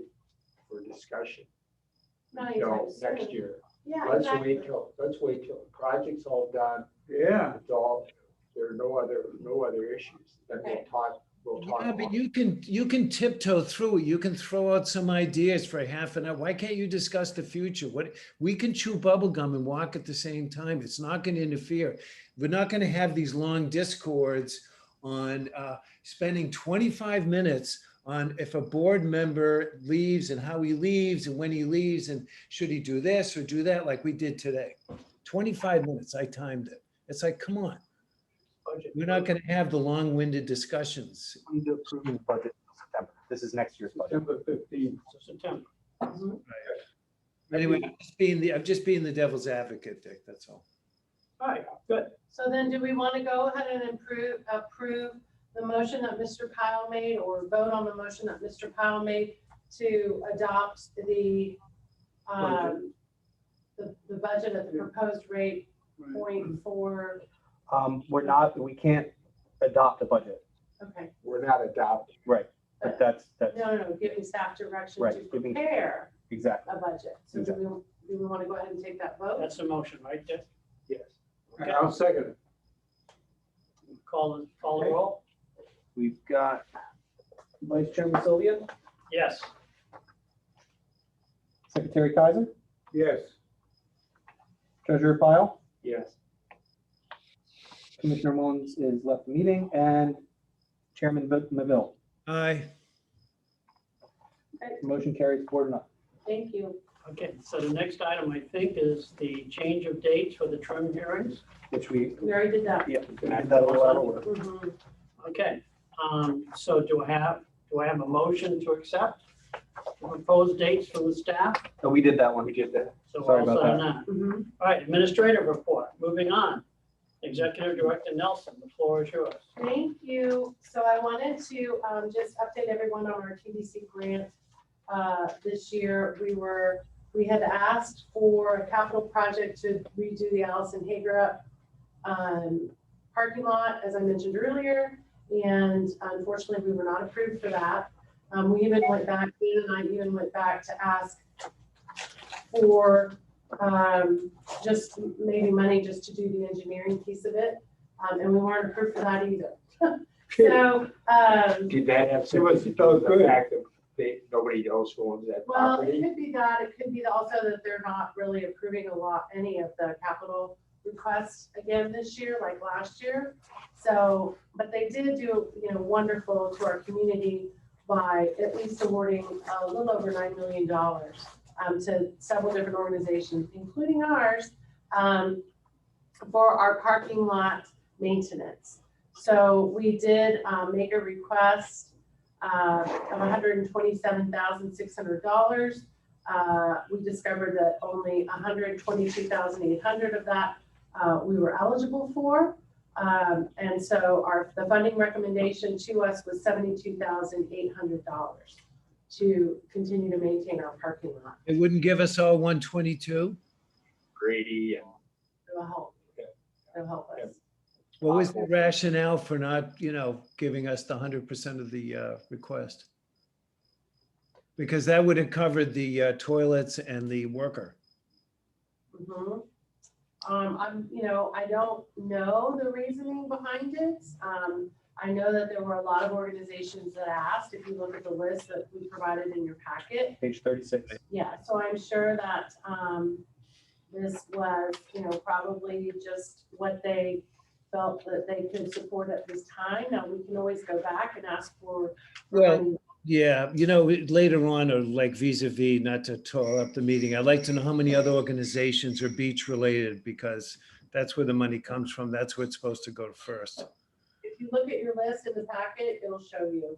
for discussion. Not anytime soon. Next year. Yeah, Let's exactly. wait till the project's all done. Yeah. There are no other issues. Then Okay. we'll talk. Yeah, but you can tiptoe through it. You can throw out some ideas for half an hour. Why can't you discuss the future? We can chew bubble gum and walk at the same time. It's not going to interfere. We're not going to have these long discords on spending 25 minutes on if a board member leaves and how he leaves and when he leaves and should he do this or do that like we did today. 25 minutes, I timed it. It's like, come on. We're not going to have the long-winded discussions. We need to approve the budget in September. This is next year's budget. September 15th. September. Anyway, I'm just being the devil's advocate, Dick, that's all. All right, good. So then do we want to go ahead and approve the motion that Mr. Kyle made, or vote on the motion that Mr. Kyle made to adopt the budget at the proposed rate 0.4? We can't adopt a budget. Okay, We're not adopting. Right. But that's no, giving staff direction Right, to prepare exactly. a budget. So do we want to go ahead and take that vote? That's a motion, right, Dick? Yes. Okay. I'll second it. Call the roll? We've got Vice Chairman Sylvia, Yes. Secretary Kaiser, Yes. Treasurer Pyle, Yes. Commissioner Mullins is left the meeting, and Chairman Maville. Aye. Motion carries 4-0. Thank you. Okay, so the next item, I think, is the change of dates for the trim hearings. Which we already did that. Yeah, we did that a little out of order. Mhm. Okay, so do I have a motion to accept the proposed dates from the staff? Oh, we did that one. We did that. So we're Sorry all about set on that. that. Mhm. All right, administrative report, moving on. Executive Director Nelson, the floor is yours. Thank you. So I wanted to just update everyone on our TDC grant. This year, we were We had asked for a capital project to redo the Allison Hager parking lot, as I mentioned earlier, and unfortunately, we were not approved for that. We even went back, Dan and I even went back to ask for just maybe money just to do the engineering piece of it, and we weren't approved for that either. So, Did that have It something was to do so with the good. fact that nobody else owns that well, it property? could be that, it could be also that they're not really approving any of the capital requests again this year, like last year. So, but they did do, wonderful to our community by at least awarding a little over $9 million to several different organizations, including ours, for our parking lot maintenance. So we did make a request of $127,600. We discovered that only $122,800 of that we were eligible for. And so the funding recommendation to us was $72,800 to continue to maintain our parking lot. It wouldn't give us all 122? Grady and. It'll help. It'll help us. What was the rationale for not, giving us the 100% of the request? Because that would have covered the toilets and the worker. Mhm. I don't know the reasoning behind it. I know that there were a lot of organizations that asked, if you look at the list that we provided in your packet. Page 36. Yeah, so I'm sure that this was, probably just what they felt that they could support at this time. Now, we can always go back and ask for. Well, yeah, later on, or like vis-a-vis, not to toll up the meeting, I'd like to know how many other organizations are beach related, because that's where the money comes from. That's where it's supposed to go first. If you look at your list in the packet, it'll show you.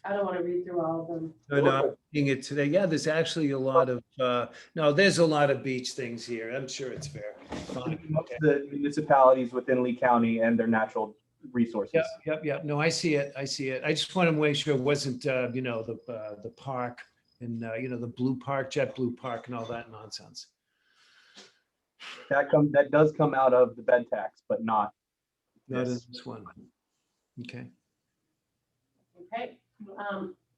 I don't want to read through all of them. No, I'm reading it today. Yeah, there's actually a lot of, there's a lot of beach things here. I'm sure it's fair. Fine. Most of the municipalities within Lee County and their natural resources. Yep. No, I see it. I just want to make sure it wasn't, the park and, the blue park, JetBlue Park and all that nonsense. That does come out of the bed tax, but not Not in this. this one. Okay. Okay. Is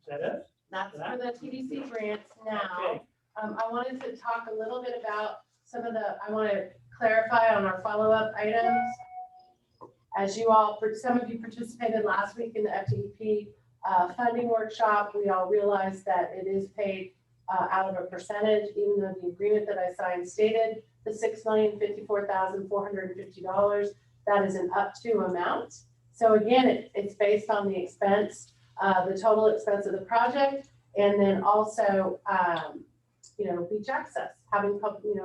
that it? That's for the TDC grants now. Okay. I wanted to talk a little bit about I want to clarify on our follow-up items. As some of you participated last week in the FDP funding workshop, we all realized that it is paid out of a percentage, even though the agreement that I signed stated the $6,054,450. That is an up to amount. So again, it's based on the expense, the total expense of the project, and then also, beach access, having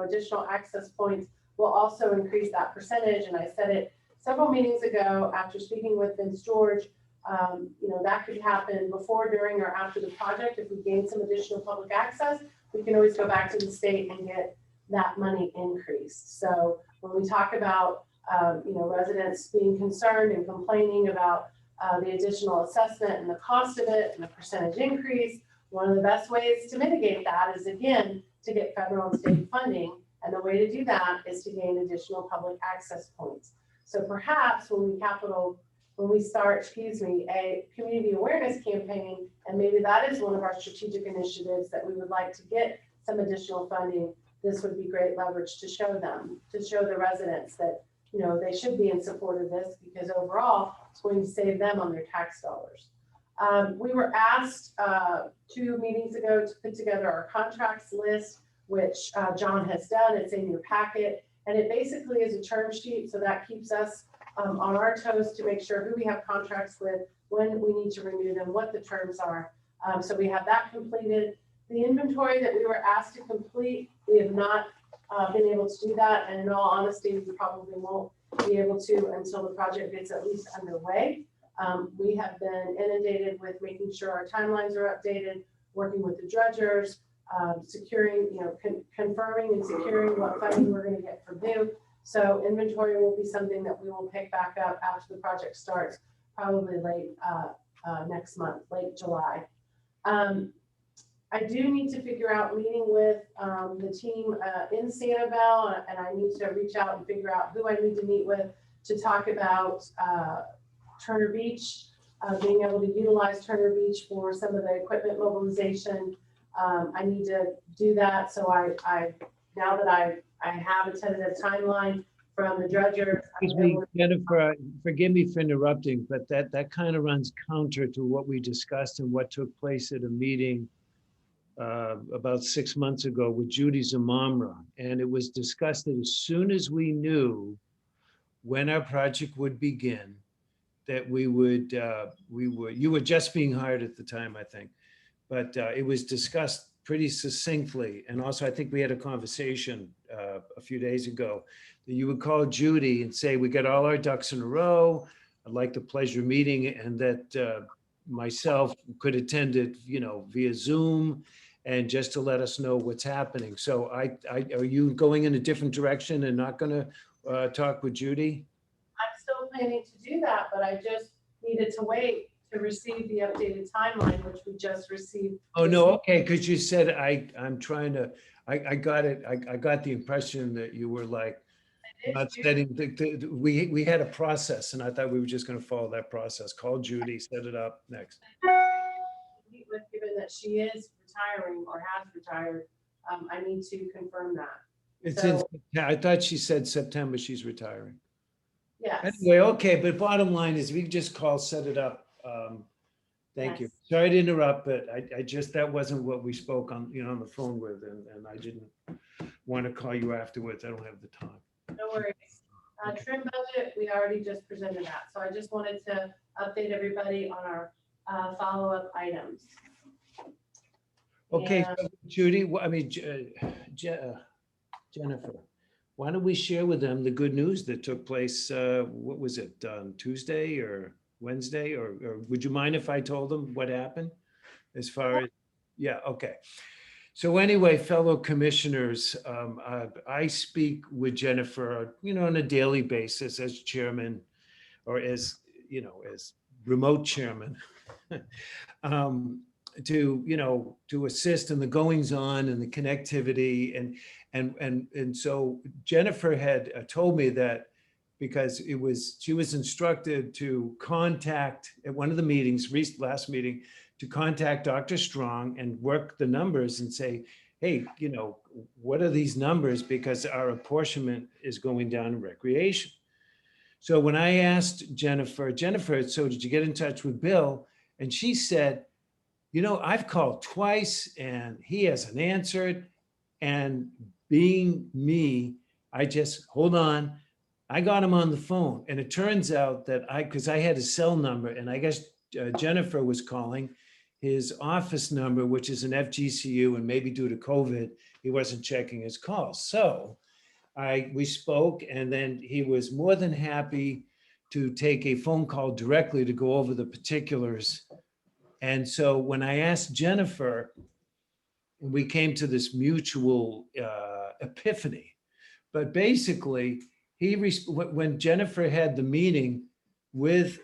additional access points will also increase that percentage. And I said it several meetings ago after speaking with Vince George, that could happen before, during, or after the project. If we gain some additional public access, we can always go back to the state and get that money increased. So when we talk about, residents being concerned and complaining about the additional assessment and the cost of it and the percentage increase, one of the best ways to mitigate that is, again, to get federal and state funding. And the way to do that is to gain additional public access points. So perhaps when we start, a community awareness campaign, and maybe that is one of our strategic initiatives that we would like to get some additional funding, this would be great leverage to show the residents that, they should be in support of this, because overall it's going to save them on their tax dollars. We were asked 2 meetings ago to put together our contracts list, which John has done. It's in your packet, and it basically is a term sheet. So that keeps us on our toes to make sure who we have contracts with, when we need to renew them, what the terms are. So we have that completed. The inventory that we were asked to complete, we have not been able to do that. And in all honesty, we probably won't be able to until the project gets at least underway. We have been inundated with making sure our timelines are updated, working with the dredgers, securing, confirming and securing what funding we're going to get from who. So inventory will be something that we will pick back up after the project starts, probably late next month, late July. I do need to figure out meeting with the team in Sanibel, and I need to reach out and figure out who I need to meet with to talk about Turner Beach, being able to utilize Turner Beach for some of the equipment mobilization. I need to do that. So now that I have a tentative timeline from the dredger. Excuse me, Jennifer, forgive me for interrupting, but that kind of runs counter to what we discussed and what took place at a meeting about 6 months ago with Judy Zamamra. And it was discussed that as soon as we knew when our project would begin, that you were just being hired at the time, I think, but it was discussed pretty succinctly. And also, I think we had a conversation a few days ago that you would call Judy and say, we got all our ducks in a row. I'd like the pleasure meeting, and that myself could attend it, via Zoom, and just to let us know what's happening. So are you going in a different direction and not going to talk with Judy? I'm still planning to do that, but I just needed to wait to receive the updated timeline, which we just received. Oh, no, okay, because you said I'm trying to, I got it, I got the impression that you were like, not setting, we had a process, and I thought we were just gonna follow that process. Call Judy, set it up, next. Given that she is retiring or has retired, I need to confirm that. It's So- I thought she said September she's retiring. Yes. Anyway, okay, but bottom line is we can just call, set it up. Thank you. Yes. Sorry to interrupt, but I just, that wasn't what we spoke on, on the phone with, and I didn't want to call you afterwards. I don't have the time. No worries. Trim budget, we already just presented that. So I just wanted to update everybody on our follow-up items. Okay, And- so Judy, Jennifer, why don't we share with them the good news that took place, what was it, Tuesday or Wednesday? Or would you mind if I told them what happened? As far as, yeah, okay. So anyway, fellow commissioners, I speak with Jennifer, on a daily basis as chairman, or as remote chairman, to assist in the goings on and the connectivity. And so Jennifer had told me that because she was instructed to contact at one of the meetings, last meeting, to contact Dr. Strong and work the numbers and say, hey, what are these numbers? Because our apportionment is going down in recreation. So when I asked Jennifer, so did you get in touch with Bill? And she said, I've called twice and he hasn't answered. And being me, I just, hold on. I got him on the phone, and it turns out that because I had his cell number, and I guess Jennifer was calling his office number, which is an FGCU, and maybe due to COVID, he wasn't checking his calls. So we spoke, and then he was more than happy to take a phone call directly to go over the particulars. And so when I asked Jennifer, we came to this mutual epiphany. But basically, when Jennifer had the meeting with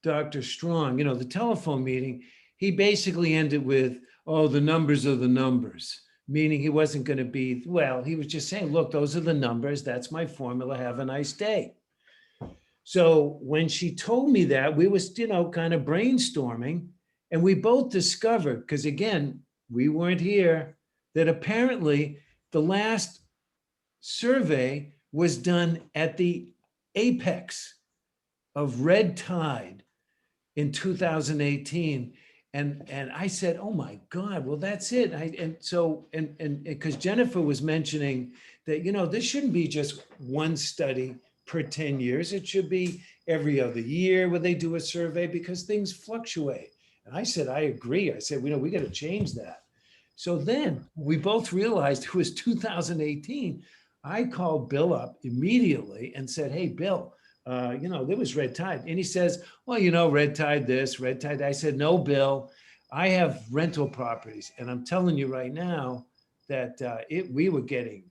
Dr. Strong, the telephone meeting, he basically ended with, oh, the numbers are the numbers, meaning he wasn't going to be, he was just saying, look, those are the numbers. That's my formula. Have a nice day. So when she told me that, we was, kind of brainstorming, and we both discovered, because again, we weren't here, that apparently the last survey was done at the apex of red tide in 2018. And I said, oh my God, well, that's it. And because Jennifer was mentioning that, this shouldn't be just one study per 10 years. It should be every other year where they do a survey, because things fluctuate. And I said, I agree. I said, we got to change that. So then we both realized it was 2018. I called Bill up immediately and said, hey, Bill, there was red tide. And he says, well, red tide this, red tide. I said, no, Bill, I have rental properties. And I'm telling you right now that we were getting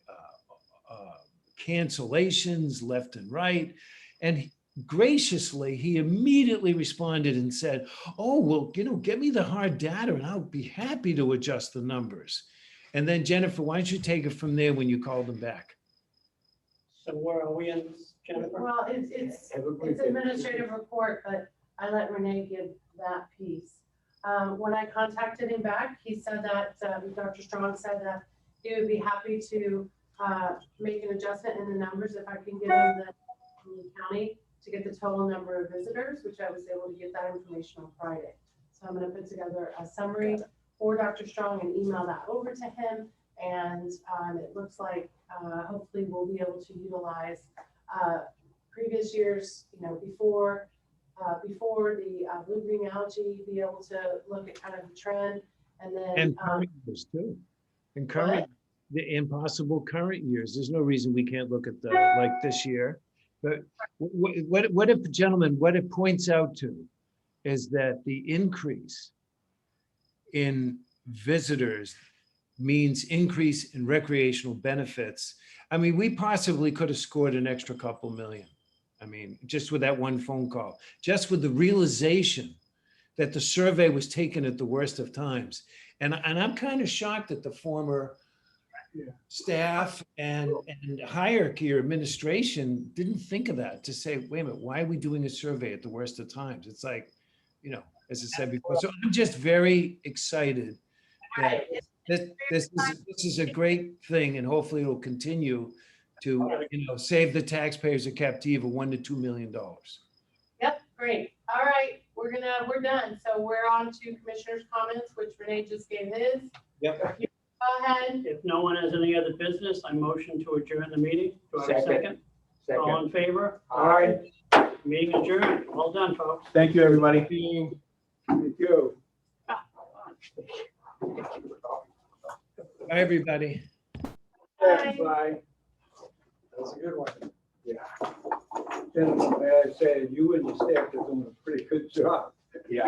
cancellations left and right. And graciously, he immediately responded and said, oh, well, get me the hard data and I'll be happy to adjust the numbers. And then Jennifer, why don't you take it from there when you call them back? So where are we in this, Jennifer? Well, it's administrative report, but I let Renee give that piece. When I contacted him back, he said that, Dr. Strong said that he would be happy to make an adjustment in the numbers if I can give him the county to get the total number of visitors, which I was able to get that information on Friday. So I'm going to put together a summary for Dr. Strong and email that over to him. And it looks like hopefully we'll be able to utilize previous years, before the blue-green algae, be able to look at kind of the trend, and then And current years too. And current, the impossible current years. There's no reason we can't look at like this year. But what if, gentlemen, what it points out to is that the increase in visitors means increase in recreational benefits. I mean, we possibly could have scored an extra couple million. I mean, just with that one phone call, just with the realization that the survey was taken at the worst of times. And I'm kind of shocked that the former staff and hierarchy or administration didn't think of that, to say, wait a minute, why are we doing a survey at the worst of times? It's like, as I said before, so I'm just very excited that this is a great thing, and hopefully it'll continue to, save the taxpayers of Captiva $1 to $2 million. Yep, great. All right, we're done. So we're on to commissioners' comments, which Renee just gave his. Yep. Go ahead. If no one has any other business, I motion to adjourn the meeting. Do I have a second? All in favor? Aye. Meeting adjourned. Well done, folks. Thank you, everybody. Thank you. Bye, everybody. Bye. Bye. That's a good one. Yeah. Gentlemen, may I say, you and the staff are doing a pretty good job. Yeah.